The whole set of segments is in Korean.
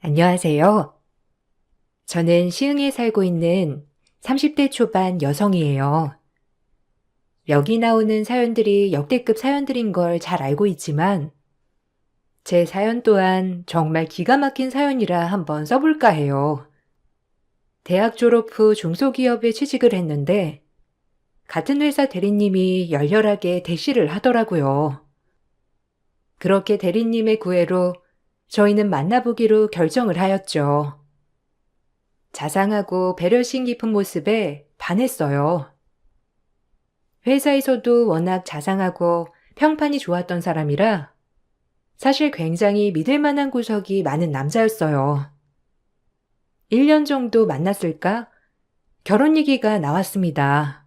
안녕하세요. 저는 시흥에 살고 있는 30대 초반 여성이에요. 여기 나오는 사연들이 역대급 사연들인 걸 잘 알고 있지만 제 사연 또한 정말 기가 막힌 사연이라 한번 써볼까 해요. 대학 졸업 후 중소기업에 취직을 했는데 같은 회사 대리님이 열렬하게 대시를 하더라고요. 그렇게 대리님의 구애로 저희는 만나보기로 결정을 하였죠. 자상하고 배려심 깊은 모습에 반했어요. 회사에서도 워낙 자상하고 평판이 좋았던 사람이라 사실 굉장히 믿을 만한 구석이 많은 남자였어요. 1년 정도 만났을까? 결혼 얘기가 나왔습니다.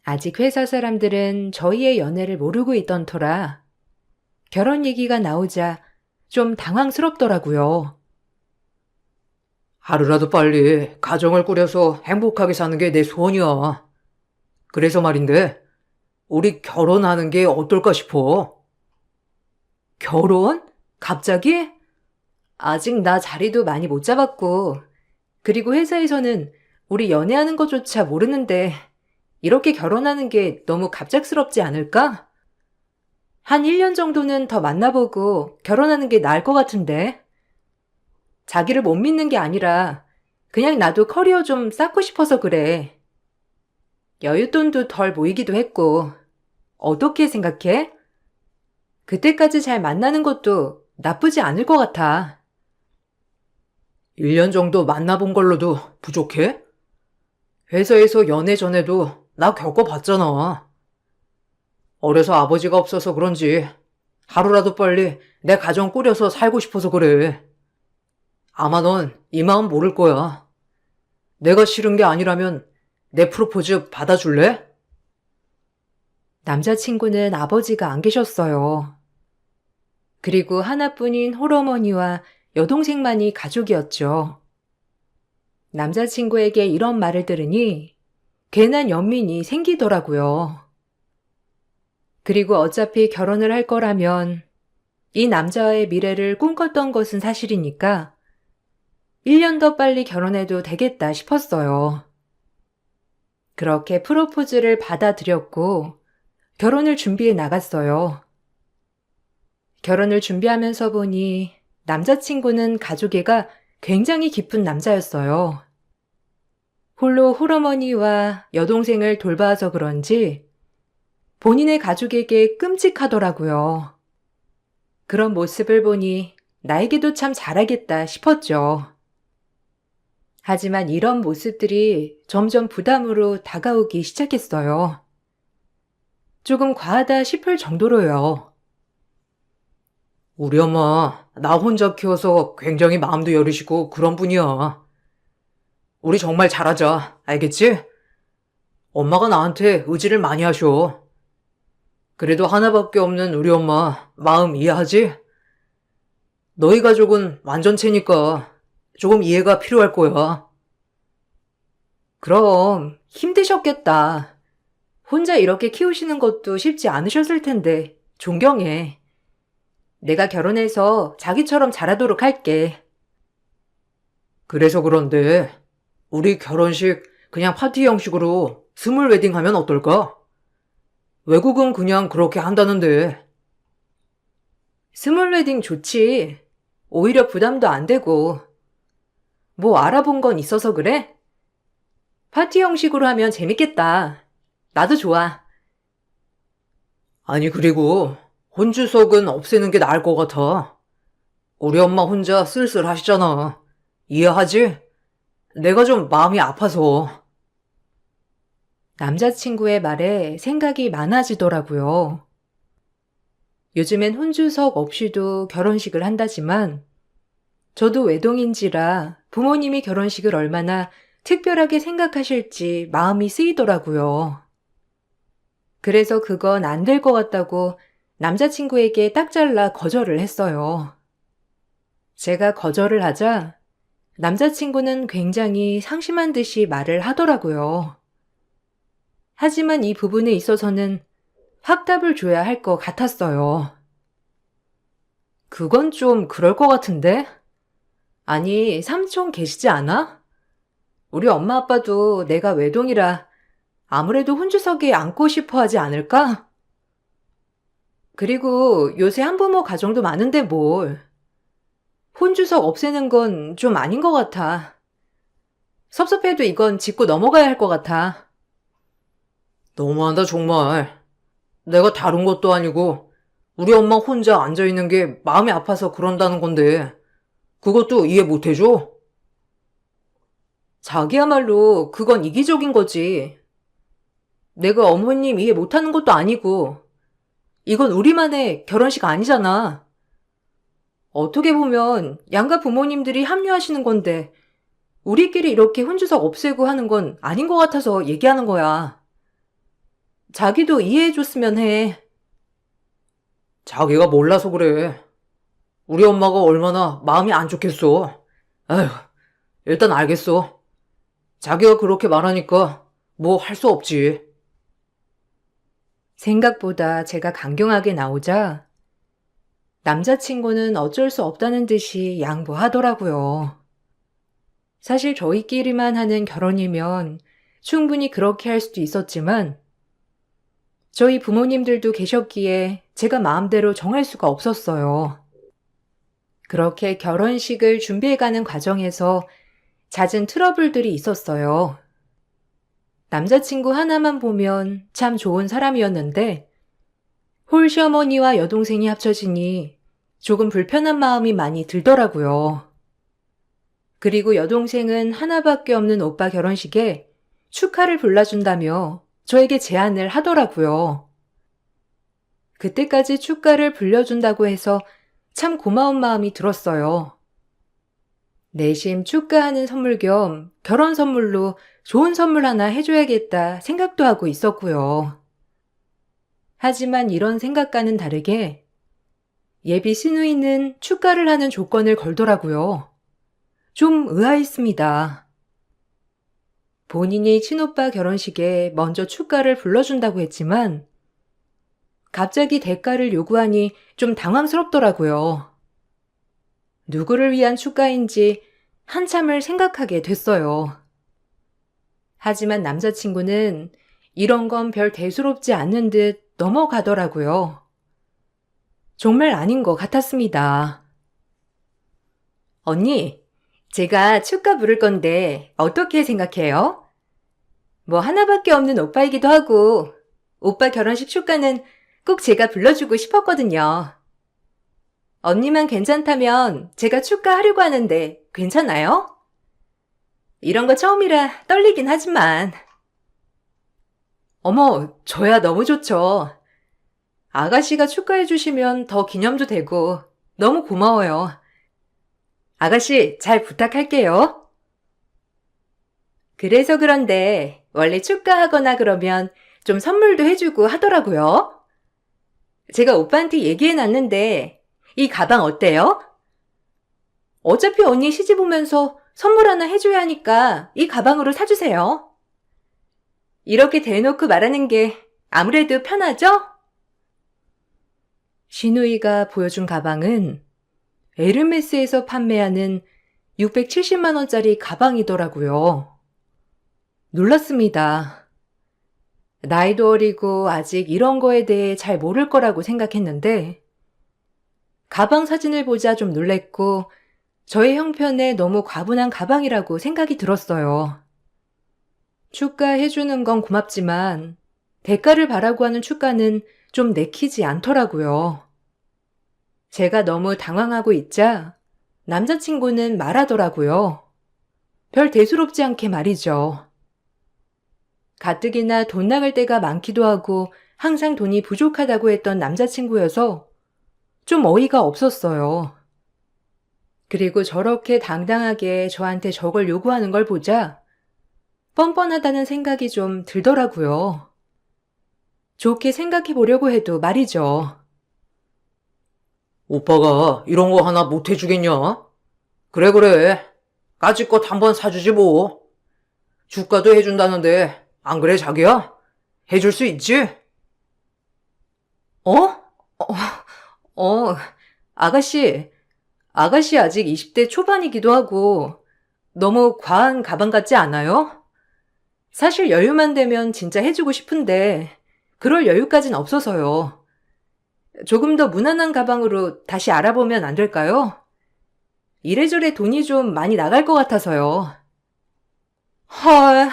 아직 회사 사람들은 저희의 연애를 모르고 있던 터라 결혼 얘기가 나오자 좀 당황스럽더라고요. 하루라도 빨리 가정을 꾸려서 행복하게 사는 게 내 소원이야. 그래서 말인데, 우리 결혼하는 게 어떨까 싶어. 결혼? 갑자기? 아직 나 자리도 많이 못 잡았고, 그리고 회사에서는 우리 연애하는 것조차 모르는데 이렇게 결혼하는 게 너무 갑작스럽지 않을까? 한 1년 정도는 더 만나보고 결혼하는 게 나을 것 같은데. 자기를 못 믿는 게 아니라 그냥 나도 커리어 좀 쌓고 싶어서 그래. 여윳돈도 덜 모이기도 했고. 어떻게 생각해? 그때까지 잘 만나는 것도 나쁘지 않을 것 같아. 1년 정도 만나본 걸로도 부족해? 회사에서 연애 전에도 나 겪어봤잖아. 어려서 아버지가 없어서 그런지 하루라도 빨리 내 가정 꾸려서 살고 싶어서 그래. 아마 넌 이 마음 모를 거야. 내가 싫은 게 아니라면 내 프로포즈 받아줄래? 남자친구는 아버지가 안 계셨어요. 그리고 하나뿐인 홀어머니와 여동생만이 가족이었죠. 남자친구에게 이런 말을 들으니 괜한 연민이 생기더라고요. 그리고 어차피 결혼을 할 거라면 이 남자와의 미래를 꿈꿨던 것은 사실이니까 1년 더 빨리 결혼해도 되겠다 싶었어요. 그렇게 프로포즈를 받아들였고 결혼을 준비해 나갔어요. 결혼을 준비하면서 보니 남자친구는 가족애가 굉장히 깊은 남자였어요. 홀로 홀어머니와 여동생을 돌봐서 그런지 본인의 가족에게 끔찍하더라고요. 그런 모습을 보니 나에게도 참 잘하겠다 싶었죠. 하지만 이런 모습들이 점점 부담으로 다가오기 시작했어요. 조금 과하다 싶을 정도로요. 우리 엄마 나 혼자 키워서 굉장히 마음도 여리시고 그런 분이야. 우리 정말 잘하자. 알겠지? 엄마가 나한테 의지를 많이 하셔. 그래도 하나밖에 없는 우리 엄마 마음 이해하지? 너희 가족은 완전체니까 조금 이해가 필요할 거야. 그럼 힘드셨겠다. 혼자 이렇게 키우시는 것도 쉽지 않으셨을 텐데 존경해. 내가 결혼해서 자기처럼 잘하도록 할게. 그래서 그런데 우리 결혼식 그냥 파티 형식으로 스몰 웨딩 하면 어떨까? 외국은 그냥 그렇게 한다는데. 스몰 웨딩 좋지. 오히려 부담도 안 되고. 뭐 알아본 건 있어서 그래? 파티 형식으로 하면 재밌겠다. 나도 좋아. 아니 그리고 혼주석은 없애는 게 나을 것 같아. 우리 엄마 혼자 쓸쓸하시잖아. 이해하지? 내가 좀 마음이 아파서. 남자친구의 말에 생각이 많아지더라고요. 요즘엔 혼주석 없이도 결혼식을 한다지만 저도 외동인지라 부모님이 결혼식을 얼마나 특별하게 생각하실지 마음이 쓰이더라고요. 그래서 그건 안 될 것 같다고 남자친구에게 딱 잘라 거절을 했어요. 제가 거절을 하자 남자친구는 굉장히 상심한 듯이 말을 하더라고요. 하지만 이 부분에 있어서는 확답을 줘야 할 것 같았어요. 그건 좀 그럴 것 같은데? 아니, 삼촌 계시지 않아? 우리 엄마 아빠도 내가 외동이라 아무래도 혼주석에 앉고 싶어 하지 않을까? 그리고 요새 한부모 가정도 많은데 뭘. 혼주석 없애는 건 좀 아닌 것 같아. 섭섭해도 이건 짚고 넘어가야 할 것 같아. 너무한다, 정말. 내가 다른 것도 아니고, 우리 엄마 혼자 앉아있는 게 마음이 아파서 그런다는 건데, 그것도 이해 못 해줘? 자기야말로 그건 이기적인 거지. 내가 어머님 이해 못하는 것도 아니고, 이건 우리만의 결혼식 아니잖아. 어떻게 보면 양가 부모님들이 합류하시는 건데, 우리끼리 이렇게 혼주석 없애고 하는 건 아닌 것 같아서 얘기하는 거야. 자기도 이해해줬으면 해. 자기가 몰라서 그래. 우리 엄마가 얼마나 마음이 안 좋겠어. 아휴, 일단 알겠어. 자기가 그렇게 말하니까 뭐 할 수 없지. 생각보다 제가 강경하게 나오자 남자친구는 어쩔 수 없다는 듯이 양보하더라고요. 사실 저희끼리만 하는 결혼이면 충분히 그렇게 할 수도 있었지만 저희 부모님들도 계셨기에 제가 마음대로 정할 수가 없었어요. 그렇게 결혼식을 준비해가는 과정에서 잦은 트러블들이 있었어요. 남자친구 하나만 보면 참 좋은 사람이었는데 홀시어머니와 여동생이 합쳐지니 조금 불편한 마음이 많이 들더라고요. 그리고 여동생은 하나밖에 없는 오빠 결혼식에 축하를 불러준다며 저에게 제안을 하더라고요. 그때까지 축가를 불려준다고 해서 참 고마운 마음이 들었어요. 내심 축가하는 선물 겸 결혼 선물로 좋은 선물 하나 해줘야겠다 생각도 하고 있었고요. 하지만 이런 생각과는 다르게 예비 시누이는 축가를 하는 조건을 걸더라고요. 좀 의아했습니다. 본인이 친오빠 결혼식에 먼저 축가를 불러준다고 했지만 갑자기 대가를 요구하니 좀 당황스럽더라고요. 누구를 위한 축가인지 한참을 생각하게 됐어요. 하지만 남자친구는 이런 건 별 대수롭지 않은 듯 넘어가더라고요. 정말 아닌 것 같았습니다. 언니, 제가 축가 부를 건데 어떻게 생각해요? 뭐 하나밖에 없는 오빠이기도 하고 오빠 결혼식 축가는 꼭 제가 불러주고 싶었거든요. 언니만 괜찮다면 제가 축가하려고 하는데 괜찮아요? 이런 거 처음이라 떨리긴 하지만. 어머, 저야 너무 좋죠. 아가씨가 축하해 주시면 더 기념도 되고 너무 고마워요. 아가씨 잘 부탁할게요. 그래서 그런데 원래 축가하거나 그러면 좀 선물도 해주고 하더라고요. 제가 오빠한테 얘기해놨는데 이 가방 어때요? 어차피 언니 시집 오면서 선물 하나 해줘야 하니까 이 가방으로 사주세요. 이렇게 대놓고 말하는 게 아무래도 편하죠? 시누이가 보여준 가방은 에르메스에서 판매하는 670만 원짜리 가방이더라고요. 놀랐습니다. 나이도 어리고 아직 이런 거에 대해 잘 모를 거라고 생각했는데 가방 사진을 보자 좀 놀랬고 저의 형편에 너무 과분한 가방이라고 생각이 들었어요. 축가해주는 건 고맙지만 대가를 바라고 하는 축가는 좀 내키지 않더라고요. 제가 너무 당황하고 있자 남자친구는 말하더라고요. 별 대수롭지 않게 말이죠. 가뜩이나 돈 나갈 때가 많기도 하고 항상 돈이 부족하다고 했던 남자친구여서 좀 어이가 없었어요. 그리고 저렇게 당당하게 저한테 저걸 요구하는 걸 보자 뻔뻔하다는 생각이 좀 들더라고요. 좋게 생각해 보려고 해도 말이죠. 오빠가 이런 거 하나 못 해주겠냐? 그래. 까짓것 한번 사주지 뭐. 주가도 해준다는데 안 그래 자기야? 해줄 수 있지? 어? 어, 아가씨, 아가씨 아직 20대 초반이기도 하고 너무 과한 가방 같지 않아요? 사실 여유만 되면 진짜 해주고 싶은데 그럴 여유까진 없어서요. 조금 더 무난한 가방으로 다시 알아보면 안 될까요? 이래저래 돈이 좀 많이 나갈 것 같아서요. 헐,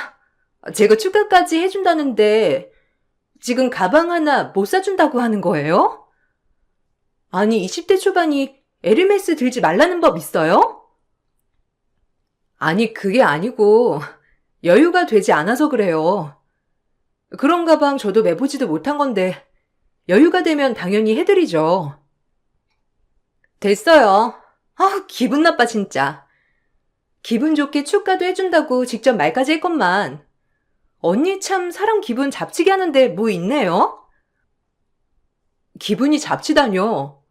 제가 추가까지 해준다는데 지금 가방 하나 못 사준다고 하는 거예요? 아니, 20대 초반이 에르메스 들지 말라는 법 있어요? 아니, 그게 아니고 여유가 되지 않아서 그래요. 그런 가방 저도 매보지도 못한 건데 여유가 되면 당연히 해드리죠. 됐어요. 아, 기분 나빠 진짜. 기분 좋게 축가도 해준다고 직접 말까지 했건만 언니 참 사람 기분 잡치게 하는데 뭐 있네요? 기분이 잡치다뇨.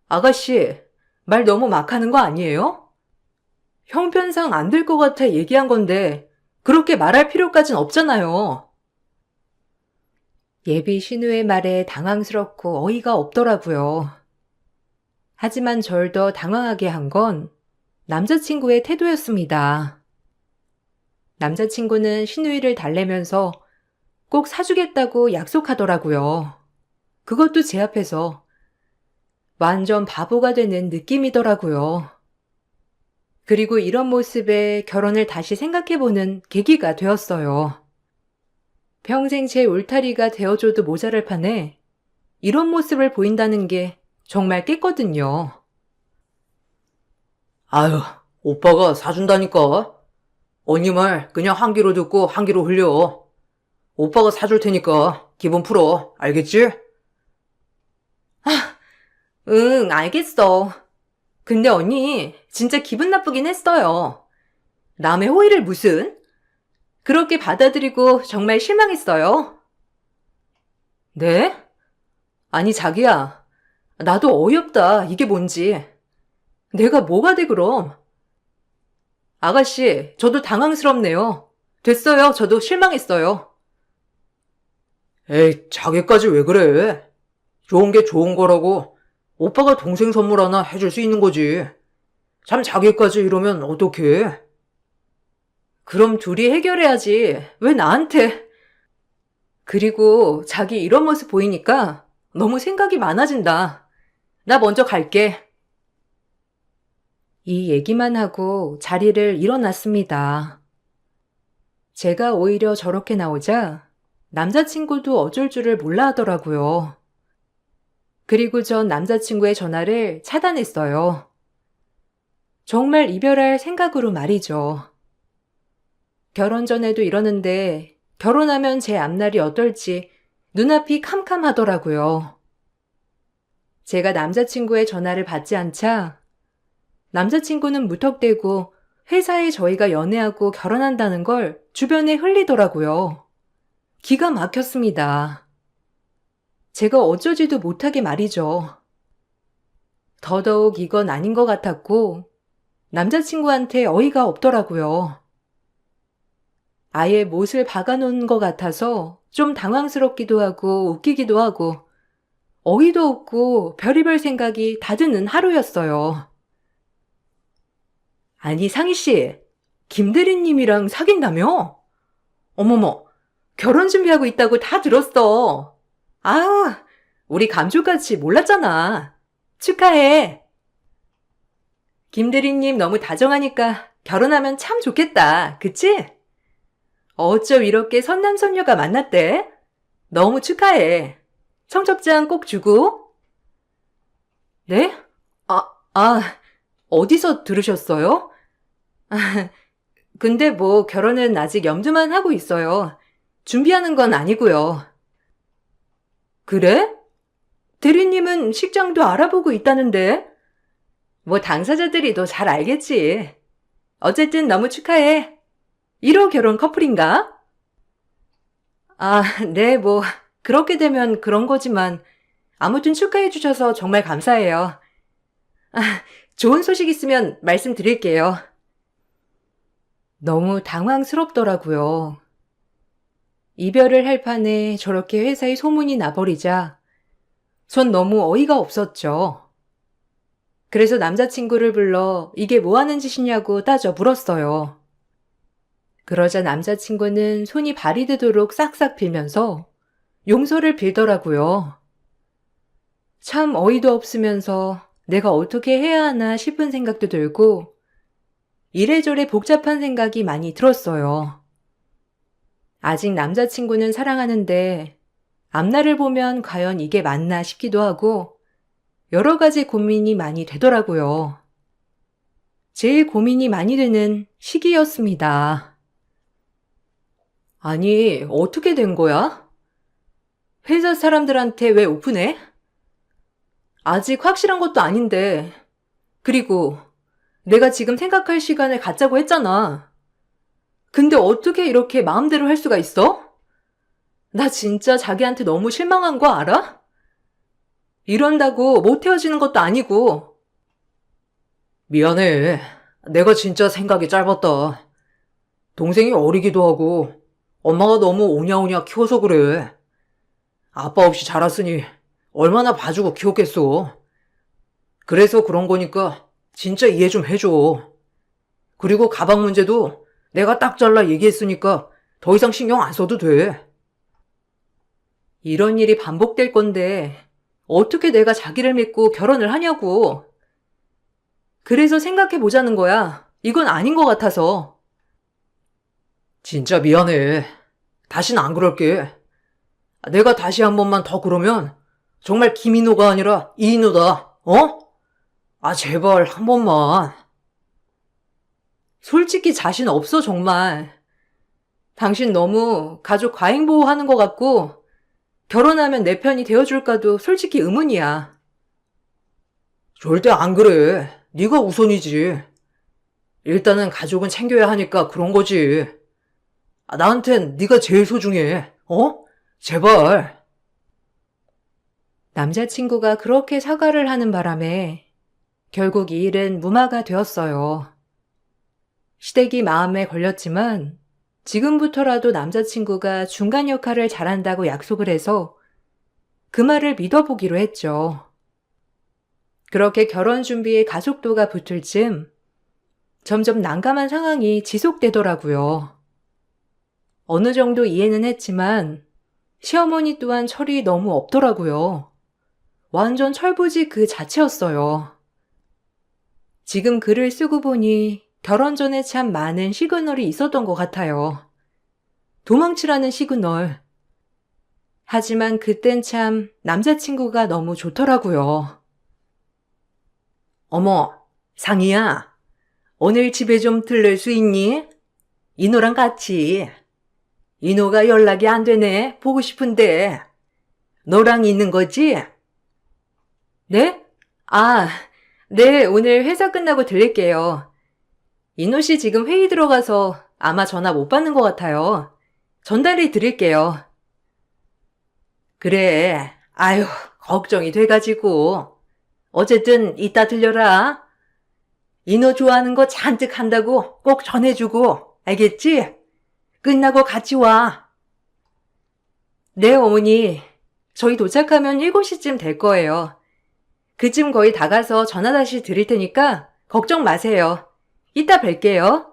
아가씨, 말 너무 막 하는 거 아니에요? 형편상 안 될 것 같아 얘기한 건데 그렇게 말할 필요까진 없잖아요. 예비 신우의 말에 당황스럽고 어이가 없더라고요. 하지만 절 더 당황하게 한 건 남자친구의 태도였습니다. 남자친구는 신우이를 달래면서 꼭 사주겠다고 약속하더라고요. 그것도 제 앞에서 완전 바보가 되는 느낌이더라고요. 그리고 이런 모습에 결혼을 다시 생각해보는 계기가 되었어요. 평생 제 울타리가 되어줘도 모자랄 판에 이런 모습을 보인다는 게 정말 깼거든요. 아유, 오빠가 사준다니까. 언니 말 그냥 한 귀로 듣고 한 귀로 흘려. 오빠가 사줄 테니까 기분 풀어. 알겠지? 응, 알겠어. 근데 언니, 진짜 기분 나쁘긴 했어요. 남의 호의를 무슨? 그렇게 받아들이고 정말 실망했어요. 네? 아니, 자기야. 나도 어이없다. 이게 뭔지. 내가 뭐가 돼, 그럼? 아가씨, 저도 당황스럽네요. 됐어요. 저도 실망했어요. 에이, 자기까지 왜 그래? 좋은 게 좋은 거라고 오빠가 동생 선물 하나 해줄 수 있는 거지. 참 자기까지 이러면 어떡해? 그럼 둘이 해결해야지. 왜 나한테? 그리고 자기 이런 모습 보이니까 너무 생각이 많아진다. 나 먼저 갈게. 이 얘기만 하고 자리를 일어났습니다. 제가 오히려 저렇게 나오자 남자친구도 어쩔 줄을 몰라 하더라고요. 그리고 전 남자친구의 전화를 차단했어요. 정말 이별할 생각으로 말이죠. 결혼 전에도 이러는데 결혼하면 제 앞날이 어떨지 눈앞이 캄캄하더라고요. 제가 남자친구의 전화를 받지 않자 남자친구는 무턱대고 회사에 저희가 연애하고 결혼한다는 걸 주변에 흘리더라고요. 기가 막혔습니다. 제가 어쩌지도 못하게 말이죠. 더더욱 이건 아닌 것 같았고 남자친구한테 어이가 없더라고요. 아예 못을 박아놓은 것 같아서 좀 당황스럽기도 하고 웃기기도 하고 어이도 없고 별의별 생각이 다 드는 하루였어요. 아니, 상희 씨, 김대리님이랑 사귄다며? 어머머, 결혼 준비하고 있다고 다 들었어. 아우, 우리 감쪽같이 몰랐잖아. 축하해. 김대리님 너무 다정하니까 결혼하면 참 좋겠다. 그치? 어쩜 이렇게 선남선녀가 만났대? 너무 축하해. 청첩장 꼭 주고. 네? 어디서 들으셨어요? 근데 뭐 결혼은 아직 염두만 하고 있어요. 준비하는 건 아니고요. 그래? 대리님은 식장도 알아보고 있다는데? 뭐 당사자들이 더 잘 알겠지. 어쨌든 너무 축하해. 1호 결혼 커플인가? 아, 네, 뭐 그렇게 되면 그런 거지만 아무튼 축하해 주셔서 정말 감사해요. 아, 좋은 소식 있으면 말씀드릴게요. 너무 당황스럽더라고요. 이별을 할 판에 저렇게 회사에 소문이 나버리자 전 너무 어이가 없었죠. 그래서 남자친구를 불러 이게 뭐 하는 짓이냐고 따져 물었어요. 그러자 남자친구는 손이 발이 되도록 싹싹 빌면서 용서를 빌더라고요. 참 어이도 없으면서 내가 어떻게 해야 하나 싶은 생각도 들고 이래저래 복잡한 생각이 많이 들었어요. 아직 남자친구는 사랑하는데 앞날을 보면 과연 이게 맞나 싶기도 하고 여러 가지 고민이 많이 되더라고요. 제일 고민이 많이 되는 시기였습니다. 아니, 어떻게 된 거야? 회사 사람들한테 왜 오픈해? 아직 확실한 것도 아닌데. 그리고 내가 지금 생각할 시간을 갖자고 했잖아. 근데 어떻게 이렇게 마음대로 할 수가 있어? 나 진짜 자기한테 너무 실망한 거 알아? 이런다고 못 헤어지는 것도 아니고. 미안해. 내가 진짜 생각이 짧았다. 동생이 어리기도 하고 엄마가 너무 오냐오냐 키워서 그래. 아빠 없이 자랐으니 얼마나 봐주고 키웠겠어. 그래서 그런 거니까 진짜 이해 좀 해줘. 그리고 가방 문제도 내가 딱 잘라 얘기했으니까 더 이상 신경 안 써도 돼. 이런 일이 반복될 건데 어떻게 내가 자기를 믿고 결혼을 하냐고. 그래서 생각해 보자는 거야. 이건 아닌 것 같아서. 진짜 미안해. 다신 안 그럴게. 내가 다시 한 번만 더 그러면 정말 김인호가 아니라 이인호다. 어? 아, 제발 한 번만. 솔직히 자신 없어, 정말. 당신 너무 가족 과잉 보호하는 것 같고 결혼하면 내 편이 되어줄까도 솔직히 의문이야. 절대 안 그래. 네가 우선이지. 일단은 가족은 챙겨야 하니까 그런 거지. 나한텐 네가 제일 소중해. 어? 제발. 남자친구가 그렇게 사과를 하는 바람에 결국 이 일은 무마가 되었어요. 시댁이 마음에 걸렸지만 지금부터라도 남자친구가 중간 역할을 잘한다고 약속을 해서 그 말을 믿어보기로 했죠. 그렇게 결혼 준비에 가속도가 붙을 즈음 점점 난감한 상황이 지속되더라고요. 어느 정도 이해는 했지만 시어머니 또한 철이 너무 없더라고요. 완전 철부지 그 자체였어요. 지금 글을 쓰고 보니 결혼 전에 참 많은 시그널이 있었던 것 같아요. 도망치라는 시그널. 하지만 그땐 참 남자친구가 너무 좋더라고요. 어머, 상희야. 오늘 집에 좀 들를 수 있니? 인호랑 같이. 인호가 연락이 안 되네. 보고 싶은데. 너랑 있는 거지? 네? 네, 오늘 회사 끝나고 들릴게요. 인호 씨 지금 회의 들어가서 아마 전화 못 받는 것 같아요. 전달해 드릴게요. 그래. 아유, 걱정이 돼가지고. 어쨌든 이따 들려라. 인호 좋아하는 거 잔뜩 한다고 꼭 전해주고. 알겠지? 끝나고 같이 와. 네, 어머니. 저희 도착하면 7시쯤 될 거예요. 그쯤 거의 다 가서 전화 다시 드릴 테니까 걱정 마세요. 이따 뵐게요.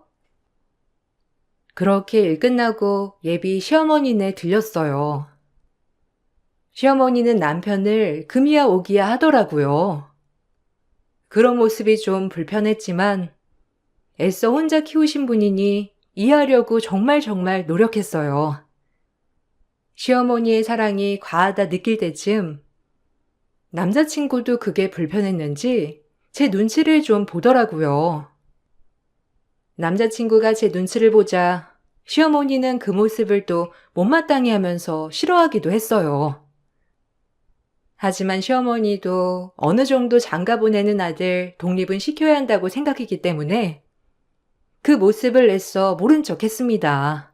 그렇게 일 끝나고 예비 시어머니네 들렸어요. 시어머니는 남편을 금이야 오기야 하더라고요. 그런 모습이 좀 불편했지만 애써 혼자 키우신 분이니 이해하려고 정말 노력했어요. 시어머니의 사랑이 과하다 느낄 때쯤 남자친구도 그게 불편했는지 제 눈치를 좀 보더라고요. 남자친구가 제 눈치를 보자 시어머니는 그 모습을 또 못마땅해 하면서 싫어하기도 했어요. 하지만 시어머니도 어느 정도 장가 보내는 아들 독립은 시켜야 한다고 생각했기 때문에 그 모습을 애써 모른 척 했습니다.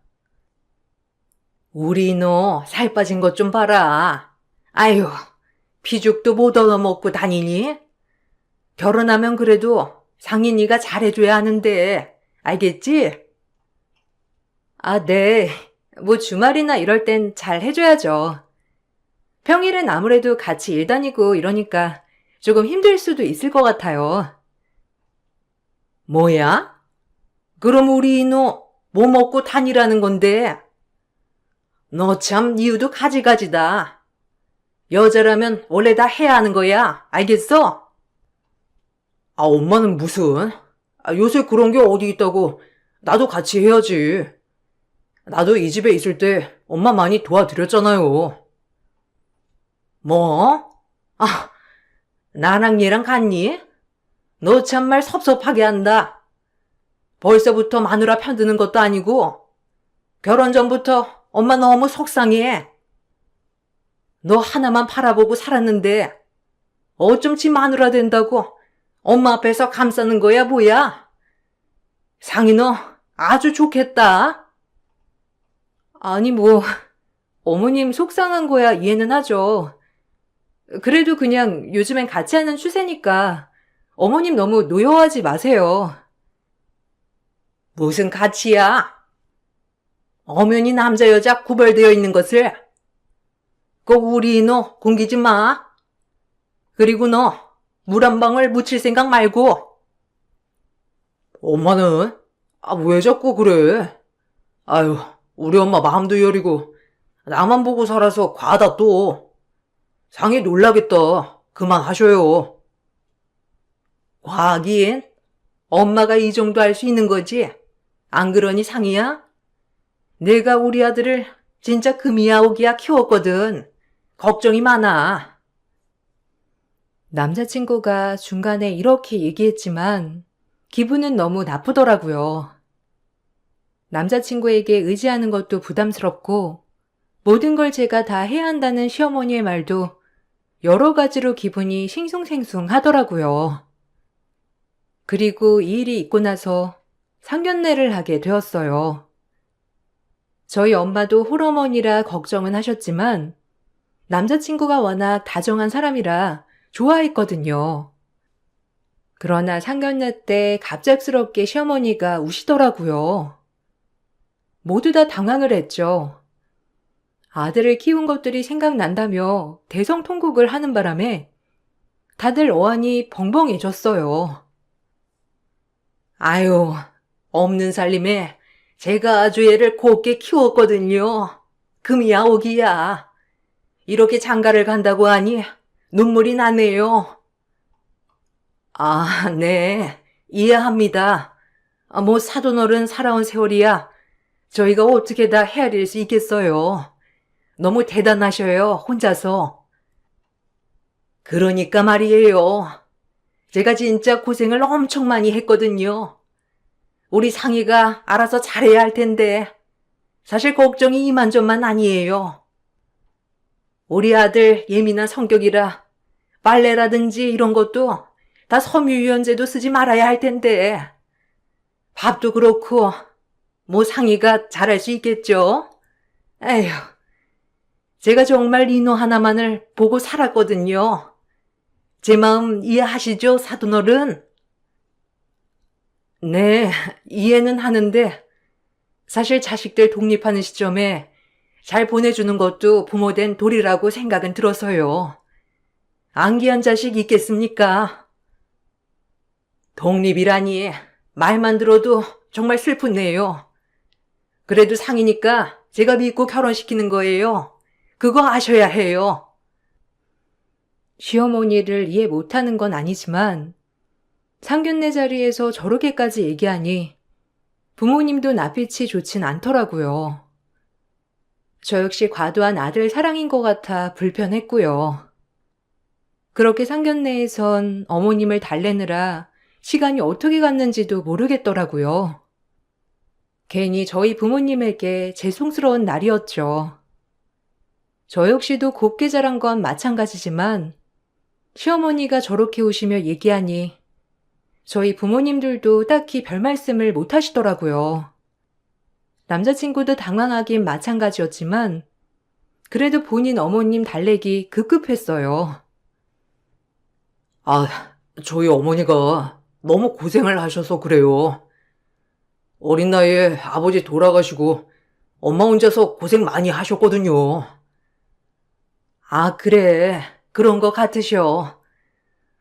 우리 너 살 빠진 것 좀 봐라. 아유, 피죽도 못 얻어먹고 다니니? 결혼하면 그래도 상인이가 잘해줘야 하는데, 알겠지? 네. 뭐 주말이나 이럴 땐 잘 해줘야죠. 평일엔 아무래도 같이 일 다니고 이러니까 조금 힘들 수도 있을 것 같아요. 뭐야? 그럼 우리 이노 뭐 먹고 다니라는 건데? 너 참 이유도 가지가지다. 여자라면 원래 다 해야 하는 거야. 알겠어? 아, 엄마는 무슨? 요새 그런 게 어디 있다고. 나도 같이 해야지. 나도 이 집에 있을 때 엄마 많이 도와드렸잖아요. 뭐? 아, 나랑 얘랑 같니? 너 참말 섭섭하게 한다. 벌써부터 마누라 편드는 것도 아니고 결혼 전부터 엄마 너무 속상해. 너 하나만 바라보고 살았는데 어쩜 지 마누라 된다고 엄마 앞에서 감싸는 거야 뭐야? 상이 너 아주 좋겠다. 아니 어머님 속상한 거야 이해는 하죠. 그래도 그냥 요즘엔 같이 하는 추세니까 어머님 너무 노여워하지 마세요. 무슨 가치야? 엄연히 남자 여자 구별되어 있는 것을 꼭 우리 너 굶기지 마. 그리고 너 물 한 방울 묻힐 생각 말고. 엄마는? 왜 자꾸 그래? 아유, 우리 엄마 마음도 여리고 나만 보고 살아서 과하다 또. 상이 놀라겠다. 그만하셔요. 과하긴? 엄마가 이 정도 할 수 있는 거지? 안 그러니 상이야? 내가 우리 아들을 진짜 금이야 오기야 키웠거든. 걱정이 많아. 남자친구가 중간에 이렇게 얘기했지만 기분은 너무 나쁘더라고요. 남자친구에게 의지하는 것도 부담스럽고 모든 걸 제가 다 해야 한다는 시어머니의 말도 여러 가지로 기분이 싱숭생숭 하더라고요. 그리고 이 일이 있고 나서 상견례를 하게 되었어요. 저희 엄마도 홀어머니라 걱정은 하셨지만 남자친구가 워낙 다정한 사람이라 좋아했거든요. 그러나 상견례 때 갑작스럽게 시어머니가 우시더라고요. 모두 다 당황을 했죠. 아들을 키운 것들이 생각난다며 대성통곡을 하는 바람에 다들 어안이 벙벙해졌어요. 아유, 없는 살림에 제가 아주 애를 곱게 키웠거든요. 금이야 오기야. 이렇게 장가를 간다고 하니 눈물이 나네요. 아, 네. 이해합니다. 뭐 사돈어른 살아온 세월이야. 저희가 어떻게 다 헤아릴 수 있겠어요. 너무 대단하셔요, 혼자서. 그러니까 말이에요. 제가 진짜 고생을 엄청 많이 했거든요. 우리 상희가 알아서 잘해야 할 텐데 사실 걱정이 이만저만 아니에요. 우리 아들 예민한 성격이라 빨래라든지 이런 것도 다 섬유유연제도 쓰지 말아야 할 텐데 밥도 그렇고 뭐 상희가 잘할 수 있겠죠? 에휴, 제가 정말 이노 하나만을 보고 살았거든요. 제 마음 이해하시죠, 사돈어른? 네, 이해는 하는데 사실 자식들 독립하는 시점에 잘 보내주는 것도 부모된 도리라고 생각은 들어서요. 안 귀한 자식 있겠습니까? 독립이라니 말만 들어도 정말 슬프네요. 그래도 상이니까 제가 믿고 결혼시키는 거예요. 그거 아셔야 해요. 시어머니를 이해 못하는 건 아니지만 상견례 자리에서 저렇게까지 얘기하니 부모님도 낯빛이 좋진 않더라고요. 저 역시 과도한 아들 사랑인 것 같아 불편했고요. 그렇게 상견례에선 어머님을 달래느라 시간이 어떻게 갔는지도 모르겠더라고요. 괜히 저희 부모님에게 죄송스러운 날이었죠. 저 역시도 곱게 자란 건 마찬가지지만 시어머니가 저렇게 오시며 얘기하니 저희 부모님들도 딱히 별 말씀을 못 하시더라고요. 남자친구도 당황하긴 마찬가지였지만 그래도 본인 어머님 달래기 급급했어요. 저희 어머니가 너무 고생을 하셔서 그래요. 어린 나이에 아버지 돌아가시고 엄마 혼자서 고생 많이 하셨거든요. 그래. 그런 거 같으셔.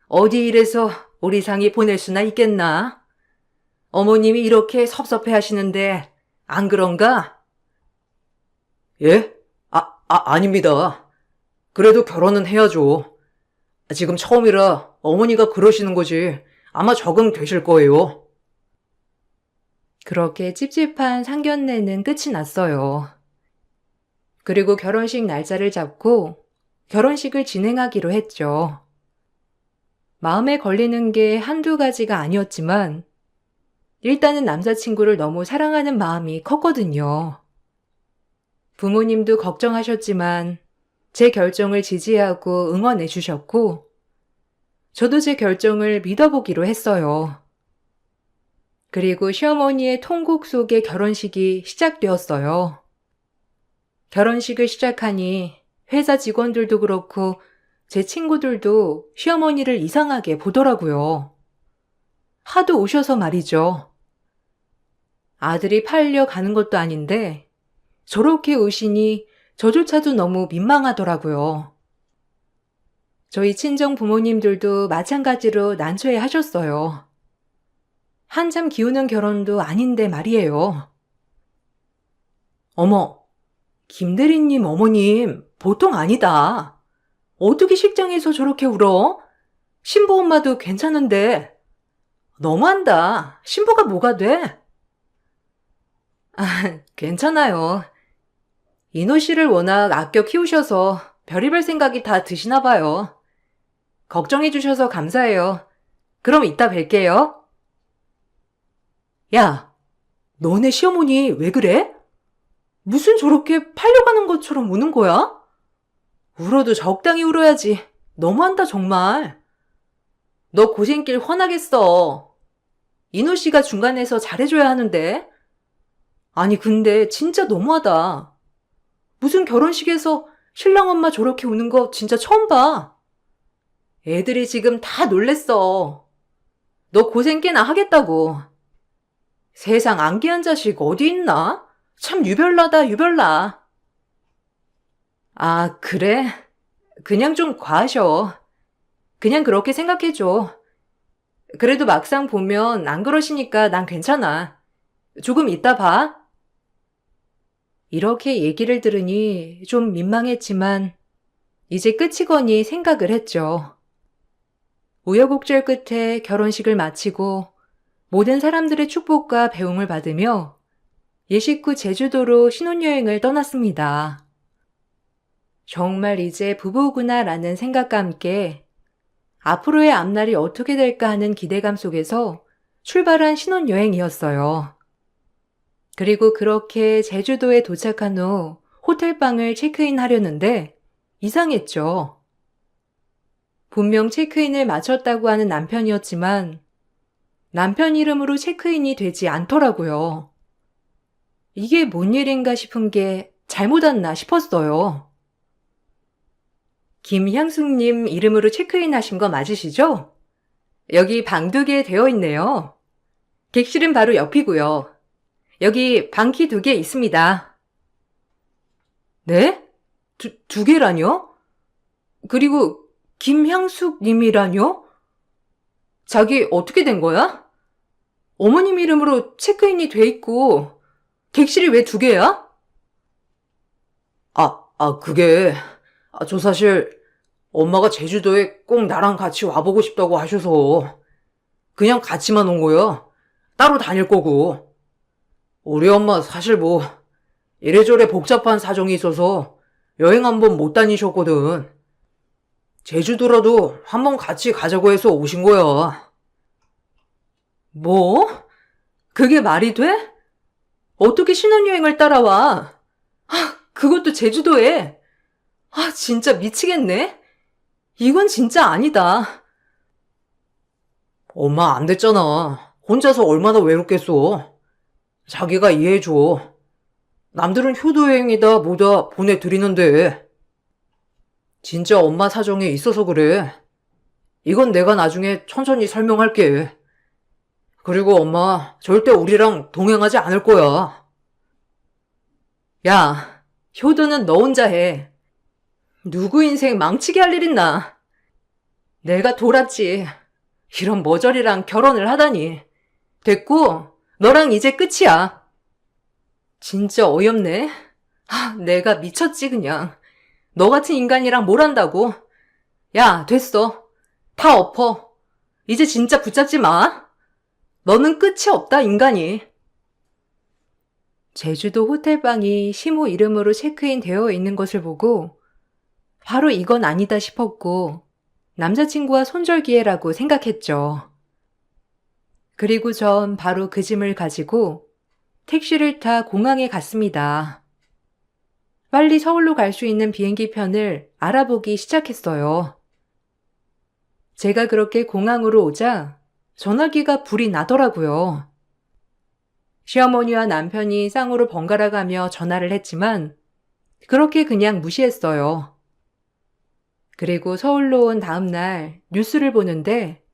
어디 이래서 우리 상이 보낼 수나 있겠나? 어머님이 이렇게 섭섭해 하시는데 안 그런가? 예? 아닙니다. 그래도 결혼은 해야죠. 지금 처음이라 어머니가 그러시는 거지. 아마 적응되실 거예요. 그렇게 찝찝한 상견례는 끝이 났어요. 그리고 결혼식 날짜를 잡고 결혼식을 진행하기로 했죠. 마음에 걸리는 게 한두 가지가 아니었지만 일단은 남자친구를 너무 사랑하는 마음이 컸거든요. 부모님도 걱정하셨지만 제 결정을 지지하고 응원해 주셨고 저도 제 결정을 믿어보기로 했어요. 그리고 시어머니의 통곡 속에 결혼식이 시작되었어요. 결혼식을 시작하니 회사 직원들도 그렇고 제 친구들도 시어머니를 이상하게 보더라고요. 하도 오셔서 말이죠. 아들이 팔려 가는 것도 아닌데 저렇게 오시니 저조차도 너무 민망하더라고요. 저희 친정 부모님들도 마찬가지로 난처해 하셨어요. 한참 기우는 결혼도 아닌데 말이에요. 어머, 김대리님 어머님 보통 아니다. 어떻게 식장에서 저렇게 울어? 신부 엄마도 괜찮은데. 너무한다. 신부가 뭐가 돼? 괜찮아요. 인호 씨를 워낙 아껴 키우셔서 별의별 생각이 다 드시나 봐요. 걱정해 주셔서 감사해요. 그럼 이따 뵐게요. 야, 너네 시어머니 왜 그래? 무슨 저렇게 팔려가는 것처럼 우는 거야? 울어도 적당히 울어야지. 너무한다 정말. 너 고생길 화나겠어. 인호 씨가 중간에서 잘해줘야 하는데. 아니 근데 진짜 너무하다. 무슨 결혼식에서 신랑 엄마 저렇게 우는 거 진짜 처음 봐. 애들이 지금 다 놀랬어. 너 고생 꽤나 하겠다고. 세상 안기한 자식 어디 있나? 참 유별나다 유별나. 아 그래? 그냥 좀 과하셔. 그냥 그렇게 생각해줘. 그래도 막상 보면 안 그러시니까 난 괜찮아. 조금 이따 봐. 이렇게 얘기를 들으니 좀 민망했지만 이제 끝이거니 생각을 했죠. 우여곡절 끝에 결혼식을 마치고 모든 사람들의 축복과 배웅을 받으며 예식 후 제주도로 신혼여행을 떠났습니다. 정말 이제 부부구나라는 생각과 함께 앞으로의 앞날이 어떻게 될까 하는 기대감 속에서 출발한 신혼여행이었어요. 그리고 그렇게 제주도에 도착한 후 호텔방을 체크인 하려는데 이상했죠. 분명 체크인을 마쳤다고 하는 남편이었지만 남편 이름으로 체크인이 되지 않더라고요. 이게 뭔 일인가 싶은 게 잘못 왔나 싶었어요. 김향숙님 이름으로 체크인 하신 거 맞으시죠? 여기 방 2개 되어 있네요. 객실은 바로 옆이고요. 여기 방키 2개 있습니다. 네? 두 개라뇨? 그리고 김향숙 님이라뇨? 자기 어떻게 된 거야? 어머님 이름으로 체크인이 돼 있고 객실이 왜 2개야? 그게, 저 사실 엄마가 제주도에 꼭 나랑 같이 와보고 싶다고 하셔서 그냥 같이만 온 거야. 따로 다닐 거고. 우리 엄마 사실 뭐 이래저래 복잡한 사정이 있어서 여행 한번 못 다니셨거든. 제주도라도 한번 같이 가자고 해서 오신 거야. 뭐? 그게 말이 돼? 어떻게 신혼여행을 따라와? 그것도 제주도에. 진짜 미치겠네. 이건 진짜 아니다. 엄마 안 됐잖아. 혼자서 얼마나 외롭겠어. 자기가 이해해줘. 남들은 효도여행이다 뭐다 보내드리는데 진짜 엄마 사정이 있어서 그래. 이건 내가 나중에 천천히 설명할게. 그리고 엄마 절대 우리랑 동행하지 않을 거야. 야, 효도는 너 혼자 해. 누구 인생 망치게 할 일 있나? 내가 돌았지. 이런 머저리랑 결혼을 하다니. 됐고, 너랑 이제 끝이야. 진짜 어이없네. 내가 미쳤지 그냥. 너 같은 인간이랑 뭘 한다고. 야, 됐어. 다 엎어. 이제 진짜 붙잡지 마. 너는 끝이 없다, 인간이. 제주도 호텔방이 시모 이름으로 체크인 되어 있는 것을 보고 바로 이건 아니다 싶었고 남자친구와 손절기회라고 생각했죠. 그리고 전 바로 그 짐을 가지고 택시를 타 공항에 갔습니다. 빨리 서울로 갈 수 있는 비행기 편을 알아보기 시작했어요. 제가 그렇게 공항으로 오자 전화기가 불이 나더라고요. 시어머니와 남편이 쌍으로 번갈아 가며 전화를 했지만 그렇게 그냥 무시했어요. 그리고 서울로 온 다음 날 뉴스를 보는데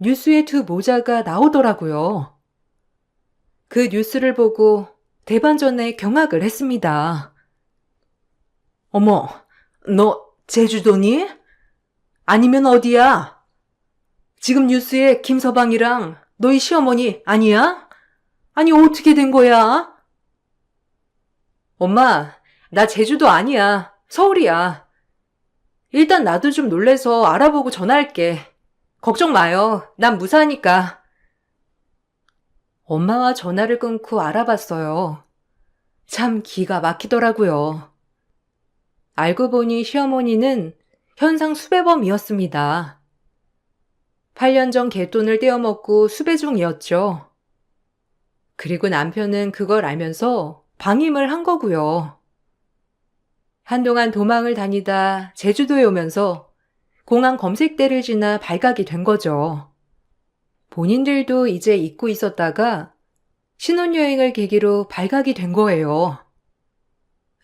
뉴스에 두 모자가 나오더라고요. 그 뉴스를 보고 대반전에 경악을 했습니다. 어머, 너 제주도니? 아니면 어디야? 지금 뉴스에 김서방이랑 너희 시어머니 아니야? 아니 어떻게 된 거야? 엄마, 나 제주도 아니야. 서울이야. 일단 나도 좀 놀래서 알아보고 전화할게. 걱정 마요. 난 무사하니까. 엄마와 전화를 끊고 알아봤어요. 참 기가 막히더라고요. 알고 보니 시어머니는 현상 수배범이었습니다. 8년 전 갯돈을 떼어먹고 수배 중이었죠. 그리고 남편은 그걸 알면서 방임을 한 거고요. 한동안 도망을 다니다 제주도에 오면서 공항 검색대를 지나 발각이 된 거죠. 본인들도 이제 잊고 있었다가 신혼여행을 계기로 발각이 된 거예요.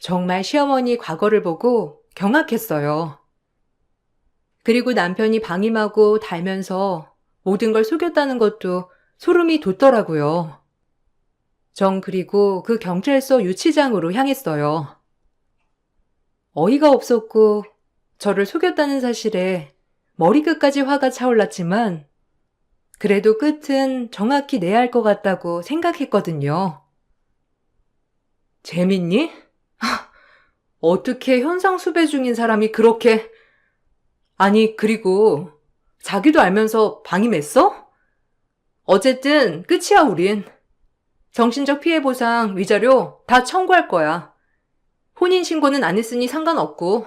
정말 시어머니 과거를 보고 경악했어요. 그리고 남편이 방임하고 달면서 모든 걸 속였다는 것도 소름이 돋더라고요. 전 그리고 그 경찰서 유치장으로 향했어요. 어이가 없었고 저를 속였다는 사실에 머리끝까지 화가 차올랐지만 그래도 끝은 정확히 내야 할 것 같다고 생각했거든요. 재밌니? 어떻게 현상 수배 중인 사람이 그렇게... 아니, 그리고 자기도 알면서 방임했어? 어쨌든 끝이야, 우린. 정신적 피해 보상, 위자료 다 청구할 거야. 혼인신고는 안 했으니 상관없고.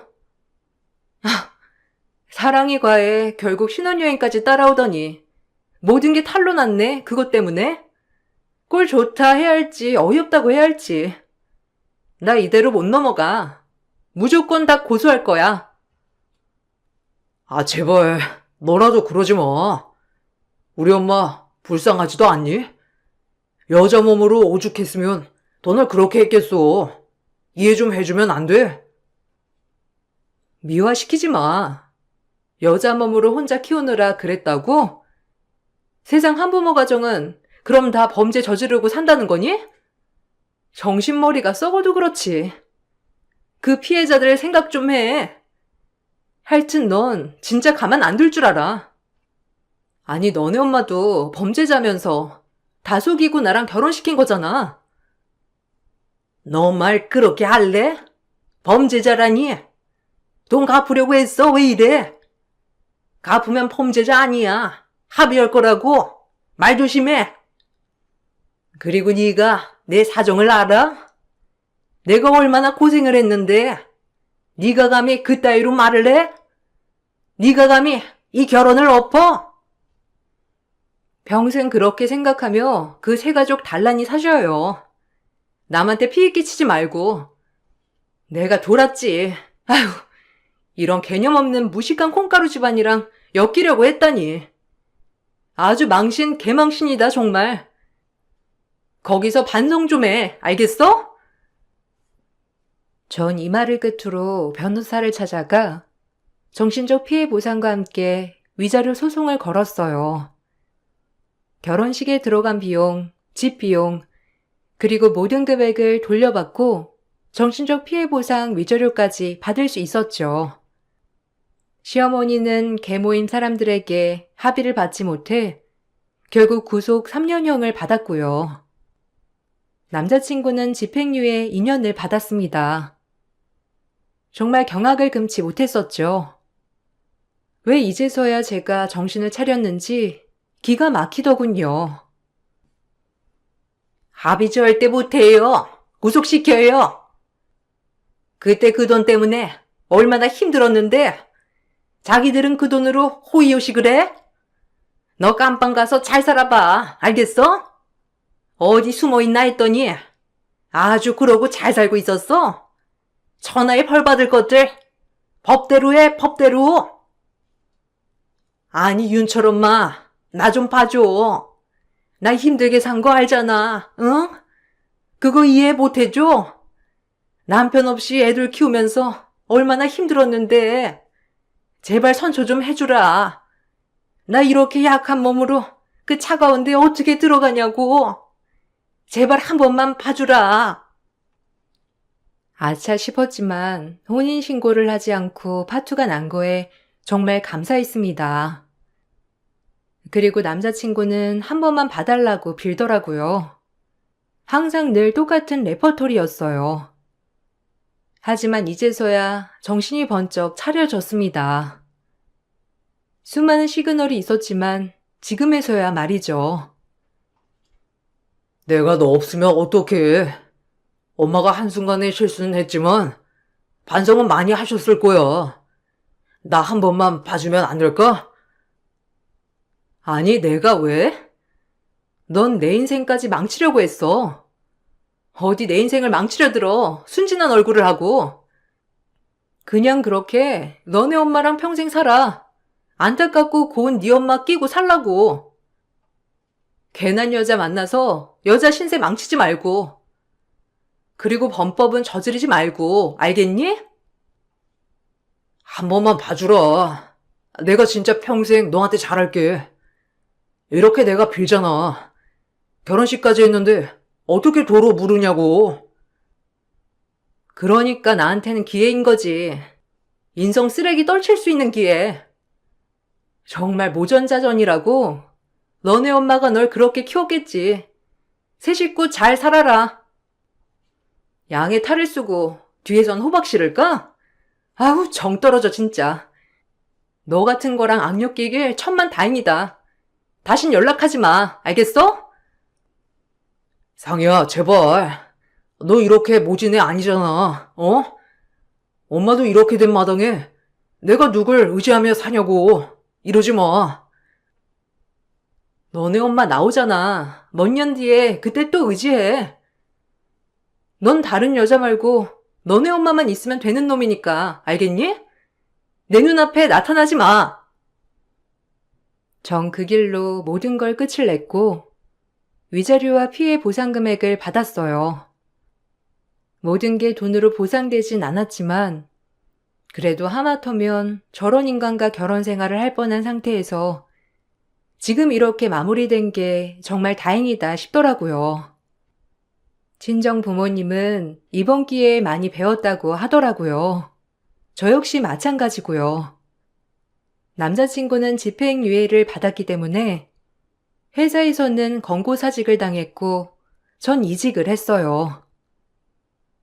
사랑이 과해 결국 신혼여행까지 따라오더니 모든 게 탈로 났네, 그것 때문에. 꼴 좋다 해야 할지 어이없다고 해야 할지. 나 이대로 못 넘어가. 무조건 다 고소할 거야. 아, 제발, 너라도 그러지 마. 우리 엄마 불쌍하지도 않니? 여자 몸으로 오죽했으면 더 널 그렇게 했겠어. 이해 좀 해주면 안 돼? 미화시키지 마. 여자 몸으로 혼자 키우느라 그랬다고? 세상 한부모 가정은 그럼 다 범죄 저지르고 산다는 거니? 정신머리가 썩어도 그렇지. 그 피해자들 생각 좀 해. 하여튼 넌 진짜 가만 안 둘 줄 알아. 아니 너네 엄마도 범죄자면서 다 속이고 나랑 결혼시킨 거잖아. 너 말 그렇게 할래? 범죄자라니? 돈 갚으려고 했어? 왜 이래? 갚으면 범죄자 아니야. 합의할 거라고. 말 조심해. 그리고 네가 내 사정을 알아? 내가 얼마나 고생을 했는데 네가 감히 그따위로 말을 해? 네가 감히 이 결혼을 엎어? 평생 그렇게 생각하며 그 세 가족 단란히 사셔요. 남한테 피해 끼치지 말고. 내가 돌았지. 아휴, 이런 개념 없는 무식한 콩가루 집안이랑 엮이려고 했다니. 아주 망신 개망신이다 정말. 거기서 반성 좀 해. 알겠어? 전 이 말을 끝으로 변호사를 찾아가 정신적 피해 보상과 함께 위자료 소송을 걸었어요. 결혼식에 들어간 비용, 집 비용, 그리고 모든 금액을 돌려받고 정신적 피해 보상 위자료까지 받을 수 있었죠. 시어머니는 계모임 사람들에게 합의를 받지 못해 결국 구속 3년형을 받았고요. 남자친구는 집행유예 2년을 받았습니다. 정말 경악을 금치 못했었죠. 왜 이제서야 제가 정신을 차렸는지 기가 막히더군요. 합의 절대 못해요. 구속시켜요. 그때 그 돈 때문에 얼마나 힘들었는데 자기들은 그 돈으로 호의호식을 해? 너 깜빵 가서 잘 살아봐. 알겠어? 어디 숨어있나 했더니 아주 그러고 잘 살고 있었어? 천하에 벌 받을 것들 법대로 해, 법대로. 아니 윤철 엄마, 나 좀 봐줘. 나 힘들게 산 거 알잖아, 응? 그거 이해 못해줘? 남편 없이 애들 키우면서 얼마나 힘들었는데 제발 선처 좀 해주라. 나 이렇게 약한 몸으로 그 차가운 데 어떻게 들어가냐고. 제발 한 번만 봐주라. 아차 싶었지만 혼인신고를 하지 않고 파투가 난 거에 정말 감사했습니다. 그리고 남자친구는 한 번만 봐달라고 빌더라고요. 항상 늘 똑같은 레퍼토리였어요. 하지만 이제서야 정신이 번쩍 차려졌습니다. 수많은 시그널이 있었지만 지금에서야 말이죠. 내가 너 없으면 어떡해. 엄마가 한순간에 실수는 했지만 반성은 많이 하셨을 거야. 나 한 번만 봐주면 안 될까? 아니, 내가 왜? 넌 내 인생까지 망치려고 했어. 어디 내 인생을 망치려 들어. 순진한 얼굴을 하고. 그냥 그렇게 너네 엄마랑 평생 살아. 안타깝고 고운 네 엄마 끼고 살라고. 괜한 여자 만나서 여자 신세 망치지 말고. 그리고 범법은 저지르지 말고. 알겠니? 한 번만 봐주라. 내가 진짜 평생 너한테 잘할게. 이렇게 내가 빌잖아. 결혼식까지 했는데 어떻게 도로 물으냐고. 그러니까 나한테는 기회인 거지. 인성 쓰레기 떨칠 수 있는 기회. 정말 모전자전이라고? 너네 엄마가 널 그렇게 키웠겠지. 새 식구 잘 살아라. 양에 탈을 쓰고 뒤에선 호박 실을까? 아우 정 떨어져 진짜. 너 같은 거랑 악력 끼길 천만 다행이다. 다신 연락하지 마. 알겠어? 상희야, 제발. 너 이렇게 모진 애 아니잖아. 어? 엄마도 이렇게 된 마당에 내가 누굴 의지하며 사냐고. 이러지 마. 너네 엄마 나오잖아. 몇 년 뒤에 그때 또 의지해. 넌 다른 여자 말고 너네 엄마만 있으면 되는 놈이니까. 알겠니? 내 눈앞에 나타나지 마. 전 그 길로 모든 걸 끝을 냈고 위자료와 피해 보상 금액을 받았어요. 모든 게 돈으로 보상되진 않았지만 그래도 하마터면 저런 인간과 결혼 생활을 할 뻔한 상태에서 지금 이렇게 마무리된 게 정말 다행이다 싶더라고요. 친정 부모님은 이번 기회에 많이 배웠다고 하더라고요. 저 역시 마찬가지고요. 남자친구는 집행유예를 받았기 때문에 회사에서는 권고사직을 당했고 전 이직을 했어요.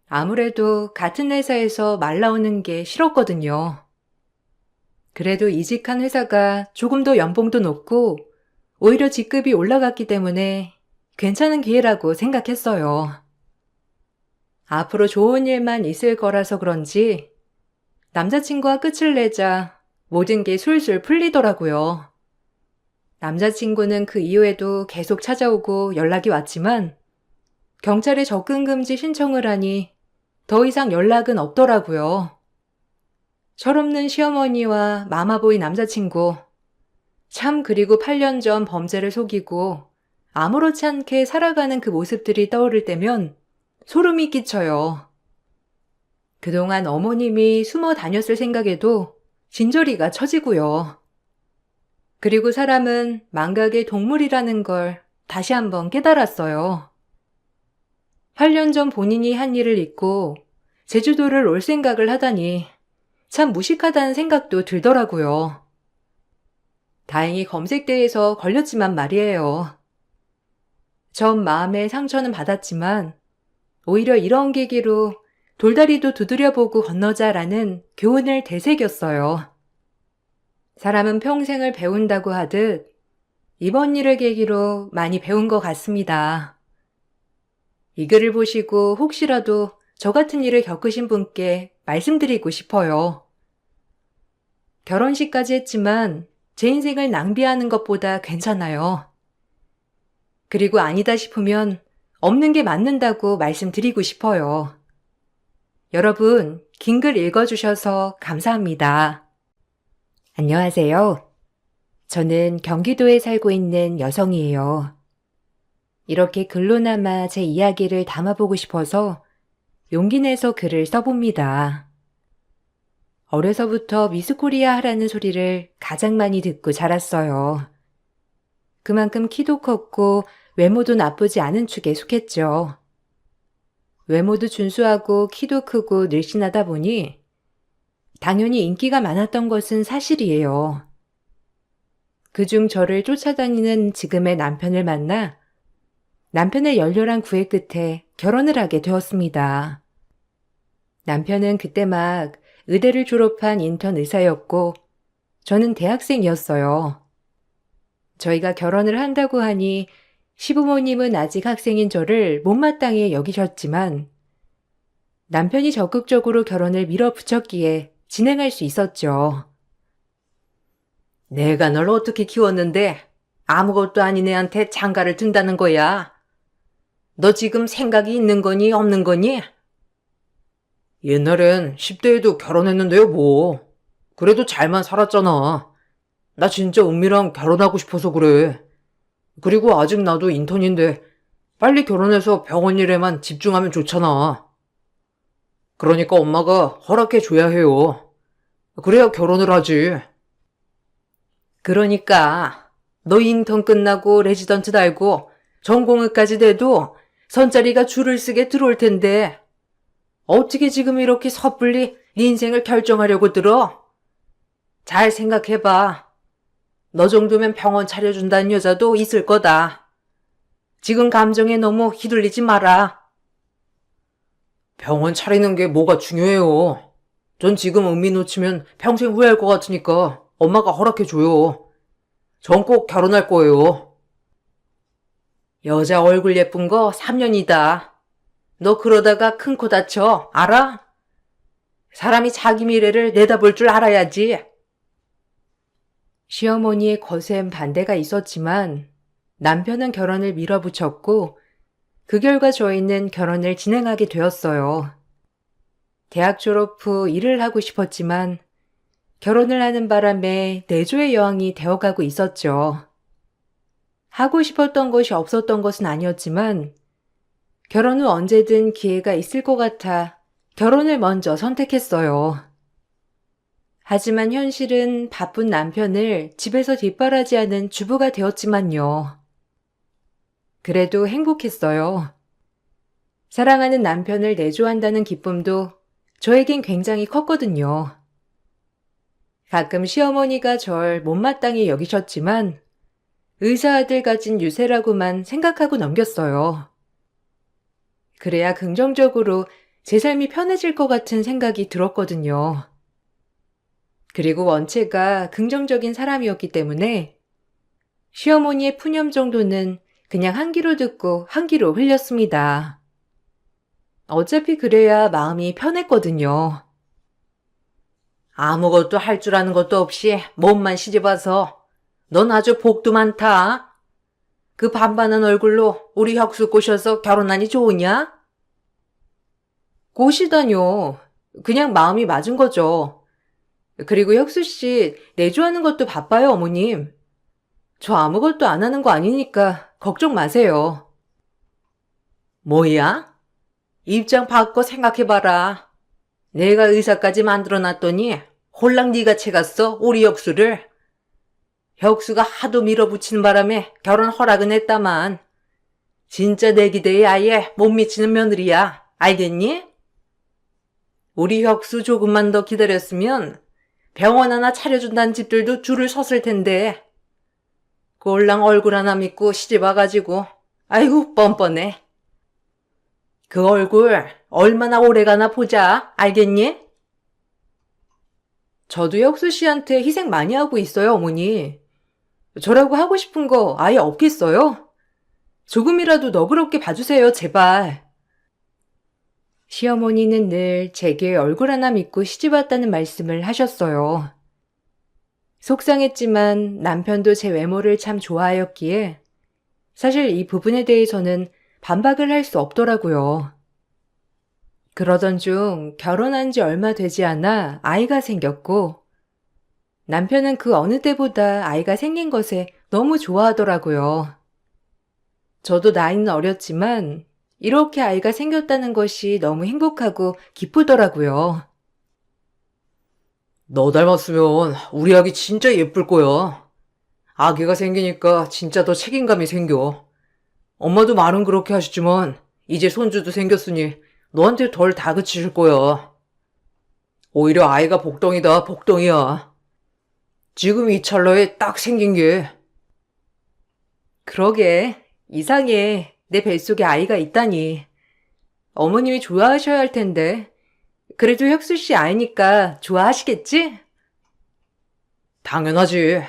아무래도 같은 회사에서 말 나오는 게 싫었거든요. 그래도 이직한 회사가 조금 더 연봉도 높고 오히려 직급이 올라갔기 때문에 괜찮은 기회라고 생각했어요. 앞으로 좋은 일만 있을 거라서 그런지 남자친구와 끝을 내자 모든 게 술술 풀리더라고요. 남자친구는 그 이후에도 계속 찾아오고 연락이 왔지만 경찰에 접근금지 신청을 하니 더 이상 연락은 없더라고요. 철없는 시어머니와 마마보이 남자친구. 참 그리고 8년 전 범죄를 속이고 아무렇지 않게 살아가는 그 모습들이 떠오를 때면 소름이 끼쳐요. 그동안 어머님이 숨어 다녔을 생각에도 진저리가 처지고요. 그리고 사람은 망각의 동물이라는 걸 다시 한번 깨달았어요. 8년 전 본인이 한 일을 잊고 제주도를 올 생각을 하다니 참 무식하다는 생각도 들더라고요. 다행히 검색대에서 걸렸지만 말이에요. 전 마음의 상처는 받았지만 오히려 이런 계기로 돌다리도 두드려보고 건너자라는 교훈을 되새겼어요. 사람은 평생을 배운다고 하듯 이번 일을 계기로 많이 배운 것 같습니다. 이 글을 보시고 혹시라도 저 같은 일을 겪으신 분께 말씀드리고 싶어요. 결혼식까지 했지만 제 인생을 낭비하는 것보다 괜찮아요. 그리고 아니다 싶으면 없는 게 맞는다고 말씀드리고 싶어요. 여러분, 긴 글 읽어주셔서 감사합니다. 안녕하세요. 저는 경기도에 살고 있는 여성이에요. 이렇게 글로나마 제 이야기를 담아보고 싶어서 용기 내서 글을 써봅니다. 어려서부터 미스코리아 하라는 소리를 가장 많이 듣고 자랐어요. 그만큼 키도 컸고 외모도 나쁘지 않은 축에 속했죠. 외모도 준수하고 키도 크고 늘씬하다 보니 당연히 인기가 많았던 것은 사실이에요. 그중 저를 쫓아다니는 지금의 남편을 만나 남편의 열렬한 구애 끝에 결혼을 하게 되었습니다. 남편은 그때 막 의대를 졸업한 인턴 의사였고 저는 대학생이었어요. 저희가 결혼을 한다고 하니 시부모님은 아직 학생인 저를 못마땅히 여기셨지만 남편이 적극적으로 결혼을 밀어붙였기에 진행할 수 있었죠. 내가 널 어떻게 키웠는데 아무것도 아닌 애한테 장가를 든다는 거야. 너 지금 생각이 있는 거니 없는 거니? 옛날엔 10대에도 결혼했는데요, 뭐. 그래도 잘만 살았잖아. 나 진짜 은미랑 결혼하고 싶어서 그래. 그리고 아직 나도 인턴인데 빨리 결혼해서 병원 일에만 집중하면 좋잖아. 그러니까 엄마가 허락해 줘야 해요. 그래야 결혼을 하지. 그러니까 너 인턴 끝나고 레지던트 달고 전공의까지 돼도 선자리가 줄을 쓰게 들어올 텐데 어떻게 지금 이렇게 섣불리 네 인생을 결정하려고 들어? 잘 생각해봐. 너 정도면 병원 차려준다는 여자도 있을 거다. 지금 감정에 너무 휘둘리지 마라. 병원 차리는 게 뭐가 중요해요. 전 지금 은미 놓치면 평생 후회할 것 같으니까 엄마가 허락해줘요. 전 꼭 결혼할 거예요. 여자 얼굴 예쁜 거 3년이다. 너 그러다가 큰 코 다쳐, 알아? 사람이 자기 미래를 내다볼 줄 알아야지. 시어머니의 거센 반대가 있었지만 남편은 결혼을 밀어붙였고 그 결과 저희는 결혼을 진행하게 되었어요. 대학 졸업 후 일을 하고 싶었지만 결혼을 하는 바람에 내조의 여왕이 되어가고 있었죠. 하고 싶었던 것이 없었던 것은 아니었지만 결혼 후 언제든 기회가 있을 것 같아 결혼을 먼저 선택했어요. 하지만 현실은 바쁜 남편을 집에서 뒷바라지하는 주부가 되었지만요. 그래도 행복했어요. 사랑하는 남편을 내조한다는 기쁨도 저에겐 굉장히 컸거든요. 가끔 시어머니가 절 못마땅히 여기셨지만 의사 아들 가진 유세라고만 생각하고 넘겼어요. 그래야 긍정적으로 제 삶이 편해질 것 같은 생각이 들었거든요. 그리고 원체가 긍정적인 사람이었기 때문에 시어머니의 푸념 정도는 그냥 한 귀로 듣고 한 귀로 흘렸습니다. 어차피 그래야 마음이 편했거든요. 아무것도 할 줄 아는 것도 없이 몸만 시집와서 넌 아주 복도 많다. 그 반반한 얼굴로 우리 혁수 꼬셔서 결혼하니 좋으냐? 꼬시다뇨. 그냥 마음이 맞은 거죠. 그리고 혁수 씨 내조하는 것도 바빠요, 어머님. 저 아무것도 안 하는 거 아니니까 걱정 마세요. 뭐야? 입장 바꿔 생각해봐라. 내가 의사까지 만들어놨더니 홀랑 네가 채갔어, 우리 혁수를. 혁수가 하도 밀어붙이는 바람에 결혼 허락은 했다만 진짜 내 기대에 아예 못 미치는 며느리야. 알겠니? 우리 혁수 조금만 더 기다렸으면 병원 하나 차려준다는 집들도 줄을 섰을 텐데. 꼴랑 얼굴 하나 믿고 시집 와가지고 아이고 뻔뻔해. 그 얼굴 얼마나 오래가나 보자. 알겠니? 저도 혁수 씨한테 희생 많이 하고 있어요, 어머니. 저라고 하고 싶은 거 아예 없겠어요? 조금이라도 너그럽게 봐주세요, 제발. 시어머니는 늘 제게 얼굴 하나 믿고 시집 왔다는 말씀을 하셨어요. 속상했지만 남편도 제 외모를 참 좋아하였기에 사실 이 부분에 대해서는 반박을 할 수 없더라고요. 그러던 중 결혼한 지 얼마 되지 않아 아이가 생겼고 남편은 그 어느 때보다 아이가 생긴 것에 너무 좋아하더라고요. 저도 나이는 어렸지만 이렇게 아이가 생겼다는 것이 너무 행복하고 기쁘더라고요. 너 닮았으면 우리 아기 진짜 예쁠 거야. 아기가 생기니까 진짜 더 책임감이 생겨. 엄마도 말은 그렇게 하시지만 이제 손주도 생겼으니 너한테 덜 다그치실 거야. 오히려 아이가 복덩이다, 복덩이야. 지금 이 찰나에 딱 생긴 게. 그러게, 이상해. 내 뱃속에 아이가 있다니. 어머님이 좋아하셔야 할 텐데. 그래도 혁수 씨 아이니까 좋아하시겠지? 당연하지.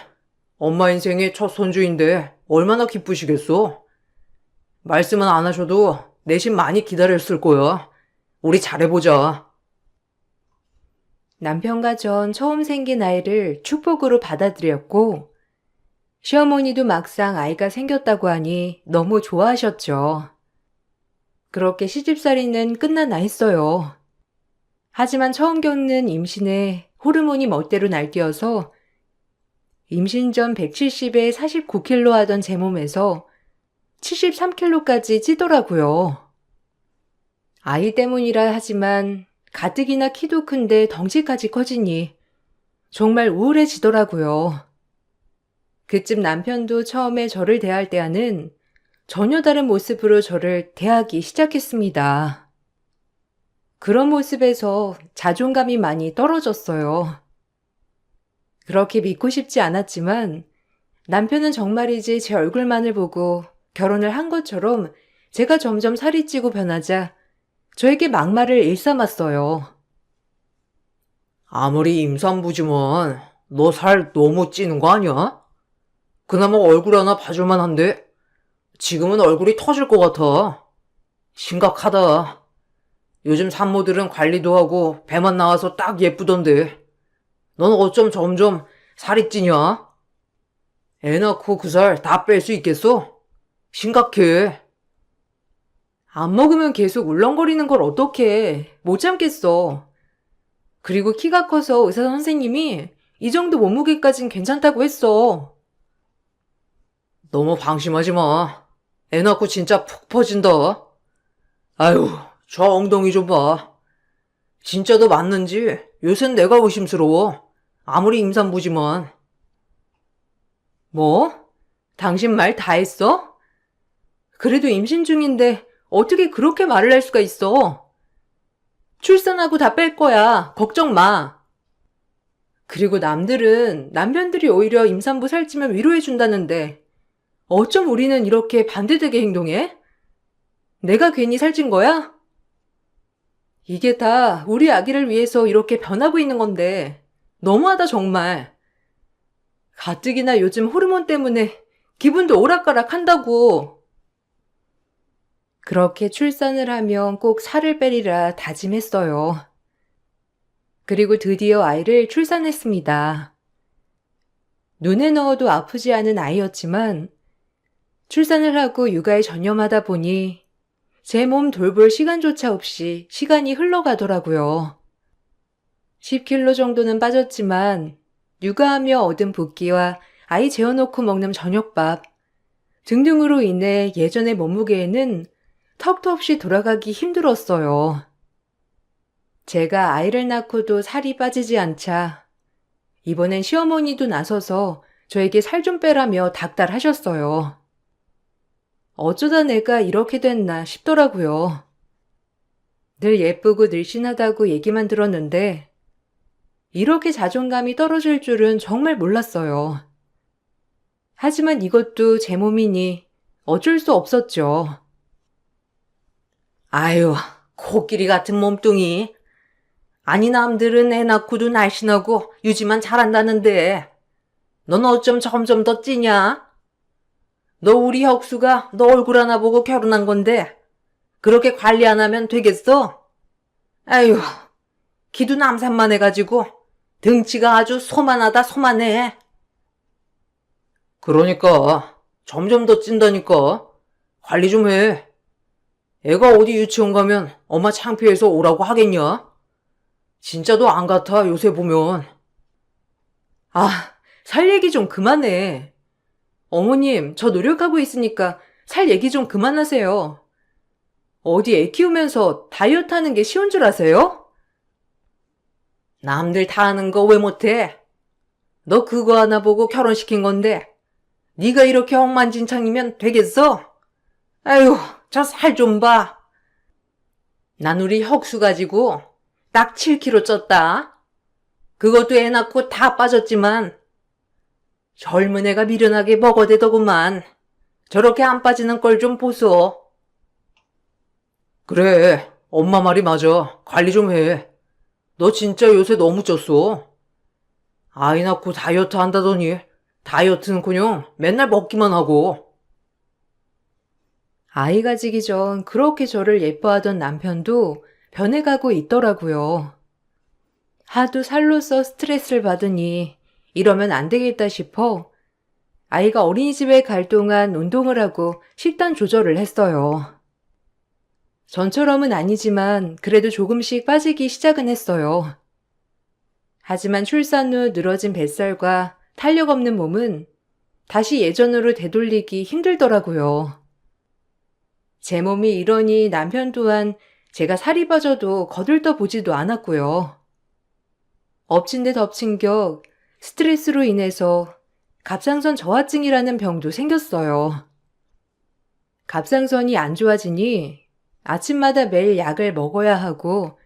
엄마 인생의 첫 손주인데 얼마나 기쁘시겠어? 말씀은 안 하셔도 내심 많이 기다렸을 거야. 우리 잘해보자. 남편과 전 처음 생긴 아이를 축복으로 받아들였고, 시어머니도 막상 아이가 생겼다고 하니 너무 좋아하셨죠. 그렇게 시집살이는 끝나나 했어요. 하지만 처음 겪는 임신에 호르몬이 멋대로 날뛰어서 임신 전 170에 49kg 하던 제 몸에서 73kg까지 찌더라고요. 아이 때문이라 하지만 가뜩이나 키도 큰데 덩치까지 커지니 정말 우울해지더라고요. 그쯤 남편도 처음에 저를 대할 때와는 전혀 다른 모습으로 저를 대하기 시작했습니다. 그런 모습에서 자존감이 많이 떨어졌어요. 그렇게 믿고 싶지 않았지만 남편은 정말이지 제 얼굴만을 보고 결혼을 한 것처럼 제가 점점 살이 찌고 변하자 저에게 막말을 일삼았어요. 아무리 임산부지만 너 살 너무 찌는 거 아니야? 그나마 얼굴 하나 봐줄만 한데 지금은 얼굴이 터질 것 같아. 심각하다. 요즘 산모들은 관리도 하고 배만 나와서 딱 예쁘던데 넌 어쩜 점점 살이 찌냐? 애 낳고 그 살 다 뺄 수 있겠어? 심각해. 안 먹으면 계속 울렁거리는 걸 어떡해. 못 참겠어. 그리고 키가 커서 의사 선생님이 이 정도 몸무게까진 괜찮다고 했어. 너무 방심하지 마. 애 낳고 진짜 푹 퍼진다. 아유, 저 엉덩이 좀 봐. 진짜 너 맞는지 요샌 내가 의심스러워. 아무리 임산부지만. 뭐? 당신 말 다 했어? 그래도 임신 중인데 어떻게 그렇게 말을 할 수가 있어? 출산하고 다 뺄 거야. 걱정 마. 그리고 남편들이 오히려 임산부 살찌면 위로해준다는데 어쩜 우리는 이렇게 반대되게 행동해? 내가 괜히 살찐 거야? 이게 다 우리 아기를 위해서 이렇게 변하고 있는 건데 너무하다 정말. 가뜩이나 요즘 호르몬 때문에 기분도 오락가락 한다고. 그렇게 출산을 하면 꼭 살을 빼리라 다짐했어요. 그리고 드디어 아이를 출산했습니다. 눈에 넣어도 아프지 않은 아이였지만 출산을 하고 육아에 전념하다 보니 제 몸 돌볼 시간조차 없이 시간이 흘러가더라고요. 10kg 정도는 빠졌지만 육아하며 얻은 붓기와 아이 재워놓고 먹는 저녁밥 등등으로 인해 예전의 몸무게에는 턱도 없이 돌아가기 힘들었어요. 제가 아이를 낳고도 살이 빠지지 않자 이번엔 시어머니도 나서서 저에게 살 좀 빼라며 닥달하셨어요. 어쩌다 내가 이렇게 됐나 싶더라고요. 늘 예쁘고 늘씬하다고 얘기만 들었는데 이렇게 자존감이 떨어질 줄은 정말 몰랐어요. 하지만 이것도 제 몸이니 어쩔 수 없었죠. 아유, 코끼리 같은 몸뚱이. 아니, 남들은 애 낳고도 날씬하고 유지만 잘한다는데 넌 어쩜 점점 더 찌냐? 너 우리 혁수가 너 얼굴 하나 보고 결혼한 건데 그렇게 관리 안 하면 되겠어? 아유, 기도 남산만 해가지고 등치가 아주 소만하다 소만해. 그러니까 점점 더 찐다니까. 관리 좀 해. 애가 어디 유치원 가면 엄마 창피해서 오라고 하겠냐? 진짜도 안 같아 요새 보면. 아, 살 얘기 좀 그만해. 어머님, 저 노력하고 있으니까 살 얘기 좀 그만하세요. 어디 애 키우면서 다이어트 하는 게 쉬운 줄 아세요? 남들 다 하는 거 왜 못해? 너 그거 하나 보고 결혼시킨 건데 네가 이렇게 엉망진창이면 되겠어? 아유, 저 살 좀 봐. 난 우리 혁수 가지고 딱 7kg 쪘다. 그것도 애 낳고 다 빠졌지만 젊은 애가 미련하게 먹어대더구만. 저렇게 안 빠지는 걸 좀 보소. 그래, 엄마 말이 맞아. 관리 좀 해. 너 진짜 요새 너무 쪘어. 아이 낳고 다이어트 한다더니 다이어트는커녕 맨날 먹기만 하고. 아이 가지기 전 그렇게 저를 예뻐하던 남편도 변해가고 있더라고요. 하도 살로서 스트레스를 받으니 이러면 안 되겠다 싶어 아이가 어린이집에 갈 동안 운동을 하고 식단 조절을 했어요. 전처럼은 아니지만 그래도 조금씩 빠지기 시작은 했어요. 하지만 출산 후 늘어진 뱃살과 탄력 없는 몸은 다시 예전으로 되돌리기 힘들더라고요. 제 몸이 이러니 남편 또한 제가 살이 빠져도 거들떠 보지도 않았고요. 엎친 데 덮친 격 스트레스로 인해서 갑상선 저하증이라는 병도 생겼어요. 갑상선이 안 좋아지니 아침마다 매일 약을 먹어야 하고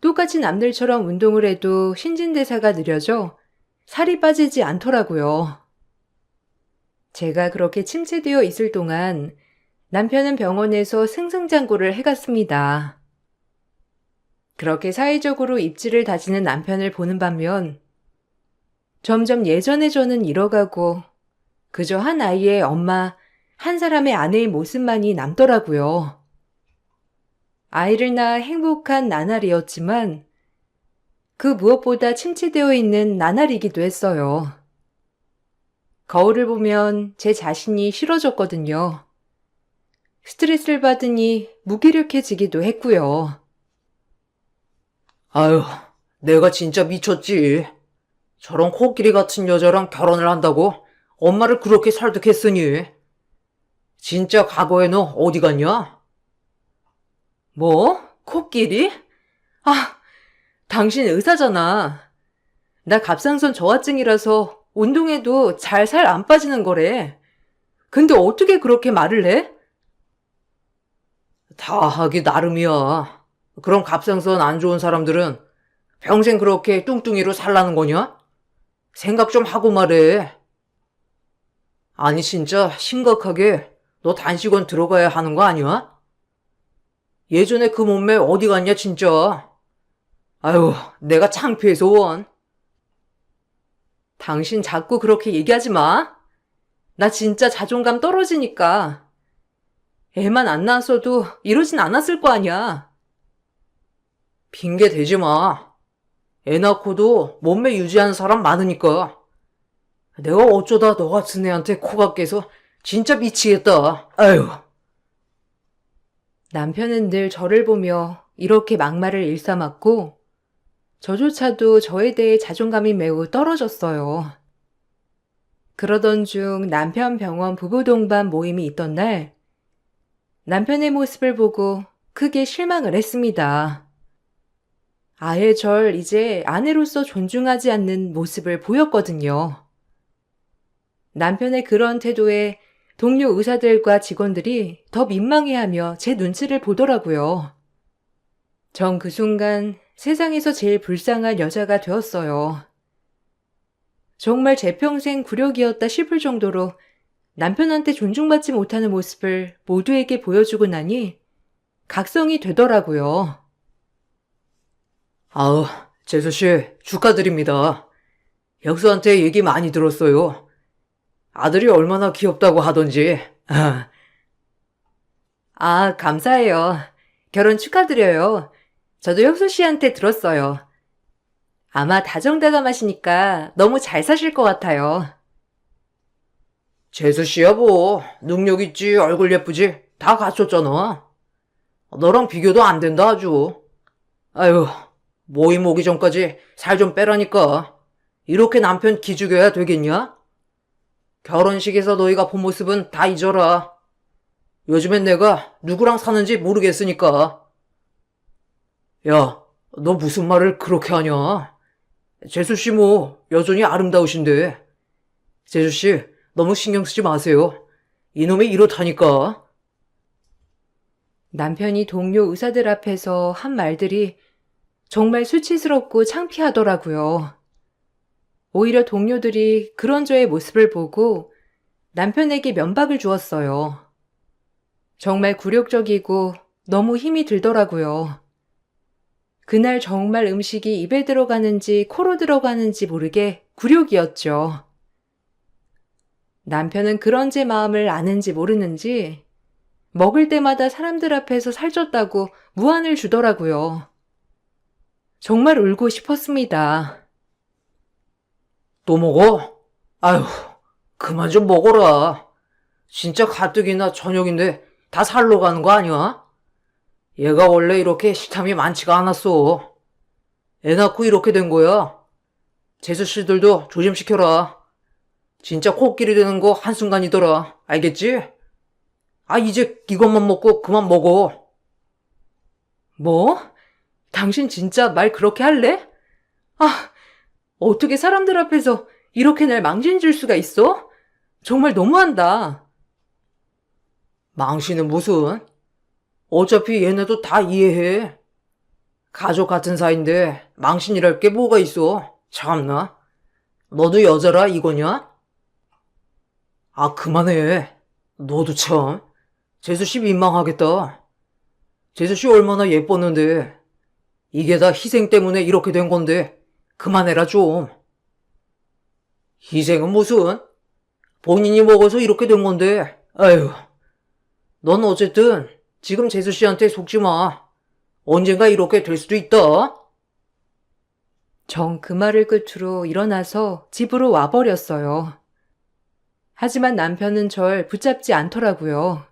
똑같이 남들처럼 운동을 해도 신진대사가 느려져 살이 빠지지 않더라고요. 제가 그렇게 침체되어 있을 동안 남편은 병원에서 승승장구를 해갔습니다. 그렇게 사회적으로 입지를 다지는 남편을 보는 반면 점점 예전의 저는 잃어가고 그저 한 아이의 엄마, 한 사람의 아내의 모습만이 남더라고요. 아이를 낳아 행복한 나날이었지만 그 무엇보다 침체되어 있는 나날이기도 했어요. 거울을 보면 제 자신이 싫어졌거든요. 스트레스를 받으니 무기력해지기도 했고요. 아유, 내가 진짜 미쳤지. 저런 코끼리 같은 여자랑 결혼을 한다고 엄마를 그렇게 설득했으니. 진짜 과거에 너 어디 갔냐? 뭐? 코끼리? 아, 당신 의사잖아. 나 갑상선 저하증이라서 운동해도 잘 살 안 빠지는 거래. 근데 어떻게 그렇게 말을 해? 다 하기 나름이야. 그럼 갑상선 안 좋은 사람들은 평생 그렇게 뚱뚱이로 살라는 거냐? 생각 좀 하고 말해. 아니 진짜 심각하게 너 단식원 들어가야 하는 거 아니야? 예전에 그 몸매 어디 갔냐 진짜. 아유, 내가 창피해서 원. 당신 자꾸 그렇게 얘기하지 마. 나 진짜 자존감 떨어지니까. 애만 안 낳았어도 이러진 않았을 거 아니야. 핑계 대지 마. 애 낳고도 몸매 유지하는 사람 많으니까. 내가 어쩌다 너 같은 애한테 코가 깨서 진짜 미치겠다. 아유. 남편은 늘 저를 보며 이렇게 막말을 일삼았고 저조차도 저에 대해 자존감이 매우 떨어졌어요. 그러던 중 남편 병원 부부 동반 모임이 있던 날 남편의 모습을 보고 크게 실망을 했습니다. 아예 절 이제 아내로서 존중하지 않는 모습을 보였거든요. 남편의 그런 태도에 동료 의사들과 직원들이 더 민망해하며 제 눈치를 보더라고요. 전 그 순간 세상에서 제일 불쌍한 여자가 되었어요. 정말 제 평생 굴욕이었다 싶을 정도로 남편한테 존중받지 못하는 모습을 모두에게 보여주고 나니 각성이 되더라고요. 아우, 재수씨, 축하드립니다. 혁수한테 얘기 많이 들었어요. 아들이 얼마나 귀엽다고 하던지. 아, 감사해요. 결혼 축하드려요. 저도 혁수 씨한테 들었어요. 아마 다정다감하시니까 너무 잘 사실 것 같아요. 재수씨야 뭐, 능력 있지, 얼굴 예쁘지, 다 갖췄잖아. 너랑 비교도 안 된다 아주. 아유, 모임 오기 전까지 살 좀 빼라니까. 이렇게 남편 기죽여야 되겠냐? 결혼식에서 너희가 본 모습은 다 잊어라. 요즘엔 내가 누구랑 사는지 모르겠으니까. 야, 너 무슨 말을 그렇게 하냐? 재수씨 뭐 여전히 아름다우신데. 재수씨 너무 신경 쓰지 마세요. 이놈이 이렇다니까. 남편이 동료 의사들 앞에서 한 말들이 정말 수치스럽고 창피하더라고요. 오히려 동료들이 그런 저의 모습을 보고 남편에게 면박을 주었어요. 정말 굴욕적이고 너무 힘이 들더라고요. 그날 정말 음식이 입에 들어가는지 코로 들어가는지 모르게 굴욕이었죠. 남편은 그런 제 마음을 아는지 모르는지 먹을 때마다 사람들 앞에서 살쪘다고 무안을 주더라고요. 정말 울고 싶었습니다. 또 먹어? 아유, 그만 좀 먹어라. 진짜 가뜩이나 저녁인데 다 살러 가는 거 아니야? 얘가 원래 이렇게 식탐이 많지가 않았어. 애 낳고 이렇게 된 거야. 재수씨들도 조심시켜라. 진짜 코끼리 되는 거 한순간이더라. 알겠지? 아, 이제 이것만 먹고 그만 먹어. 뭐? 당신 진짜 말 그렇게 할래? 아, 어떻게 사람들 앞에서 이렇게 날 망신줄 수가 있어? 정말 너무한다. 망신은 무슨? 어차피 얘네도 다 이해해. 가족 같은 사이인데 망신이랄 게 뭐가 있어. 참나. 너도 여자라 이거냐? 아, 그만해. 너도 참. 재수씨 민망하겠다. 재수씨 얼마나 예뻤는데. 이게 다 희생 때문에 이렇게 된 건데 그만해라 좀. 희생은 무슨? 본인이 먹어서 이렇게 된 건데. 아유. 넌 어쨌든 지금 재수씨한테 속지 마. 언젠가 이렇게 될 수도 있다. 전 그 말을 끝으로 일어나서 집으로 와버렸어요. 하지만 남편은 절 붙잡지 않더라고요.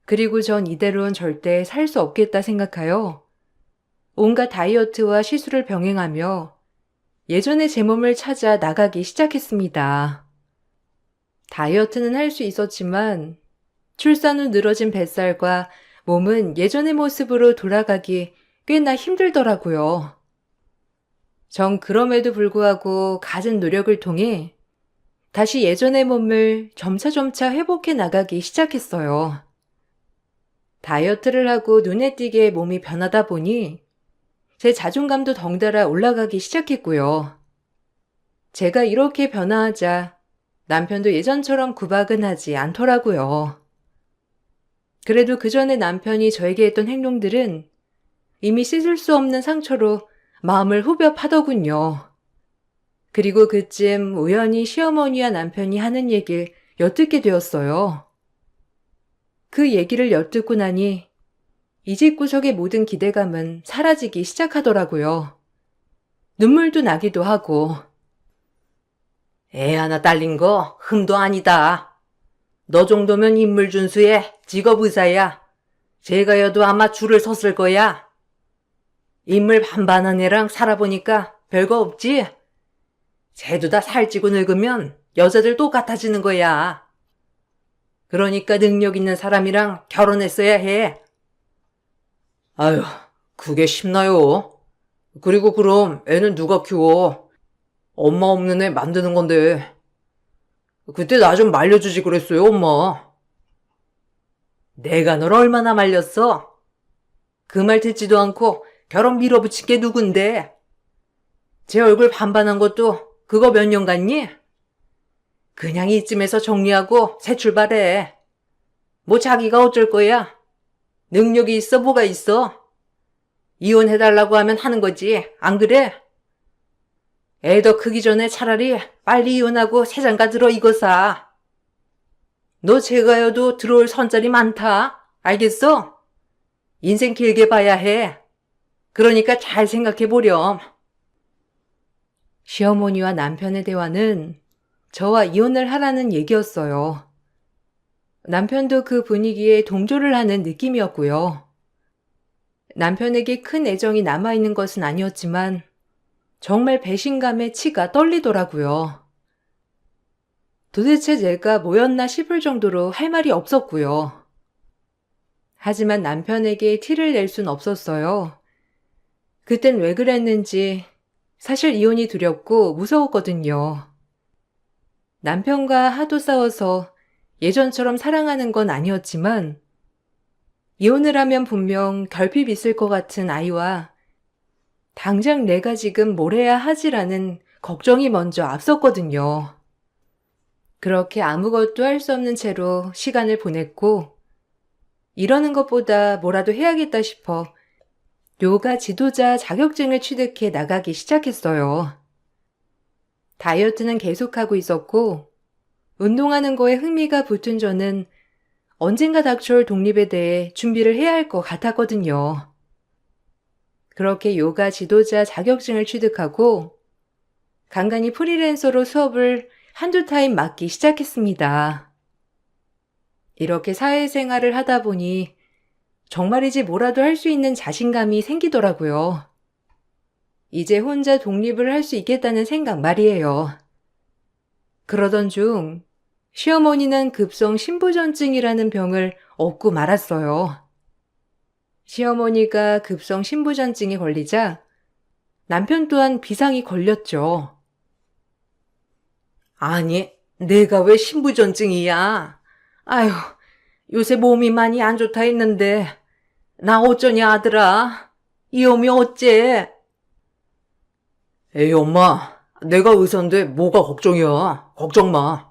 그리고 전 이대로는 절대 살 수 없겠다 생각하여 온갖 다이어트와 시술을 병행하며 예전의 제 몸을 찾아 나가기 시작했습니다. 다이어트는 할 수 있었지만 출산 후 늘어진 뱃살과 몸은 예전의 모습으로 돌아가기 꽤나 힘들더라고요. 전 그럼에도 불구하고 갖은 노력을 통해 다시 예전의 몸을 점차점차 회복해 나가기 시작했어요. 다이어트를 하고 눈에 띄게 몸이 변하다 보니 제 자존감도 덩달아 올라가기 시작했고요. 제가 이렇게 변화하자 남편도 예전처럼 구박은 하지 않더라고요. 그래도 그 전에 남편이 저에게 했던 행동들은 이미 씻을 수 없는 상처로 마음을 후벼 파더군요. 그리고 그쯤 우연히 시어머니와 남편이 하는 얘기를 엿듣게 되었어요. 그 얘기를 엿듣고 나니 이 집 구석의 모든 기대감은 사라지기 시작하더라고요. 눈물도 나기도 하고. 애 하나 딸린 거 흠도 아니다. 너 정도면 인물준수의 직업의사야. 제가여도 아마 줄을 섰을 거야. 인물 반반한 애랑 살아보니까 별거 없지? 쟤도 다 살찌고 늙으면 여자들 똑같아지는 거야. 그러니까 능력 있는 사람이랑 결혼했어야 해. 아유, 그게 쉽나요? 그리고 그럼 애는 누가 키워? 엄마 없는 애 만드는 건데. 그때 나 좀 말려주지 그랬어요, 엄마. 내가 널 얼마나 말렸어? 그 말 듣지도 않고 결혼 밀어붙인 게 누군데? 제 얼굴 반반한 것도 그거 몇 년 갔니? 그냥 이쯤에서 정리하고 새 출발해. 뭐 자기가 어쩔 거야? 능력이 있어 뭐가 있어? 이혼해달라고 하면 하는 거지, 안 그래? 애 더 크기 전에 차라리 빨리 이혼하고 새 장가 들어 이거 사. 너 제가여도 들어올 선짜리 많다. 알겠어? 인생 길게 봐야 해. 그러니까 잘 생각해 보렴. 시어머니와 남편의 대화는 저와 이혼을 하라는 얘기였어요. 남편도 그 분위기에 동조를 하는 느낌이었고요. 남편에게 큰 애정이 남아있는 것은 아니었지만 정말 배신감에 치가 떨리더라고요. 도대체 내가 뭐였나 싶을 정도로 할 말이 없었고요. 하지만 남편에게 티를 낼 순 없었어요. 그땐 왜 그랬는지 사실 이혼이 두렵고 무서웠거든요. 남편과 하도 싸워서 예전처럼 사랑하는 건 아니었지만 이혼을 하면 분명 결핍 있을 것 같은 아이와 당장 내가 지금 뭘 해야 하지라는 걱정이 먼저 앞섰거든요. 그렇게 아무것도 할 수 없는 채로 시간을 보냈고 이러는 것보다 뭐라도 해야겠다 싶어 요가 지도자 자격증을 취득해 나가기 시작했어요. 다이어트는 계속하고 있었고 운동하는 거에 흥미가 붙은 저는 언젠가 닥쳐올 독립에 대해 준비를 해야 할 것 같았거든요. 그렇게 요가 지도자 자격증을 취득하고 간간히 프리랜서로 수업을 한두 타임 맡기 시작했습니다. 이렇게 사회생활을 하다 보니 정말이지 뭐라도 할 수 있는 자신감이 생기더라고요. 이제 혼자 독립을 할 수 있겠다는 생각 말이에요. 그러던 중 시어머니는 급성 신부전증이라는 병을 얻고 말았어요. 시어머니가 급성 신부전증에 걸리자 남편 또한 비상이 걸렸죠. 아니, 내가 왜 신부전증이야? 아휴, 요새 몸이 많이 안 좋다 했는데 나 어쩌냐 아들아? 이 몸이 어째? 에이 엄마, 내가 의사인데 뭐가 걱정이야. 걱정 마.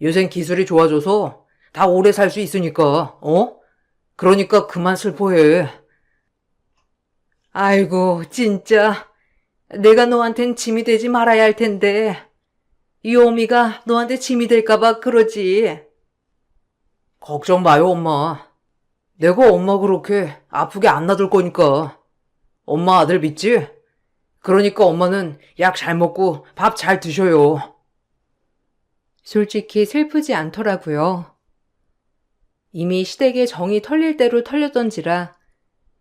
요샌 기술이 좋아져서 다 오래 살 수 있으니까, 어? 그러니까 그만 슬퍼해. 아이고, 진짜. 내가 너한텐 짐이 되지 말아야 할 텐데. 이 어미가 너한테 짐이 될까봐 그러지. 걱정 마요, 엄마. 내가 엄마 그렇게 아프게 안 놔둘 거니까. 엄마 아들 믿지? 그러니까 엄마는 약 잘 먹고 밥 잘 드셔요. 솔직히 슬프지 않더라고요. 이미 시댁의 정이 털릴 대로 털렸던지라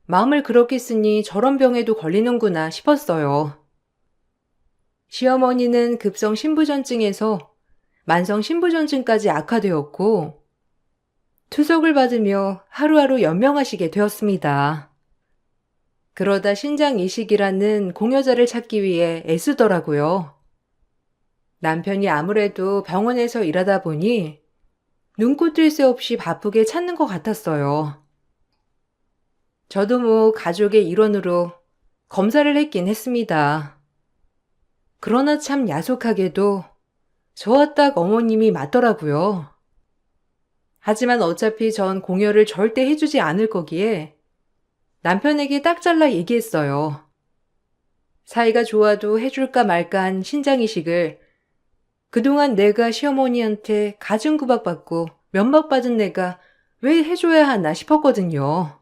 마음을 그렇게 쓰니 저런 병에도 걸리는구나 싶었어요. 시어머니는 급성 신부전증에서 만성 신부전증까지 악화되었고 투석을 받으며 하루하루 연명하시게 되었습니다. 그러다 신장 이식이라는 공여자를 찾기 위해 애쓰더라고요. 남편이 아무래도 병원에서 일하다 보니 눈코 뜰 새 없이 바쁘게 찾는 것 같았어요. 저도 뭐 가족의 일원으로 검사를 했긴 했습니다. 그러나 참 야속하게도 저와 딱 어머님이 맞더라고요. 하지만 어차피 전 공여를 절대 해주지 않을 거기에 남편에게 딱 잘라 얘기했어요. 사이가 좋아도 해줄까 말까 한 신장이식을 그동안 내가 시어머니한테 가증구박받고 면박받은 내가 왜 해줘야 하나 싶었거든요.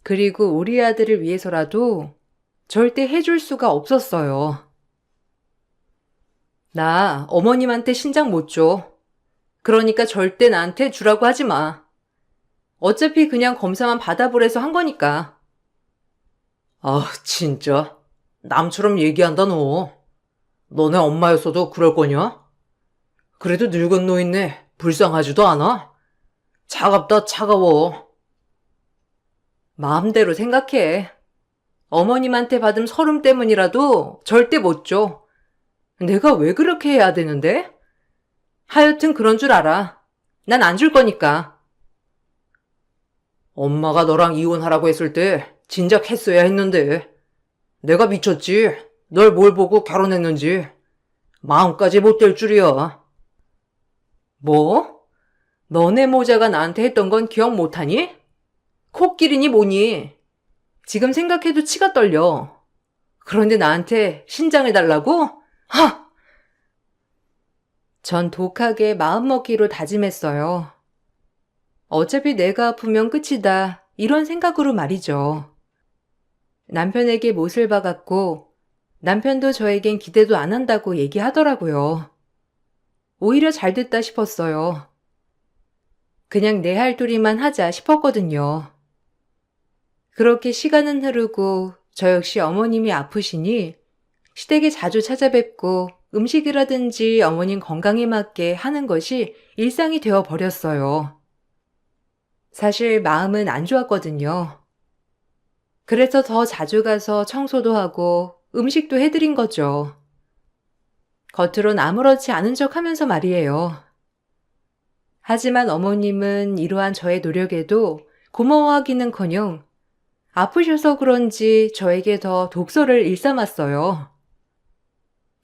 그리고 우리 아들을 위해서라도 절대 해줄 수가 없었어요. 나 어머님한테 신장 못 줘. 그러니까 절대 나한테 주라고 하지 마. 어차피 그냥 검사만 받아보래서 한 거니까. 아, 진짜. 남처럼 얘기한다, 너. 너네 엄마였어도 그럴 거냐? 그래도 늙은 노인네 불쌍하지도 않아? 차갑다, 차가워. 마음대로 생각해. 어머님한테 받은 서름 때문이라도 절대 못 줘. 내가 왜 그렇게 해야 되는데? 하여튼 그런 줄 알아. 난 안 줄 거니까. 엄마가 너랑 이혼하라고 했을 때 진작 했어야 했는데. 내가 미쳤지. 널 뭘 보고 결혼했는지. 마음까지 못 될 줄이야. 뭐? 너네 모자가 나한테 했던 건 기억 못하니? 코끼리니 뭐니? 지금 생각해도 치가 떨려. 그런데 나한테 신장을 달라고? 하! 전 독하게 마음먹기로 다짐했어요. 어차피 내가 아프면 끝이다. 이런 생각으로 말이죠. 남편에게 못을 박았고 남편도 저에겐 기대도 안 한다고 얘기하더라고요. 오히려 잘 됐다 싶었어요. 그냥 내 할 도리만 하자 싶었거든요. 그렇게 시간은 흐르고 저 역시 어머님이 아프시니 시댁에 자주 찾아뵙고 음식이라든지 어머님 건강에 맞게 하는 것이 일상이 되어 버렸어요. 사실 마음은 안 좋았거든요. 그래서 더 자주 가서 청소도 하고 음식도 해드린 거죠. 겉으론 아무렇지 않은 척 하면서 말이에요. 하지만 어머님은 이러한 저의 노력에도 고마워하기는커녕 아프셔서 그런지 저에게 더 독서를 일삼았어요.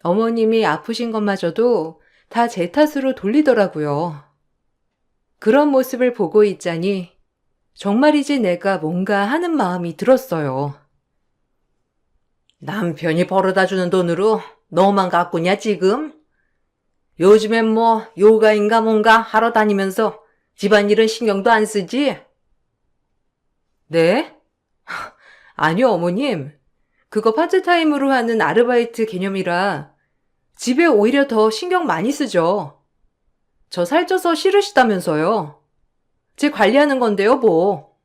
어머님이 아프신 것마저도 다 제 탓으로 돌리더라고요. 그런 모습을 보고 있자니 정말이지 내가 뭔가 하는 마음이 들었어요. 남편이 벌어다 주는 돈으로 너만 가꾸냐 지금? 요즘엔 뭐 요가인가 뭔가 하러 다니면서 집안일은 신경도 안 쓰지? 네? 아니요, 어머님. 그거 파트타임으로 하는 아르바이트 개념이라 집에 오히려 더 신경 많이 쓰죠. 저 살쪄서 싫으시다면서요. 제 관리하는 건데요, 뭐.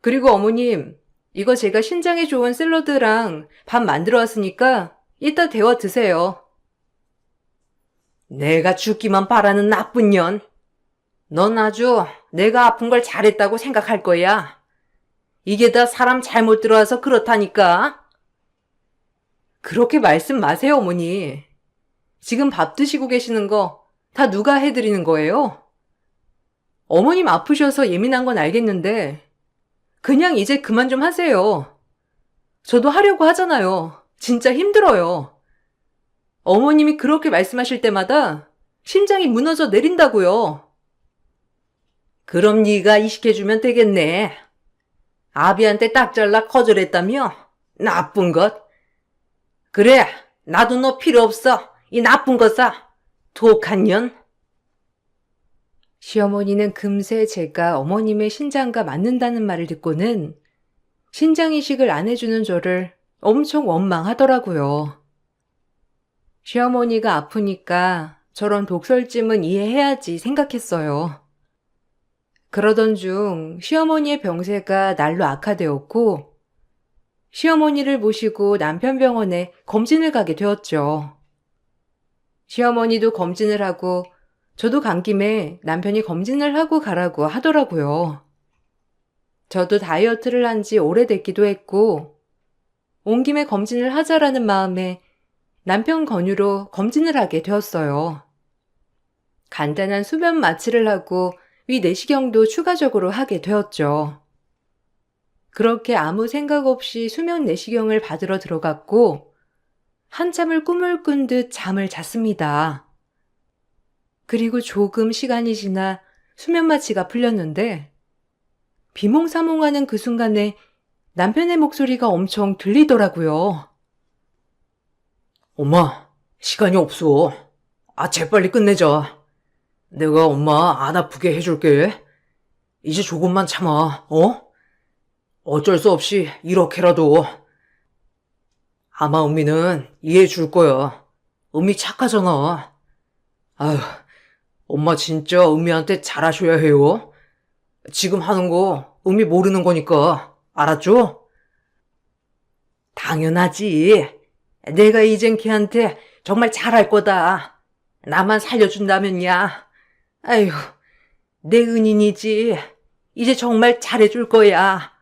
그리고 어머님, 이거 제가 신장에 좋은 샐러드랑 밥 만들어 왔으니까 이따 데워 드세요. 내가 죽기만 바라는 나쁜 년. 넌 아주 내가 아픈 걸 잘했다고 생각할 거야. 이게 다 사람 잘못 들어와서 그렇다니까. 그렇게 말씀 마세요, 어머니. 지금 밥 드시고 계시는 거 다 누가 해드리는 거예요? 어머님 아프셔서 예민한 건 알겠는데 그냥 이제 그만 좀 하세요. 저도 하려고 하잖아요. 진짜 힘들어요. 어머님이 그렇게 말씀하실 때마다 심장이 무너져 내린다고요. 그럼 네가 이식해주면 되겠네. 아비한테 딱 잘라 거절했다며? 나쁜 것. 그래, 나도 너 필요 없어. 이 나쁜 것아. 독한 년. 시어머니는 금세 제가 어머님의 신장과 맞는다는 말을 듣고는 신장 이식을 안 해주는 저를 엄청 원망하더라고요. 시어머니가 아프니까 저런 독설쯤은 이해해야지 생각했어요. 그러던 중 시어머니의 병세가 날로 악화되었고 시어머니를 모시고 남편 병원에 검진을 가게 되었죠. 시어머니도 검진을 하고 저도 간 김에 남편이 검진을 하고 가라고 하더라고요. 저도 다이어트를 한 지 오래됐기도 했고 온 김에 검진을 하자라는 마음에 남편 권유로 검진을 하게 되었어요. 간단한 수면 마취를 하고 위 내시경도 추가적으로 하게 되었죠. 그렇게 아무 생각 없이 수면 내시경을 받으러 들어갔고 한참을 꿈을 꾼 듯 잠을 잤습니다. 그리고 조금 시간이 지나 수면 마취가 풀렸는데 비몽사몽하는 그 순간에 남편의 목소리가 엄청 들리더라고요. 엄마, 시간이 없어. 재빨리 끝내자. 내가 엄마 안 아프게 해줄게. 이제 조금만 참아, 어? 어쩔 수 없이 이렇게라도. 아마 은미는 이해해 줄 거야. 은미 착하잖아. 아휴, 엄마 진짜 은미한테 잘하셔야 해요. 지금 하는 거 은미 모르는 거니까. 알았죠? 당연하지. 내가 이젠 걔한테 정말 잘할 거다. 나만 살려준다면야. 아휴, 내 은인이지. 이제 정말 잘해줄 거야.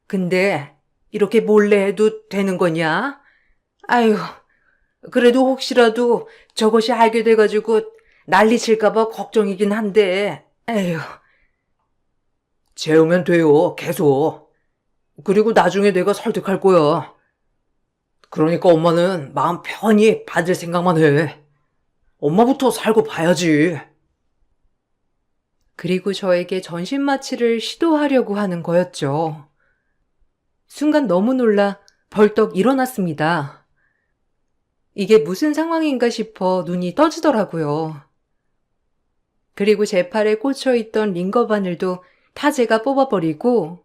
근데 이렇게 몰래 해도 되는 거냐? 아휴, 그래도 혹시라도 저것이 알게 돼가지고 난리 칠까봐 걱정이긴 한데, 에휴. 재우면 돼요, 계속. 그리고 나중에 내가 설득할 거야. 그러니까 엄마는 마음 편히 받을 생각만 해. 엄마부터 살고 봐야지. 그리고 저에게 전신마취를 시도하려고 하는 거였죠. 순간 너무 놀라 벌떡 일어났습니다. 이게 무슨 상황인가 싶어 눈이 떠지더라고요. 그리고 제 팔에 꽂혀있던 링거 바늘도 다 제가 뽑아버리고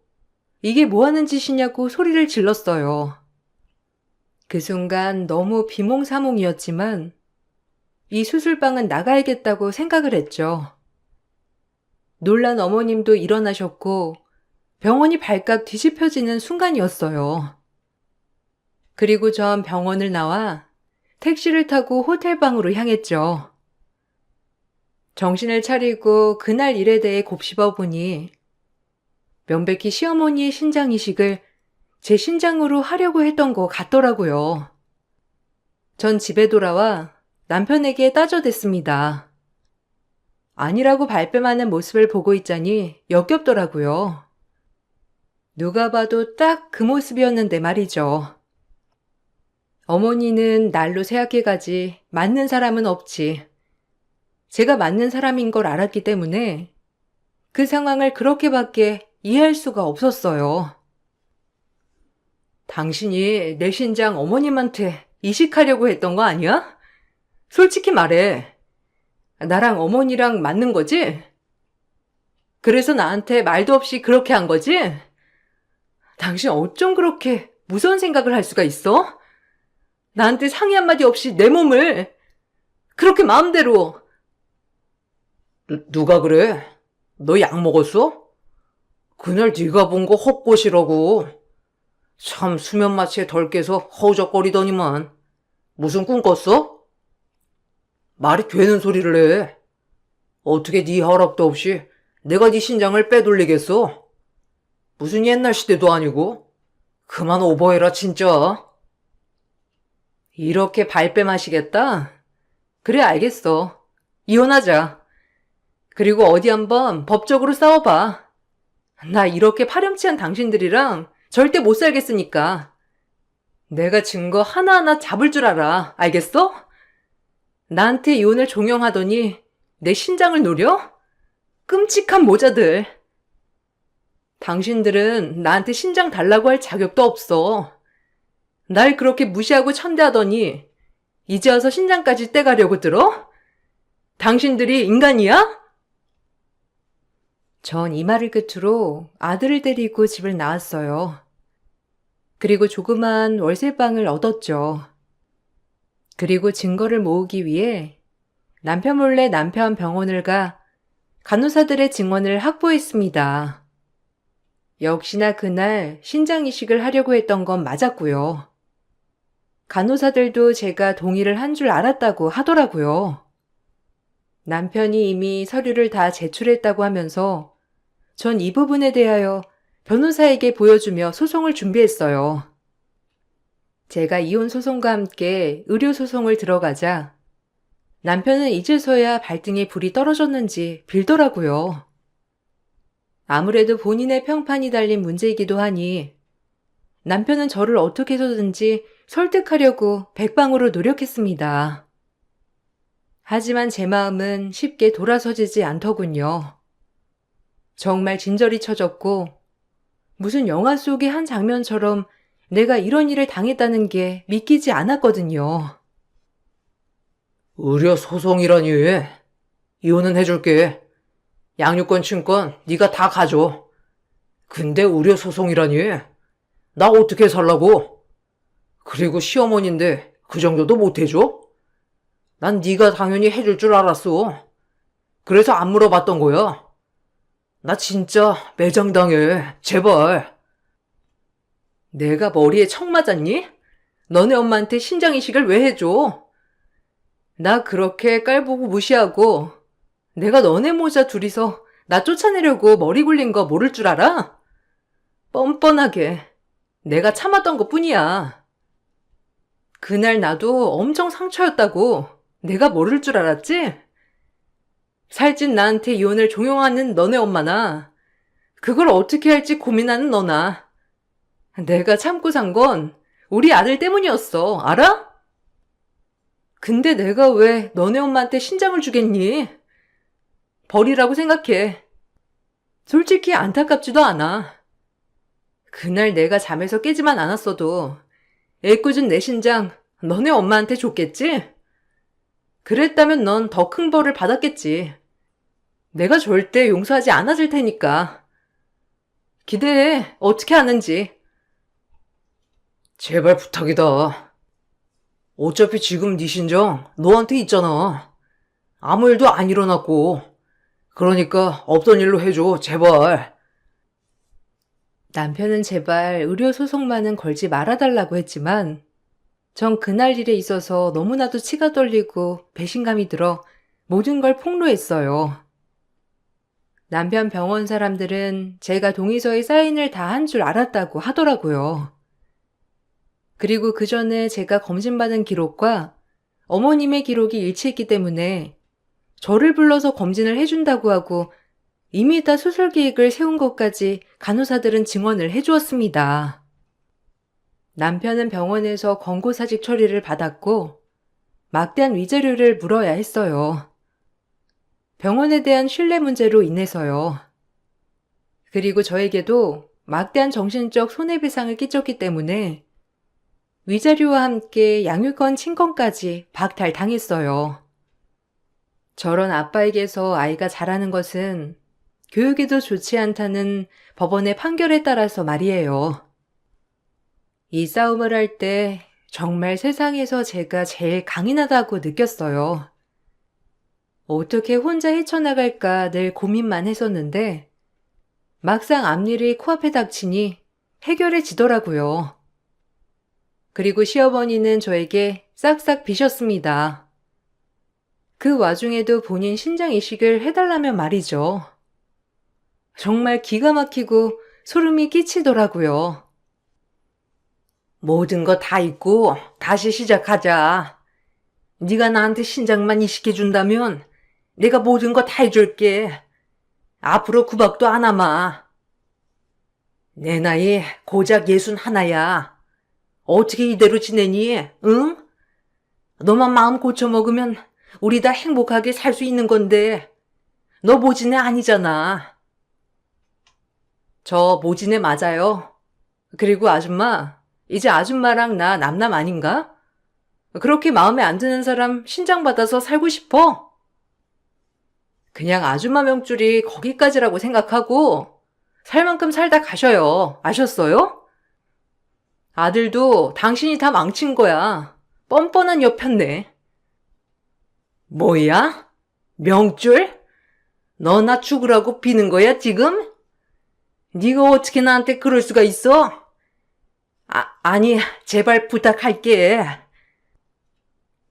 이게 뭐 하는 짓이냐고 소리를 질렀어요. 그 순간 너무 비몽사몽이었지만 이 수술방은 나가야겠다고 생각을 했죠. 놀란 어머님도 일어나셨고 병원이 발칵 뒤집혀지는 순간이었어요. 그리고 전 병원을 나와 택시를 타고 호텔방으로 향했죠. 정신을 차리고 그날 일에 대해 곱씹어 보니 명백히 시어머니의 신장 이식을 제 신장으로 하려고 했던 것 같더라고요. 전 집에 돌아와 남편에게 따져댔습니다. 아니라고 발뺌하는 모습을 보고 있자니 역겹더라고요. 누가 봐도 딱 그 모습이었는데 말이죠. 어머니는 날로 새학해가지 맞는 사람은 없지. 제가 맞는 사람인 걸 알았기 때문에 그 상황을 그렇게밖에 이해할 수가 없었어요. 당신이 내 신장 어머님한테 이식하려고 했던 거 아니야? 솔직히 말해. 나랑 어머니랑 맞는 거지? 그래서 나한테 말도 없이 그렇게 한 거지? 당신 어쩜 그렇게 무서운 생각을 할 수가 있어? 나한테 상의 한마디 없이 내 몸을 그렇게 마음대로. 누가 그래? 너 약 먹었어? 그날 네가 본 거 헛것이라고. 참 수면 마취에 덜 깨서 허우적거리더니만. 무슨 꿈 꿨어? 말이 되는 소리를 해. 어떻게 네 허락도 없이 내가 네 신장을 빼돌리겠어? 무슨 옛날 시대도 아니고. 그만 오버해라 진짜. 이렇게 발뺌하시겠다? 그래, 알겠어. 이혼하자. 그리고 어디 한번 법적으로 싸워봐. 나 이렇게 파렴치한 당신들이랑 절대 못 살겠으니까. 내가 증거 하나하나 잡을 줄 알아. 알겠어? 나한테 이혼을 종용하더니 내 신장을 노려? 끔찍한 모자들. 당신들은 나한테 신장 달라고 할 자격도 없어. 날 그렇게 무시하고 천대하더니 이제 와서 신장까지 떼가려고 들어? 당신들이 인간이야? 전 이 말을 끝으로 아들을 데리고 집을 나왔어요. 그리고 조그만 월세방을 얻었죠. 그리고 증거를 모으기 위해 남편 몰래 남편 병원을 가 간호사들의 증언을 확보했습니다. 역시나 그날 신장 이식을 하려고 했던 건 맞았고요. 간호사들도 제가 동의를 한 줄 알았다고 하더라고요. 남편이 이미 서류를 다 제출했다고 하면서 전 이 부분에 대하여 변호사에게 보여주며 소송을 준비했어요. 제가 이혼 소송과 함께 의료 소송을 들어가자 남편은 이제서야 발등에 불이 떨어졌는지 빌더라고요. 아무래도 본인의 평판이 달린 문제이기도 하니 남편은 저를 어떻게 해서든지 설득하려고 백방으로 노력했습니다. 하지만 제 마음은 쉽게 돌아서지지 않더군요. 정말 진저리 쳐졌고 무슨 영화 속의 한 장면처럼 내가 이런 일을 당했다는 게 믿기지 않았거든요. 의료 소송이라니. 이혼은 해줄게. 양육권, 친권 네가 다 가져. 근데 의료 소송이라니. 나 어떻게 살라고? 그리고 시어머니인데 그 정도도 못 해줘? 난 네가 당연히 해줄 줄 알았어. 그래서 안 물어봤던 거야. 나 진짜 매장당해. 제발. 내가 머리에 청 맞았니? 너네 엄마한테 신장 이식을 왜 해줘? 나 그렇게 깔보고 무시하고 내가 너네 모자 둘이서 나 쫓아내려고 머리 굴린 거 모를 줄 알아? 뻔뻔하게 내가 참았던 것 뿐이야. 그날 나도 엄청 상처였다고 내가 모를 줄 알았지? 살찐 나한테 이혼을 종용하는 너네 엄마나 그걸 어떻게 할지 고민하는 너나. 내가 참고 산 건 우리 아들 때문이었어. 알아? 근데 내가 왜 너네 엄마한테 신장을 주겠니? 버리라고 생각해. 솔직히 안타깝지도 않아. 그날 내가 잠에서 깨지만 않았어도 애꿎은 내 신장 너네 엄마한테 줬겠지? 그랬다면 넌 더 큰 벌을 받았겠지. 내가 절대 용서하지 않았을 테니까. 기대해. 어떻게 하는지. 제발 부탁이다. 어차피 지금 네 신장 너한테 있잖아. 아무 일도 안 일어났고. 그러니까 없던 일로 해줘, 제발. 남편은 제발 의료 소송만은 걸지 말아달라고 했지만 전 그날 일에 있어서 너무나도 치가 떨리고 배신감이 들어 모든 걸 폭로했어요. 남편 병원 사람들은 제가 동의서에 사인을 다 한 줄 알았다고 하더라고요. 그리고 그 전에 제가 검진받은 기록과 어머님의 기록이 일치했기 때문에 저를 불러서 검진을 해준다고 하고 이미 다 수술 계획을 세운 것까지 간호사들은 증언을 해주었습니다. 남편은 병원에서 권고사직 처리를 받았고 막대한 위자료를 물어야 했어요. 병원에 대한 신뢰 문제로 인해서요. 그리고 저에게도 막대한 정신적 손해배상을 끼쳤기 때문에 위자료와 함께 양육권 친권까지 박탈당했어요. 저런 아빠에게서 아이가 자라는 것은 교육에도 좋지 않다는 법원의 판결에 따라서 말이에요. 이 싸움을 할 때 정말 세상에서 제가 제일 강인하다고 느꼈어요. 어떻게 혼자 헤쳐나갈까 늘 고민만 했었는데 막상 앞일이 코앞에 닥치니 해결해지더라고요. 그리고 시어머니는 저에게 싹싹 비셨습니다. 그 와중에도 본인 신장 이식을 해달라면 말이죠. 정말 기가 막히고 소름이 끼치더라고요. 모든 거 다 잊고 다시 시작하자. 네가 나한테 신장만 이식해준다면 내가 모든 거 다 해줄게. 앞으로 구박도 안 하마. 내 나이 고작 61야. 어떻게 이대로 지내니? 응? 너만 마음 고쳐먹으면 우리 다 행복하게 살 수 있는 건데 너 모진애 아니잖아. 저 모진애 맞아요. 그리고 아줌마, 이제 아줌마랑 나 남남 아닌가? 그렇게 마음에 안 드는 사람 신장 받아서 살고 싶어? 그냥 아줌마 명줄이 거기까지라고 생각하고 살 만큼 살다 가셔요. 아셨어요? 아들도 당신이 다 망친 거야. 뻔뻔한 여편네. 뭐야? 명줄? 너 나 죽으라고 비는 거야 지금? 네가 어떻게 나한테 그럴 수가 있어? 아니 제발 부탁할게.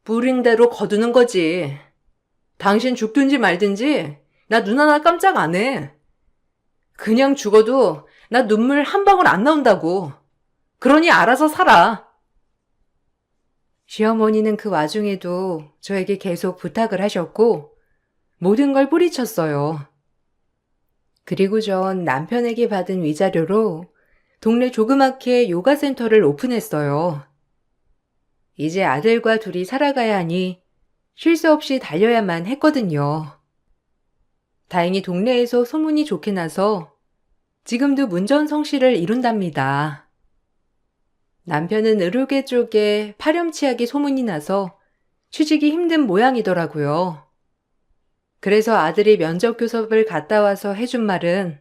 부린 대로 거두는 거지. 당신 죽든지 말든지 나 눈 하나 깜짝 안 해. 그냥 죽어도 나 눈물 한 방울 안 나온다고. 그러니 알아서 살아. 시어머니는 그 와중에도 저에게 계속 부탁을 하셨고 모든 걸 뿌리쳤어요. 그리고 전 남편에게 받은 위자료로 동네 조그맣게 요가 센터를 오픈했어요. 이제 아들과 둘이 살아가야 하니 쉴 새 없이 달려야만 했거든요. 다행히 동네에서 소문이 좋게 나서 지금도 문전성시를 이룬답니다. 남편은 의료계 쪽에 파렴치하게 소문이 나서 취직이 힘든 모양이더라고요. 그래서 아들이 면접 교섭을 갔다 와서 해준 말은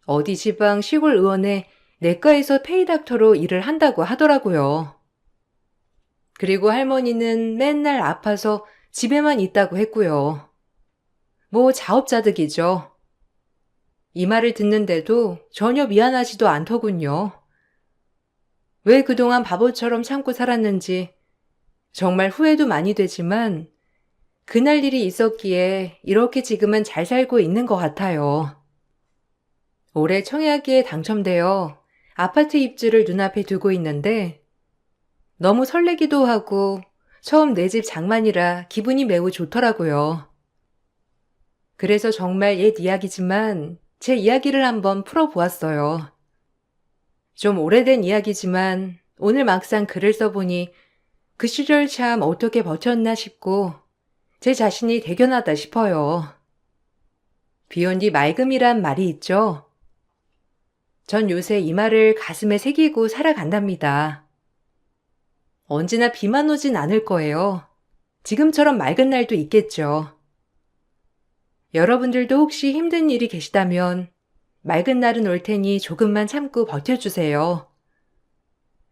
어디 지방 시골 의원에 내과에서 페이닥터로 일을 한다고 하더라고요. 그리고 할머니는 맨날 아파서 집에만 있다고 했고요. 뭐 자업자득이죠. 이 말을 듣는데도 전혀 미안하지도 않더군요. 왜 그동안 바보처럼 참고 살았는지 정말 후회도 많이 되지만 그날 일이 있었기에 이렇게 지금은 잘 살고 있는 것 같아요. 올해 청약에 당첨되어 아파트 입주를 눈앞에 두고 있는데 너무 설레기도 하고 처음 내 집 장만이라 기분이 매우 좋더라고요. 그래서 정말 옛 이야기지만 제 이야기를 한번 풀어보았어요. 좀 오래된 이야기지만 오늘 막상 글을 써보니 그 시절 참 어떻게 버텼나 싶고 제 자신이 대견하다 싶어요. 비온 뒤 맑음이란 말이 있죠. 전 요새 이 말을 가슴에 새기고 살아간답니다. 언제나 비만 오진 않을 거예요. 지금처럼 맑은 날도 있겠죠. 여러분들도 혹시 힘든 일이 계시다면 맑은 날은 올 테니 조금만 참고 버텨주세요.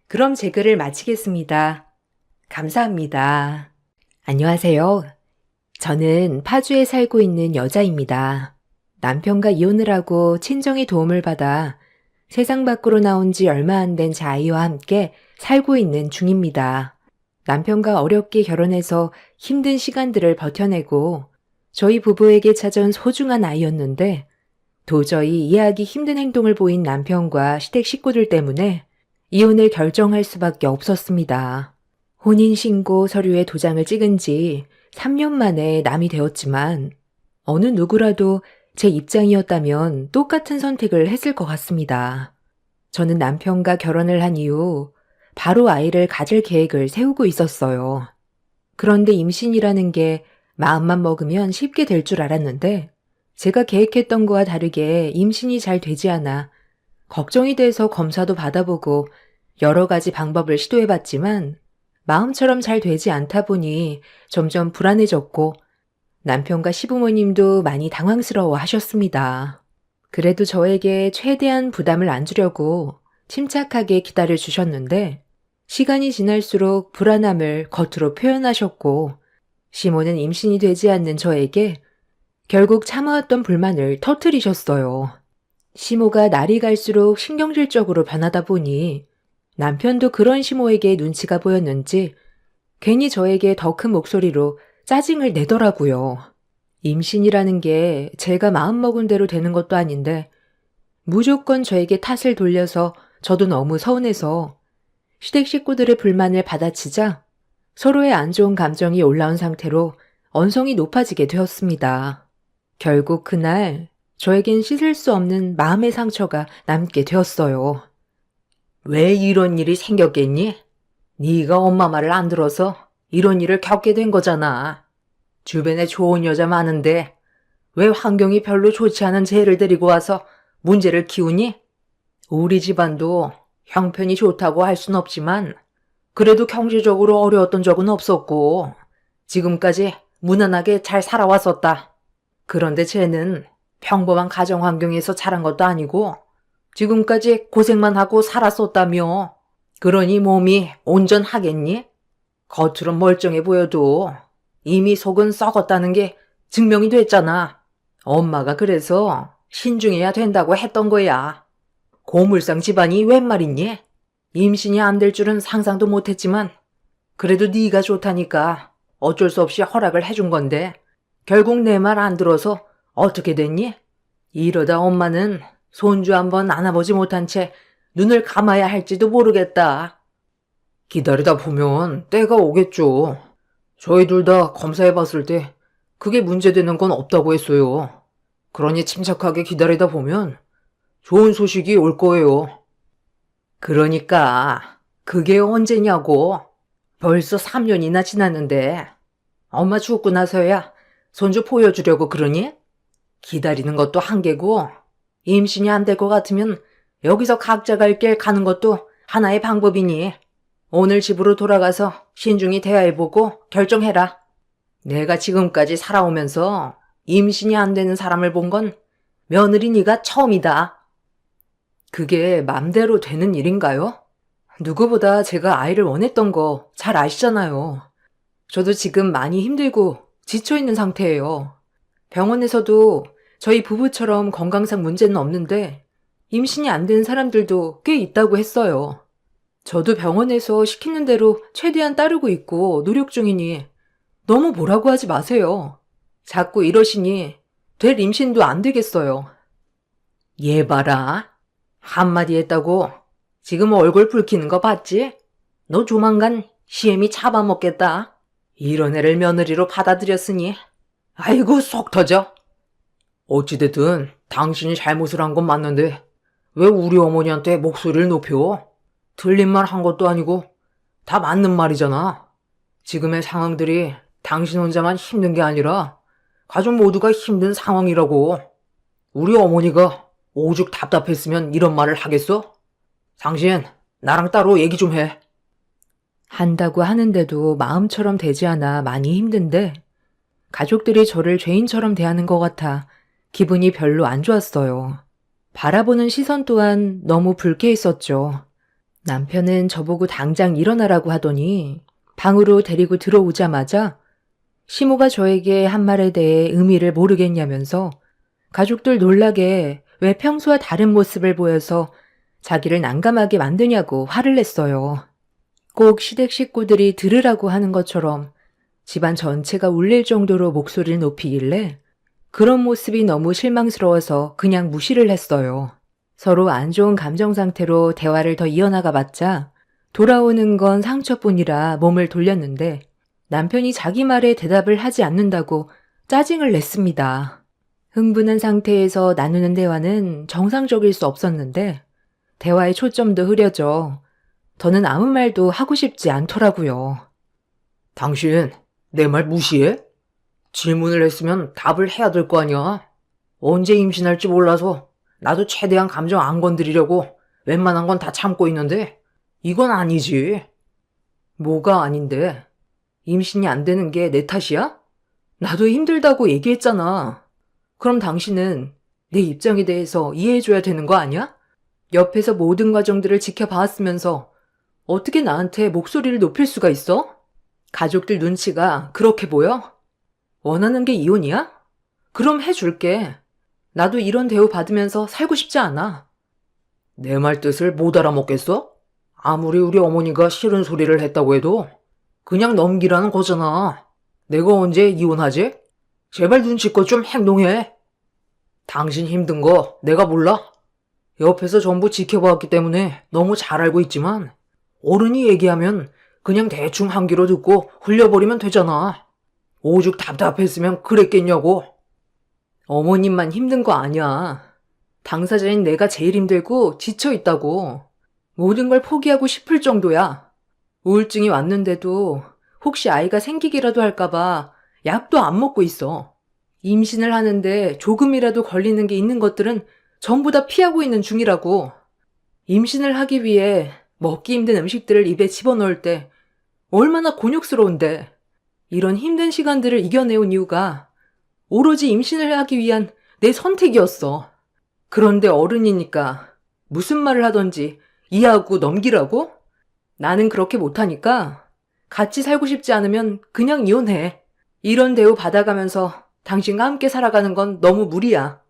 그럼 제 글을 마치겠습니다. 감사합니다. 안녕하세요. 저는 파주에 살고 있는 여자입니다. 남편과 이혼을 하고 친정의 도움을 받아 세상 밖으로 나온 지 얼마 안 된 제 아이와 함께 살고 있는 중입니다. 남편과 어렵게 결혼해서 힘든 시간들을 버텨내고 저희 부부에게 찾아온 소중한 아이였는데 도저히 이해하기 힘든 행동을 보인 남편과 시댁 식구들 때문에 이혼을 결정할 수밖에 없었습니다. 혼인신고 서류에 도장을 찍은 지 3년 만에 남이 되었지만 어느 누구라도 제 입장이었다면 똑같은 선택을 했을 것 같습니다. 저는 남편과 결혼을 한 이후 바로 아이를 가질 계획을 세우고 있었어요. 그런데 임신이라는 게 마음만 먹으면 쉽게 될 줄 알았는데 제가 계획했던 거와 다르게 임신이 잘 되지 않아 걱정이 돼서 검사도 받아보고 여러 가지 방법을 시도해봤지만 마음처럼 잘 되지 않다 보니 점점 불안해졌고 남편과 시부모님도 많이 당황스러워 하셨습니다. 그래도 저에게 최대한 부담을 안 주려고 침착하게 기다려 주셨는데 시간이 지날수록 불안함을 겉으로 표현하셨고 시모는 임신이 되지 않는 저에게 결국 참아왔던 불만을 터뜨리셨어요. 시모가 날이 갈수록 신경질적으로 변하다 보니 남편도 그런 시모에게 눈치가 보였는지 괜히 저에게 더 큰 목소리로 짜증을 내더라고요. 임신이라는 게 제가 마음먹은 대로 되는 것도 아닌데 무조건 저에게 탓을 돌려서 저도 너무 서운해서 시댁 식구들의 불만을 받아치자 서로의 안 좋은 감정이 올라온 상태로 언성이 높아지게 되었습니다. 결국 그날 저에겐 씻을 수 없는 마음의 상처가 남게 되었어요. 왜 이런 일이 생겼겠니? 네가 엄마 말을 안 들어서 이런 일을 겪게 된 거잖아. 주변에 좋은 여자 많은데 왜 환경이 별로 좋지 않은 쟤를 데리고 와서 문제를 키우니? 우리 집안도 형편이 좋다고 할 순 없지만 그래도 경제적으로 어려웠던 적은 없었고 지금까지 무난하게 잘 살아왔었다. 그런데 쟤는 평범한 가정 환경에서 자란 것도 아니고 지금까지 고생만 하고 살았었다며. 그러니 몸이 온전하겠니? 겉으론 멀쩡해 보여도 이미 속은 썩었다는 게 증명이 됐잖아. 엄마가 그래서 신중해야 된다고 했던 거야. 고물상 집안이 웬 말이니? 임신이 안 될 줄은 상상도 못했지만 그래도 네가 좋다니까 어쩔 수 없이 허락을 해준 건데 결국 내 말 안 들어서 어떻게 됐니? 이러다 엄마는 손주 한번 안아보지 못한 채 눈을 감아야 할지도 모르겠다. 기다리다 보면 때가 오겠죠. 저희 둘 다 검사해봤을 때 그게 문제되는 건 없다고 했어요. 그러니 침착하게 기다리다 보면 좋은 소식이 올 거예요. 그러니까 그게 언제냐고. 벌써 3년이나 지났는데 엄마 죽고 나서야 손주 보여주려고 그러니? 기다리는 것도 한계고 임신이 안 될 것 같으면 여기서 각자 갈 길 가는 것도 하나의 방법이니 오늘 집으로 돌아가서 신중히 대화해보고 결정해라. 내가 지금까지 살아오면서 임신이 안 되는 사람을 본 건 며느리 네가 처음이다. 그게 맘대로 되는 일인가요? 누구보다 제가 아이를 원했던 거 잘 아시잖아요. 저도 지금 많이 힘들고 지쳐있는 상태예요. 병원에서도 저희 부부처럼 건강상 문제는 없는데 임신이 안 된 사람들도 꽤 있다고 했어요. 저도 병원에서 시키는 대로 최대한 따르고 있고 노력 중이니 너무 뭐라고 하지 마세요. 자꾸 이러시니 될 임신도 안 되겠어요. 얘 봐라. 한마디 했다고 지금 얼굴 붉히는 거 봤지? 너 조만간 시애미 잡아먹겠다. 이런 애를 며느리로 받아들였으니 아이고 속 터져. 어찌됐든 당신이 잘못을 한 건 맞는데 왜 우리 어머니한테 목소리를 높여? 틀린 말 한 것도 아니고 다 맞는 말이잖아. 지금의 상황들이 당신 혼자만 힘든 게 아니라 가족 모두가 힘든 상황이라고. 우리 어머니가 오죽 답답했으면 이런 말을 하겠어? 당신 나랑 따로 얘기 좀 해. 한다고 하는데도 마음처럼 되지 않아 많이 힘든데 가족들이 저를 죄인처럼 대하는 것 같아 기분이 별로 안 좋았어요. 바라보는 시선 또한 너무 불쾌했었죠. 남편은 저보고 당장 일어나라고 하더니 방으로 데리고 들어오자마자 시모가 저에게 한 말에 대해 의미를 모르겠냐면서 가족들 놀라게 왜 평소와 다른 모습을 보여서 자기를 난감하게 만드냐고 화를 냈어요. 꼭 시댁 식구들이 들으라고 하는 것처럼 집안 전체가 울릴 정도로 목소리를 높이길래 그런 모습이 너무 실망스러워서 그냥 무시를 했어요. 서로 안 좋은 감정 상태로 대화를 더 이어나가 봤자 돌아오는 건 상처뿐이라 몸을 돌렸는데 남편이 자기 말에 대답을 하지 않는다고 짜증을 냈습니다. 흥분한 상태에서 나누는 대화는 정상적일 수 없었는데 대화의 초점도 흐려져 더는 아무 말도 하고 싶지 않더라고요. 당신 내 말 무시해? 질문을 했으면 답을 해야 될 거 아니야. 언제 임신할지 몰라서 나도 최대한 감정 안 건드리려고 웬만한 건 다 참고 있는데 이건 아니지. 뭐가 아닌데? 임신이 안 되는 게 내 탓이야? 나도 힘들다고 얘기했잖아. 그럼 당신은 내 입장에 대해서 이해해줘야 되는 거 아니야? 옆에서 모든 과정들을 지켜봐왔으면서 어떻게 나한테 목소리를 높일 수가 있어? 가족들 눈치가 그렇게 보여? 원하는 게 이혼이야? 그럼 해줄게. 나도 이런 대우 받으면서 살고 싶지 않아. 내 말 뜻을 못 알아먹겠어? 아무리 우리 어머니가 싫은 소리를 했다고 해도 그냥 넘기라는 거잖아. 내가 언제 이혼하지? 제발 눈치껏 좀 행동해. 당신 힘든 거 내가 몰라? 옆에서 전부 지켜봤기 때문에 너무 잘 알고 있지만 어른이 얘기하면 그냥 대충 한 귀로 듣고 흘려버리면 되잖아. 오죽 답답했으면 그랬겠냐고. 어머님만 힘든 거 아니야. 당사자인 내가 제일 힘들고 지쳐있다고. 모든 걸 포기하고 싶을 정도야. 우울증이 왔는데도 혹시 아이가 생기기라도 할까봐 약도 안 먹고 있어. 임신을 하는데 조금이라도 걸리는 게 있는 것들은 전부 다 피하고 있는 중이라고. 임신을 하기 위해 먹기 힘든 음식들을 입에 집어넣을 때 얼마나 곤욕스러운데. 이런 힘든 시간들을 이겨내온 이유가 오로지 임신을 하기 위한 내 선택이었어. 그런데 어른이니까 무슨 말을 하던지 이해하고 넘기라고? 나는 그렇게 못하니까 같이 살고 싶지 않으면 그냥 이혼해. 이런 대우 받아가면서 당신과 함께 살아가는 건 너무 무리야.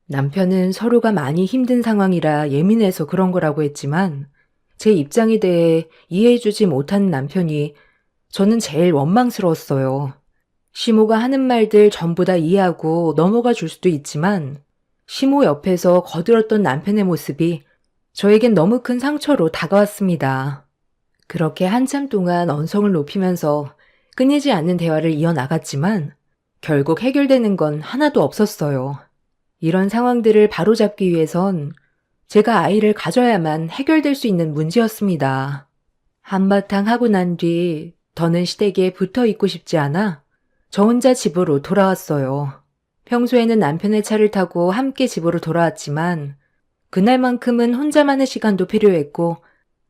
남편은 서로가 많이 힘든 상황이라 예민해서 그런 거라고 했지만 제 입장에 대해 이해해주지 못하는 남편이 저는 제일 원망스러웠어요. 시모가 하는 말들 전부 다 이해하고 넘어가 줄 수도 있지만 시모 옆에서 거들었던 남편의 모습이 저에겐 너무 큰 상처로 다가왔습니다. 그렇게 한참 동안 언성을 높이면서 끊이지 않는 대화를 이어나갔지만 결국 해결되는 건 하나도 없었어요. 이런 상황들을 바로잡기 위해선 제가 아이를 가져야만 해결될 수 있는 문제였습니다. 한바탕 하고 난 뒤 더는 시댁에 붙어 있고 싶지 않아 저 혼자 집으로 돌아왔어요. 평소에는 남편의 차를 타고 함께 집으로 돌아왔지만 그날만큼은 혼자만의 시간도 필요했고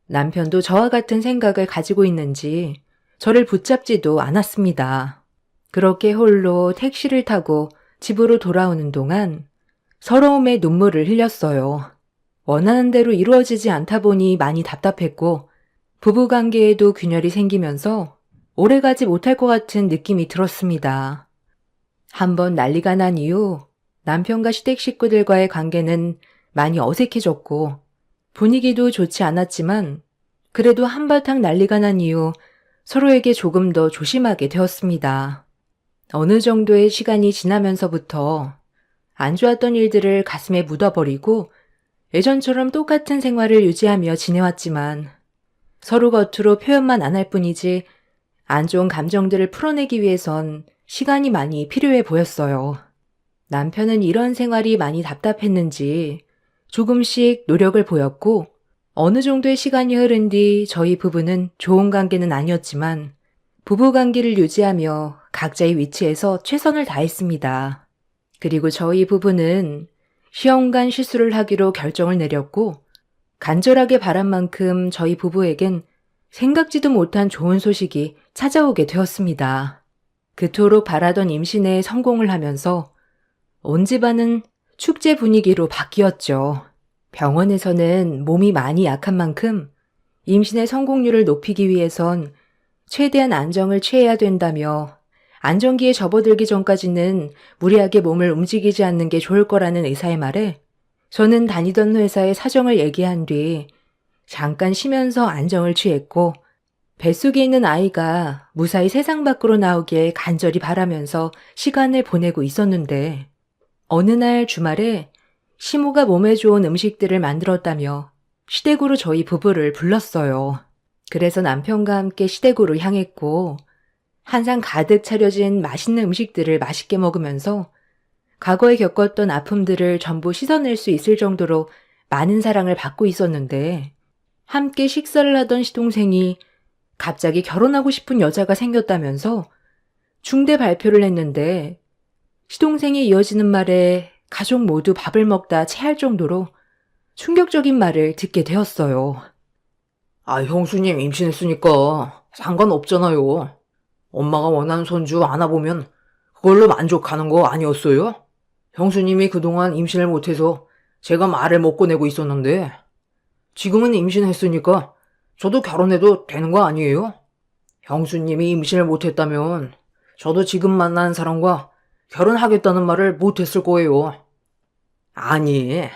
남편도 저와 같은 생각을 가지고 있는지 저를 붙잡지도 않았습니다. 그렇게 홀로 택시를 타고 집으로 돌아오는 동안 서러움에 눈물을 흘렸어요. 원하는 대로 이루어지지 않다 보니 많이 답답했고 부부관계에도 균열이 생기면서 오래가지 못할 것 같은 느낌이 들었습니다. 한번 난리가 난 이후 남편과 시댁 식구들과의 관계는 많이 어색해졌고 분위기도 좋지 않았지만 그래도 한바탕 난리가 난 이후 서로에게 조금 더 조심하게 되었습니다. 어느 정도의 시간이 지나면서부터 안 좋았던 일들을 가슴에 묻어버리고 예전처럼 똑같은 생활을 유지하며 지내왔지만 서로 겉으로 표현만 안 할 뿐이지 안 좋은 감정들을 풀어내기 위해선 시간이 많이 필요해 보였어요. 남편은 이런 생활이 많이 답답했는지 조금씩 노력을 보였고 어느 정도의 시간이 흐른 뒤 저희 부부는 좋은 관계는 아니었지만 부부 관계를 유지하며 각자의 위치에서 최선을 다했습니다. 그리고 저희 부부는 시험관 시술을 하기로 결정을 내렸고 간절하게 바란 만큼 저희 부부에겐 생각지도 못한 좋은 소식이 찾아오게 되었습니다. 그토록 바라던 임신에 성공을 하면서 온 집안은 축제 분위기로 바뀌었죠. 병원에서는 몸이 많이 약한 만큼 임신의 성공률을 높이기 위해선 최대한 안정을 취해야 된다며 안정기에 접어들기 전까지는 무리하게 몸을 움직이지 않는 게 좋을 거라는 의사의 말에 저는 다니던 회사의 사정을 얘기한 뒤 잠깐 쉬면서 안정을 취했고 뱃속에 있는 아이가 무사히 세상 밖으로 나오길 간절히 바라면서 시간을 보내고 있었는데 어느 날 주말에 시모가 몸에 좋은 음식들을 만들었다며 시댁으로 저희 부부를 불렀어요. 그래서 남편과 함께 시댁으로 향했고 한상 가득 차려진 맛있는 음식들을 맛있게 먹으면서 과거에 겪었던 아픔들을 전부 씻어낼 수 있을 정도로 많은 사랑을 받고 있었는데 함께 식사를 하던 시동생이 갑자기 결혼하고 싶은 여자가 생겼다면서 중대 발표를 했는데 시동생이 이어지는 말에 가족 모두 밥을 먹다 체할 정도로 충격적인 말을 듣게 되었어요. 아, 형수님 임신했으니까 상관없잖아요. 엄마가 원하는 손주 안아보면 그걸로 만족하는 거 아니었어요? 형수님이 그동안 임신을 못해서 제가 말을 못 꺼내고 있었는데 지금은 임신했으니까 저도 결혼해도 되는 거 아니에요? 형수님이 임신을 못했다면 저도 지금 만나는 사람과 결혼하겠다는 말을 못했을 거예요. 아니,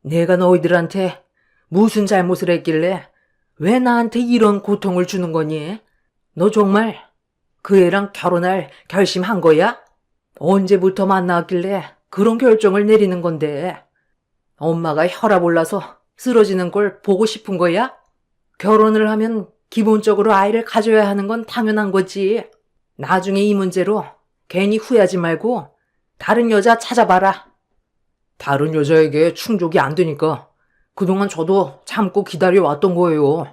내가 너희들한테 무슨 잘못을 했길래 왜 나한테 이런 고통을 주는 거니? 너 정말 그 애랑 결혼할 결심한 거야? 언제부터 만나왔길래 그런 결정을 내리는 건데? 엄마가 혈압 올라서 쓰러지는 걸 보고 싶은 거야? 결혼을 하면 기본적으로 아이를 가져야 하는 건 당연한 거지. 나중에 이 문제로 괜히 후회하지 말고 다른 여자 찾아봐라. 다른 여자에게 충족이 안 되니까 그동안 저도 참고 기다려왔던 거예요.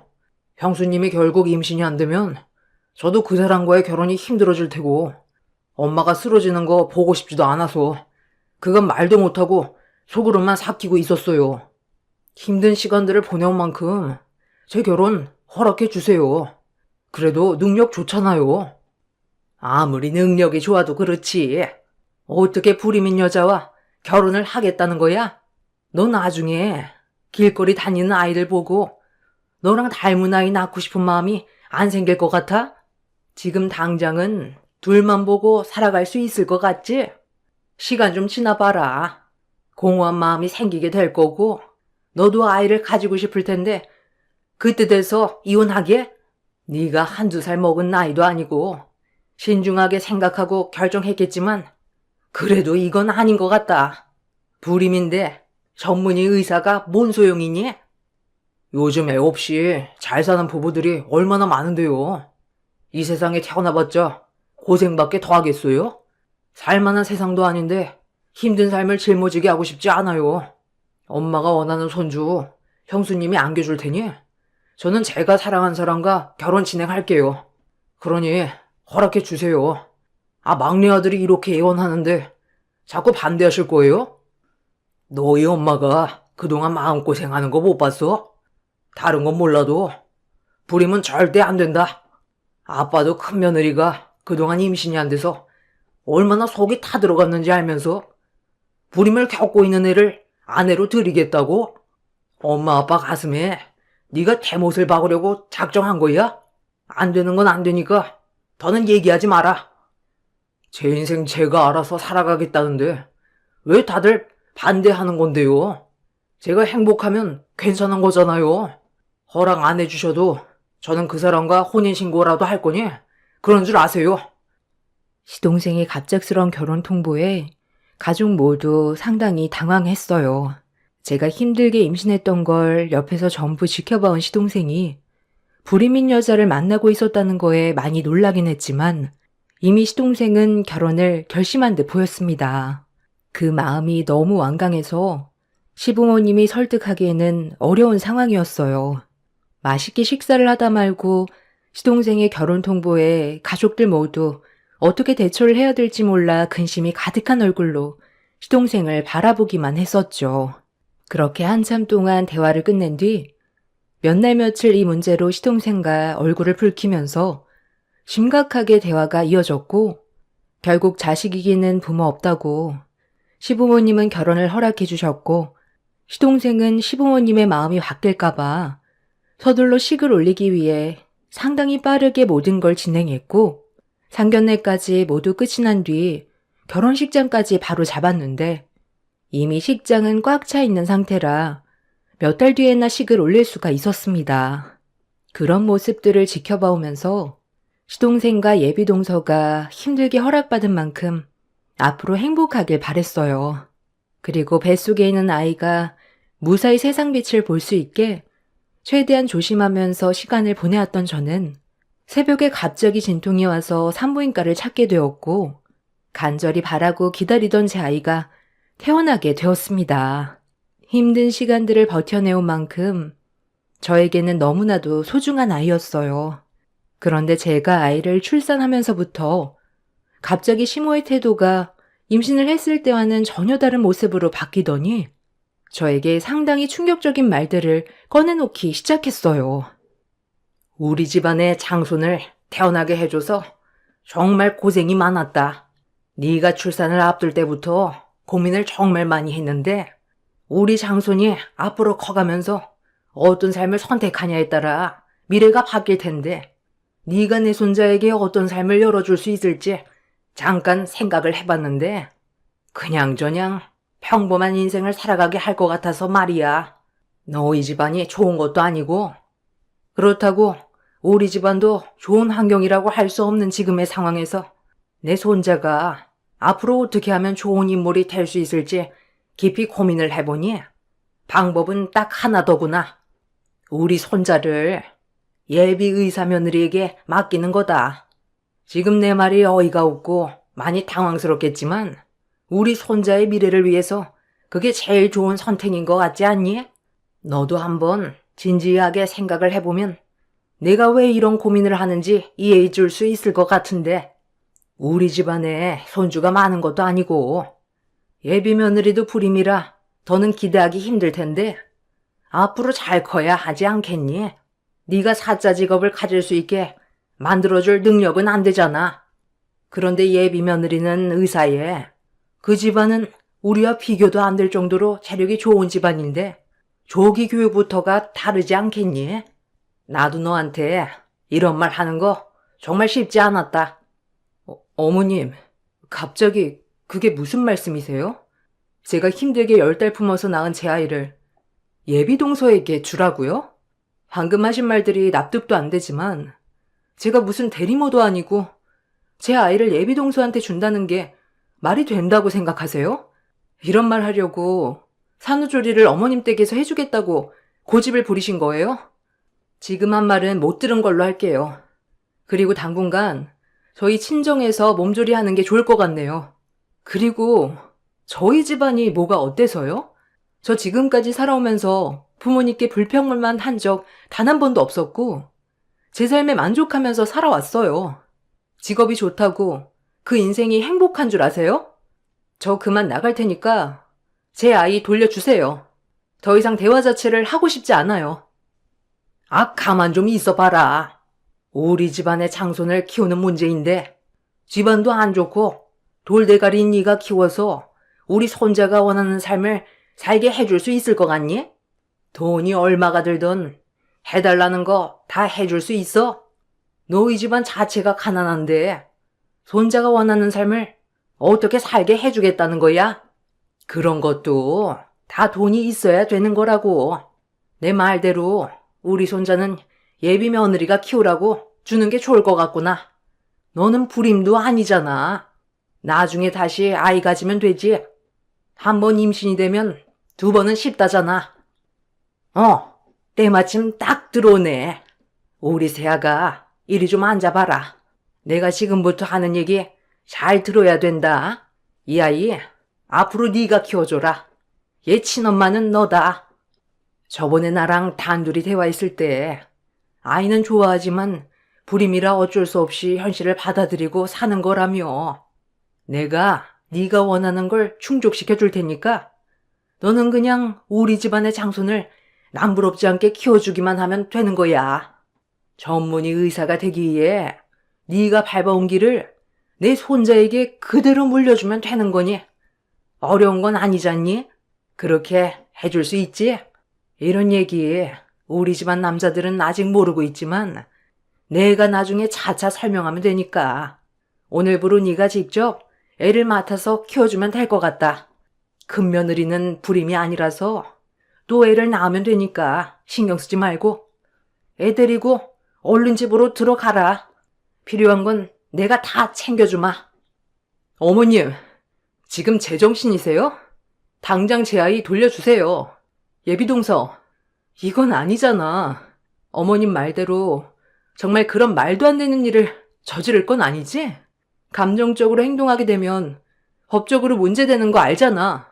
형수님이 결국 임신이 안 되면 저도 그 사람과의 결혼이 힘들어질 테고 엄마가 쓰러지는 거 보고 싶지도 않아서 그건 말도 못하고 속으로만 삭히고 있었어요. 힘든 시간들을 보내온 만큼 제 결혼 허락해 주세요. 그래도 능력 좋잖아요. 아무리 능력이 좋아도 그렇지. 어떻게 불임인 여자와 결혼을 하겠다는 거야? 너 나중에 길거리 다니는 아이들 보고 너랑 닮은 아이 낳고 싶은 마음이 안 생길 것 같아? 지금 당장은 둘만 보고 살아갈 수 있을 것 같지? 시간 좀 지나봐라. 공허한 마음이 생기게 될 거고 너도 아이를 가지고 싶을 텐데 그때 돼서 이혼하게? 네가 한두 살 먹은 나이도 아니고 신중하게 생각하고 결정했겠지만 그래도 이건 아닌 것 같다. 불임인데 전문의 의사가 뭔 소용이니? 요즘 애 없이 잘 사는 부부들이 얼마나 많은데요. 이 세상에 태어나봤자 고생밖에 더 하겠어요? 살만한 세상도 아닌데 힘든 삶을 짊어지게 하고 싶지 않아요. 엄마가 원하는 손주 형수님이 안겨줄 테니 저는 제가 사랑한 사람과 결혼 진행할게요. 그러니 허락해 주세요. 아, 막내 아들이 이렇게 애원하는데 자꾸 반대하실 거예요? 너희 엄마가 그동안 마음고생하는 거 못 봤어? 다른 건 몰라도 불임은 절대 안 된다. 아빠도 큰 며느리가 그동안 임신이 안 돼서 얼마나 속이 타들어갔는지 알면서 불임을 겪고 있는 애를 아내로 들이겠다고? 엄마 아빠 가슴에 네가 대못을 박으려고 작정한 거야? 안 되는 건 안 되니까 더는 얘기하지 마라. 제 인생 제가 알아서 살아가겠다는데 왜 다들 반대하는 건데요? 제가 행복하면 괜찮은 거잖아요. 허락 안 해주셔도 저는 그 사람과 혼인신고라도 할 거니 그런 줄 아세요. 시동생의 갑작스러운 결혼 통보에 가족 모두 상당히 당황했어요. 제가 힘들게 임신했던 걸 옆에서 전부 지켜봐온 시동생이 불임인 여자를 만나고 있었다는 거에 많이 놀라긴 했지만 이미 시동생은 결혼을 결심한 듯 보였습니다. 그 마음이 너무 완강해서 시부모님이 설득하기에는 어려운 상황이었어요. 맛있게 식사를 하다 말고 시동생의 결혼 통보에 가족들 모두 어떻게 대처를 해야 될지 몰라 근심이 가득한 얼굴로 시동생을 바라보기만 했었죠. 그렇게 한참 동안 대화를 끝낸 뒤 몇 날 며칠 이 문제로 시동생과 얼굴을 붉히면서 심각하게 대화가 이어졌고 결국 자식 이기는 부모 없다고 시부모님은 결혼을 허락해 주셨고 시동생은 시부모님의 마음이 바뀔까봐 서둘러 식을 올리기 위해 상당히 빠르게 모든 걸 진행했고 상견례까지 모두 끝이 난 뒤 결혼식장까지 바로 잡았는데 이미 식장은 꽉 차 있는 상태라 몇 달 뒤에나 식을 올릴 수가 있었습니다. 그런 모습들을 지켜봐 오면서 시동생과 예비동서가 힘들게 허락받은 만큼 앞으로 행복하길 바랬어요. 그리고 뱃속에 있는 아이가 무사히 세상빛을 볼 수 있게 최대한 조심하면서 시간을 보내왔던 저는 새벽에 갑자기 진통이 와서 산부인과를 찾게 되었고 간절히 바라고 기다리던 제 아이가 태어나게 되었습니다. 힘든 시간들을 버텨내온 만큼 저에게는 너무나도 소중한 아이였어요. 그런데 제가 아이를 출산하면서부터 갑자기 시모의 태도가 임신을 했을 때와는 전혀 다른 모습으로 바뀌더니 저에게 상당히 충격적인 말들을 꺼내놓기 시작했어요. 우리 집안의 장손을 태어나게 해줘서 정말 고생이 많았다. 네가 출산을 앞둘 때부터 고민을 정말 많이 했는데 우리 장손이 앞으로 커가면서 어떤 삶을 선택하냐에 따라 미래가 바뀔 텐데 네가 내 손자에게 어떤 삶을 열어줄 수 있을지 잠깐 생각을 해봤는데 그냥저냥 평범한 인생을 살아가게 할 것 같아서 말이야. 너희 집안이 좋은 것도 아니고 그렇다고 우리 집안도 좋은 환경이라고 할 수 없는 지금의 상황에서 내 손자가 앞으로 어떻게 하면 좋은 인물이 될 수 있을지 깊이 고민을 해보니 방법은 딱 하나더구나. 우리 손자를 예비 의사 며느리에게 맡기는 거다. 지금 내 말이 어이가 없고 많이 당황스럽겠지만 우리 손자의 미래를 위해서 그게 제일 좋은 선택인 것 같지 않니? 너도 한번 진지하게 생각을 해보면 내가 왜 이런 고민을 하는지 이해해 줄 수 있을 것 같은데 우리 집안에 손주가 많은 것도 아니고 예비 며느리도 불임이라 더는 기대하기 힘들 텐데 앞으로 잘 커야 하지 않겠니? 네가 사자 직업을 가질 수 있게 만들어줄 능력은 안 되잖아. 그런데 예비 며느리는 의사에 그 집안은 우리와 비교도 안 될 정도로 재력이 좋은 집안인데 조기 교육부터가 다르지 않겠니? 나도 너한테 이런 말 하는 거 정말 쉽지 않았다. 어머님, 갑자기 그게 무슨 말씀이세요? 제가 힘들게 10달 품어서 낳은 제 아이를 예비동서에게 주라고요? 방금 하신 말들이 납득도 안 되지만 제가 무슨 대리모도 아니고 제 아이를 예비동서한테 준다는 게 말이 된다고 생각하세요? 이런 말 하려고 산후조리를 어머님 댁에서 해주겠다고 고집을 부리신 거예요? 지금 한 말은 못 들은 걸로 할게요. 그리고 당분간 저희 친정에서 몸조리 하는 게 좋을 것 같네요. 그리고 저희 집안이 뭐가 어때서요? 저 지금까지 살아오면서 부모님께 불평만 한 적 단 한 번도 없었고 제 삶에 만족하면서 살아왔어요. 직업이 좋다고 그 인생이 행복한 줄 아세요? 저 그만 나갈 테니까 제 아이 돌려주세요. 더 이상 대화 자체를 하고 싶지 않아요. 아, 가만 좀 있어봐라. 우리 집안의 장손을 키우는 문제인데 집안도 안 좋고 돌대가리인 네가 키워서 우리 손자가 원하는 삶을 살게 해줄 수 있을 것 같니? 돈이 얼마가 들든 해달라는 거 다 해줄 수 있어? 너희 집안 자체가 가난한데 손자가 원하는 삶을 어떻게 살게 해주겠다는 거야? 그런 것도 다 돈이 있어야 되는 거라고. 내 말대로 우리 손자는 예비 며느리가 키우라고 주는 게 좋을 것 같구나. 너는 불임도 아니잖아. 나중에 다시 아이 가지면 되지. 한 번 임신이 되면 2번은 쉽다잖아. 때마침 딱 들어오네. 우리 세아가 이리 좀 앉아봐라. 내가 지금부터 하는 얘기 잘 들어야 된다. 이 아이 앞으로 네가 키워줘라. 얘 친엄마는 너다. 저번에 나랑 단둘이 대화했을 때 아이는 좋아하지만 불임이라 어쩔 수 없이 현실을 받아들이고 사는 거라며. 내가 네가 원하는 걸 충족시켜 줄 테니까 너는 그냥 우리 집안의 장손을 남부럽지 않게 키워주기만 하면 되는 거야. 전문의 의사가 되기 위해 네가 밟아온 길을 내 손자에게 그대로 물려주면 되는 거니. 어려운 건 아니잖니? 그렇게 해줄 수 있지? 이런 얘기 우리 집안 남자들은 아직 모르고 있지만 내가 나중에 차차 설명하면 되니까 오늘부로 네가 직접 애를 맡아서 키워주면 될 것 같다. 큰 며느리는 불임이 아니라서 또 애를 낳으면 되니까 신경 쓰지 말고 애 데리고 얼른 집으로 들어가라. 필요한 건 내가 다 챙겨주마. 어머님, 지금 제정신이세요? 당장 제 아이 돌려주세요. 예비동서, 이건 아니잖아. 어머님 말대로 정말 그런 말도 안 되는 일을 저지를 건 아니지? 감정적으로 행동하게 되면 법적으로 문제되는 거 알잖아.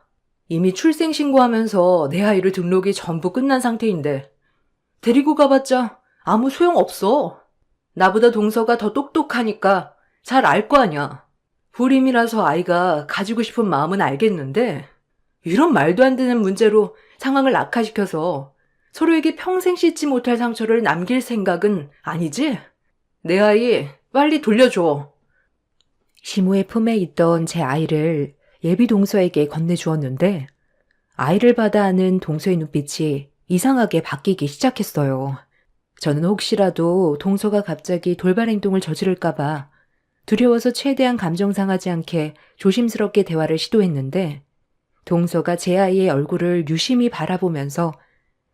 이미 출생신고하면서 내 아이를 등록이 전부 끝난 상태인데 데리고 가봤자 아무 소용없어. 나보다 동서가 더 똑똑하니까 잘 알 거 아냐. 불임이라서 아이가 가지고 싶은 마음은 알겠는데 이런 말도 안 되는 문제로 상황을 악화시켜서 서로에게 평생 씻지 못할 상처를 남길 생각은 아니지? 내 아이 빨리 돌려줘. 시모의 품에 있던 제 아이를 예비 동서에게 건네주었는데 아이를 받아 안은 동서의 눈빛이 이상하게 바뀌기 시작했어요. 저는 혹시라도 동서가 갑자기 돌발 행동을 저지를까봐 두려워서 최대한 감정 상하지 않게 조심스럽게 대화를 시도했는데 동서가 제 아이의 얼굴을 유심히 바라보면서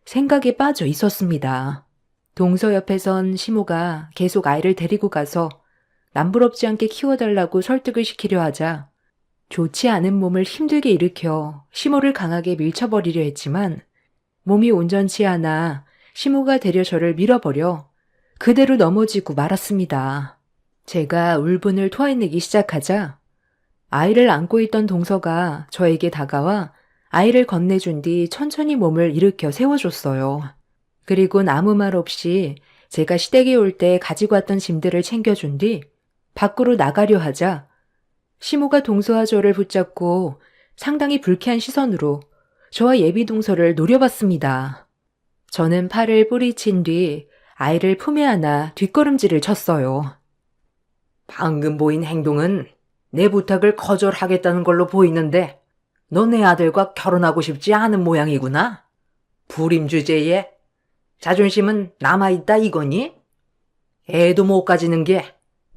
생각에 빠져 있었습니다. 동서 옆에선 시모가 계속 아이를 데리고 가서 남부럽지 않게 키워달라고 설득을 시키려 하자 좋지 않은 몸을 힘들게 일으켜 시모를 강하게 밀쳐버리려 했지만 몸이 온전치 않아 시모가 되려 저를 밀어버려 그대로 넘어지고 말았습니다. 제가 울분을 토해내기 시작하자 아이를 안고 있던 동서가 저에게 다가와 아이를 건네준 뒤 천천히 몸을 일으켜 세워줬어요. 그리고 아무 말 없이 제가 시댁에 올 때 가지고 왔던 짐들을 챙겨준 뒤 밖으로 나가려 하자 시모가 동서와 저를 붙잡고 상당히 불쾌한 시선으로 저와 예비 동서를 노려봤습니다. 저는 팔을 뿌리친 뒤 아이를 품에 안아 뒷걸음질을 쳤어요. 방금 보인 행동은 내 부탁을 거절하겠다는 걸로 보이는데 너 내 아들과 결혼하고 싶지 않은 모양이구나. 불임 주제에 자존심은 남아있다 이거니? 애도 못 가지는 게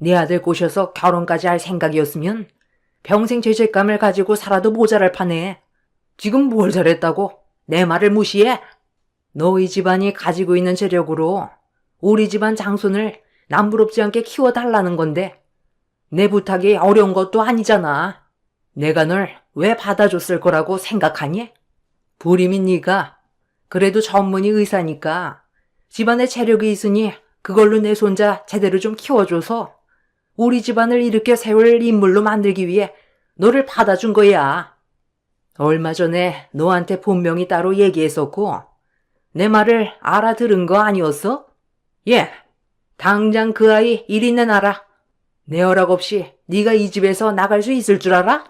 네 아들 꼬셔서 결혼까지 할 생각이었으면 평생 죄책감을 가지고 살아도 모자랄 판에 지금 뭘 잘했다고 내 말을 무시해? 너희 집안이 가지고 있는 재력으로 우리 집안 장손을 남부럽지 않게 키워달라는 건데 내 부탁이 어려운 것도 아니잖아. 내가 널 왜 받아줬을 거라고 생각하니? 불임인 네가 그래도 전문의 의사니까 집안에 재력이 있으니 그걸로 내 손자 제대로 좀 키워줘서 우리 집안을 일으켜 세울 인물로 만들기 위해 너를 받아준 거야. 얼마 전에 너한테 본명이 따로 얘기했었고 내 말을 알아들은 거 아니었어? 예, 당장 그 아이 일 있는 알아. 내 허락 없이 네가 이 집에서 나갈 수 있을 줄 알아?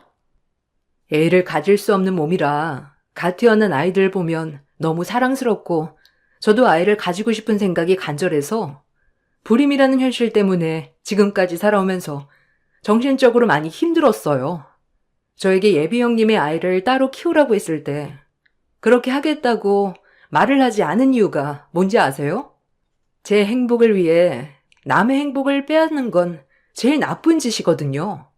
애를 가질 수 없는 몸이라 갓 태어난 아이들 보면 너무 사랑스럽고 저도 아이를 가지고 싶은 생각이 간절해서 불임이라는 현실 때문에 지금까지 살아오면서 정신적으로 많이 힘들었어요. 저에게 예비 형님의 아이를 따로 키우라고 했을 때 그렇게 하겠다고 말을 하지 않은 이유가 뭔지 아세요? 제 행복을 위해 남의 행복을 빼앗는 건 제일 나쁜 짓이거든요.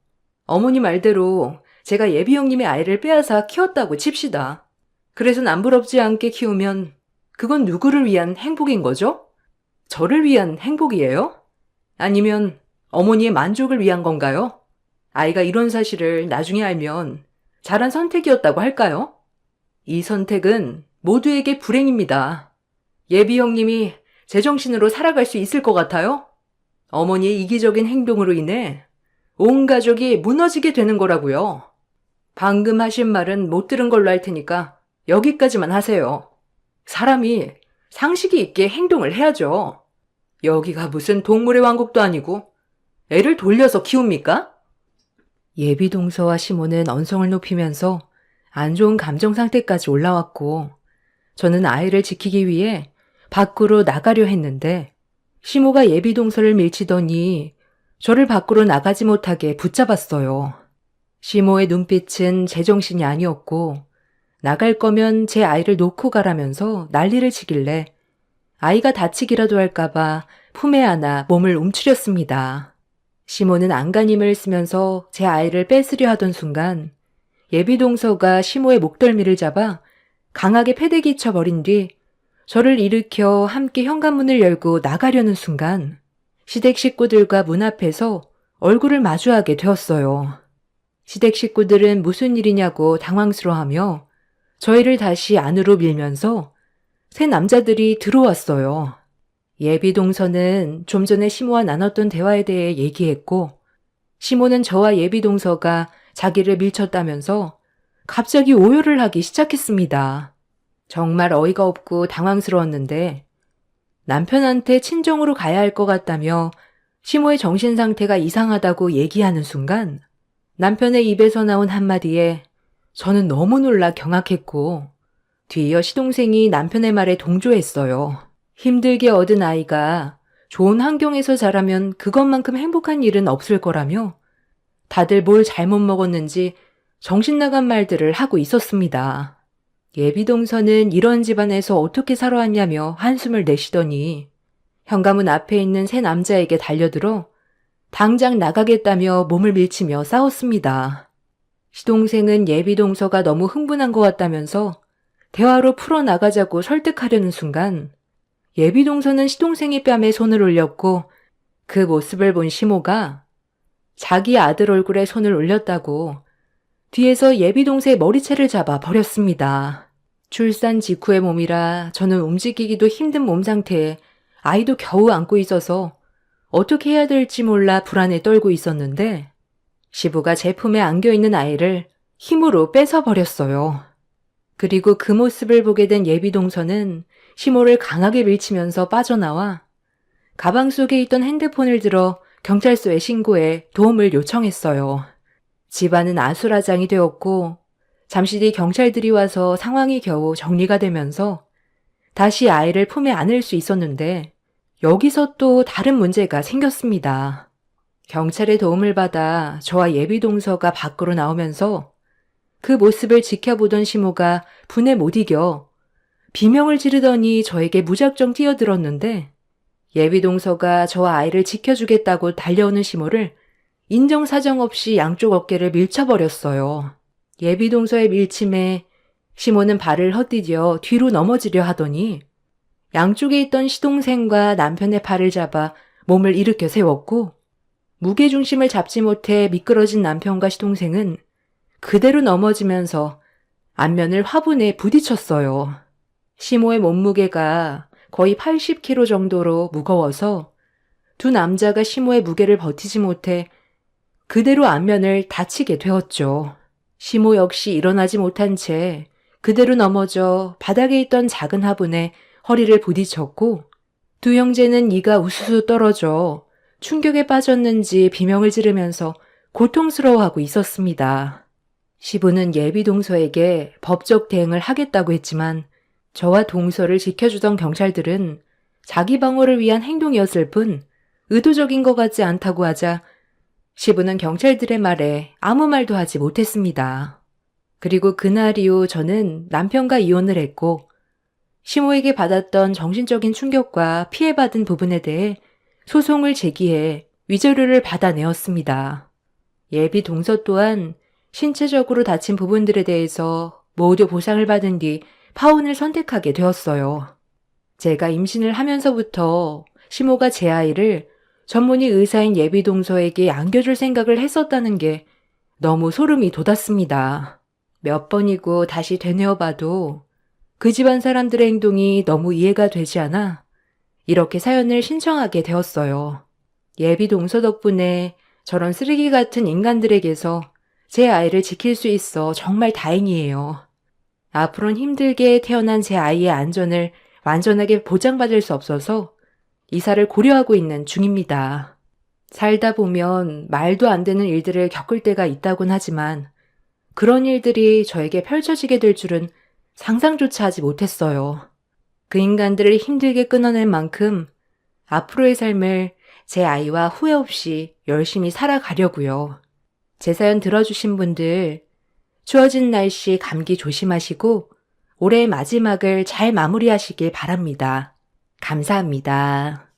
어머니 말대로 제가 예비 형님의 아이를 빼앗아 키웠다고 칩시다. 그래서 남부럽지 않게 키우면 그건 누구를 위한 행복인 거죠? 저를 위한 행복이에요? 아니면 어머니의 만족을 위한 건가요? 아이가 이런 사실을 나중에 알면 잘한 선택이었다고 할까요? 이 선택은 모두에게 불행입니다. 예비 형님이 제정신으로 살아갈 수 있을 것 같아요? 어머니의 이기적인 행동으로 인해 온 가족이 무너지게 되는 거라고요. 방금 하신 말은 못 들은 걸로 할 테니까 여기까지만 하세요. 사람이 상식이 있게 행동을 해야죠. 여기가 무슨 동물의 왕국도 아니고 애를 돌려서 키웁니까? 예비동서와 시모는 언성을 높이면서 안 좋은 감정 상태까지 올라왔고 저는 아이를 지키기 위해 밖으로 나가려 했는데 시모가 예비동서를 밀치더니 저를 밖으로 나가지 못하게 붙잡았어요. 시모의 눈빛은 제정신이 아니었고 나갈 거면 제 아이를 놓고 가라면서 난리를 치길래 아이가 다치기라도 할까봐 품에 안아 몸을 움츠렸습니다. 시모는 안간힘을 쓰면서 제 아이를 뺏으려 하던 순간 예비동서가 시모의 목덜미를 잡아 강하게 패대기 쳐버린 뒤 저를 일으켜 함께 현관문을 열고 나가려는 순간 시댁 식구들과 문 앞에서 얼굴을 마주하게 되었어요. 시댁 식구들은 무슨 일이냐고 당황스러워하며 저희를 다시 안으로 밀면서 세 남자들이 들어왔어요. 예비동서는 좀 전에 시모와 나눴던 대화에 대해 얘기했고 시모는 저와 예비동서가 자기를 밀쳤다면서 갑자기 오열을 하기 시작했습니다. 정말 어이가 없고 당황스러웠는데 남편한테 친정으로 가야 할 것 같다며 시모의 정신 상태가 이상하다고 얘기하는 순간 남편의 입에서 나온 한마디에 저는 너무 놀라 경악했고 뒤이어 시동생이 남편의 말에 동조했어요. 힘들게 얻은 아이가 좋은 환경에서 자라면 그것만큼 행복한 일은 없을 거라며 다들 뭘 잘못 먹었는지 정신 나간 말들을 하고 있었습니다. 예비동서는 이런 집안에서 어떻게 살아왔냐며 한숨을 내쉬더니 현관문 앞에 있는 세 남자에게 달려들어 당장 나가겠다며 몸을 밀치며 싸웠습니다. 시동생은 예비동서가 너무 흥분한 것 같다면서 대화로 풀어나가자고 설득하려는 순간 예비동서는 시동생의 뺨에 손을 올렸고 그 모습을 본 시모가 자기 아들 얼굴에 손을 올렸다고 뒤에서 예비동서의 머리채를 잡아 버렸습니다. 출산 직후의 몸이라 저는 움직이기도 힘든 몸 상태에 아이도 겨우 안고 있어서 어떻게 해야 될지 몰라 불안에 떨고 있었는데 시부가 제 품에 안겨있는 아이를 힘으로 뺏어버렸어요. 그리고 그 모습을 보게 된 예비동서는 시모를 강하게 밀치면서 빠져나와 가방 속에 있던 핸드폰을 들어 경찰서에 신고해 도움을 요청했어요. 집안은 아수라장이 되었고 잠시 뒤 경찰들이 와서 상황이 겨우 정리가 되면서 다시 아이를 품에 안을 수 있었는데 여기서 또 다른 문제가 생겼습니다. 경찰의 도움을 받아 저와 예비동서가 밖으로 나오면서 그 모습을 지켜보던 시모가 분에 못 이겨 비명을 지르더니 저에게 무작정 뛰어들었는데 예비동서가 저와 아이를 지켜주겠다고 달려오는 시모를 인정사정 없이 양쪽 어깨를 밀쳐버렸어요. 예비동서의 밀침에 시모는 발을 헛디뎌 뒤로 넘어지려 하더니 양쪽에 있던 시동생과 남편의 팔을 잡아 몸을 일으켜 세웠고 무게중심을 잡지 못해 미끄러진 남편과 시동생은 그대로 넘어지면서 안면을 화분에 부딪혔어요. 시모의 몸무게가 거의 80kg 정도로 무거워서 두 남자가 시모의 무게를 버티지 못해 그대로 안면을 다치게 되었죠. 시모 역시 일어나지 못한 채 그대로 넘어져 바닥에 있던 작은 화분에 허리를 부딪혔고 두 형제는 이가 우수수 떨어져 충격에 빠졌는지 비명을 지르면서 고통스러워하고 있었습니다. 시부는 예비동서에게 법적 대응을 하겠다고 했지만 저와 동서를 지켜주던 경찰들은 자기 방어를 위한 행동이었을 뿐 의도적인 것 같지 않다고 하자 시부는 경찰들의 말에 아무 말도 하지 못했습니다. 그리고 그날 이후 저는 남편과 이혼을 했고 시모에게 받았던 정신적인 충격과 피해받은 부분에 대해 소송을 제기해 위자료를 받아내었습니다. 예비 동서 또한 신체적으로 다친 부분들에 대해서 모두 보상을 받은 뒤 파혼을 선택하게 되었어요. 제가 임신을 하면서부터 시모가 제 아이를 전문의 의사인 예비 동서에게 안겨줄 생각을 했었다는 게 너무 소름이 돋았습니다. 몇 번이고 다시 되뇌어봐도 그 집안 사람들의 행동이 너무 이해가 되지 않아 이렇게 사연을 신청하게 되었어요. 예비 동서 덕분에 저런 쓰레기 같은 인간들에게서 제 아이를 지킬 수 있어 정말 다행이에요. 앞으로는 힘들게 태어난 제 아이의 안전을 완전하게 보장받을 수 없어서 이사를 고려하고 있는 중입니다. 살다 보면 말도 안 되는 일들을 겪을 때가 있다곤 하지만 그런 일들이 저에게 펼쳐지게 될 줄은 상상조차 하지 못했어요. 그 인간들을 힘들게 끊어낸 만큼 앞으로의 삶을 제 아이와 후회 없이 열심히 살아가려고요. 제 사연 들어주신 분들, 추워진 날씨 감기 조심하시고 올해의 마지막을 잘 마무리하시길 바랍니다. 감사합니다.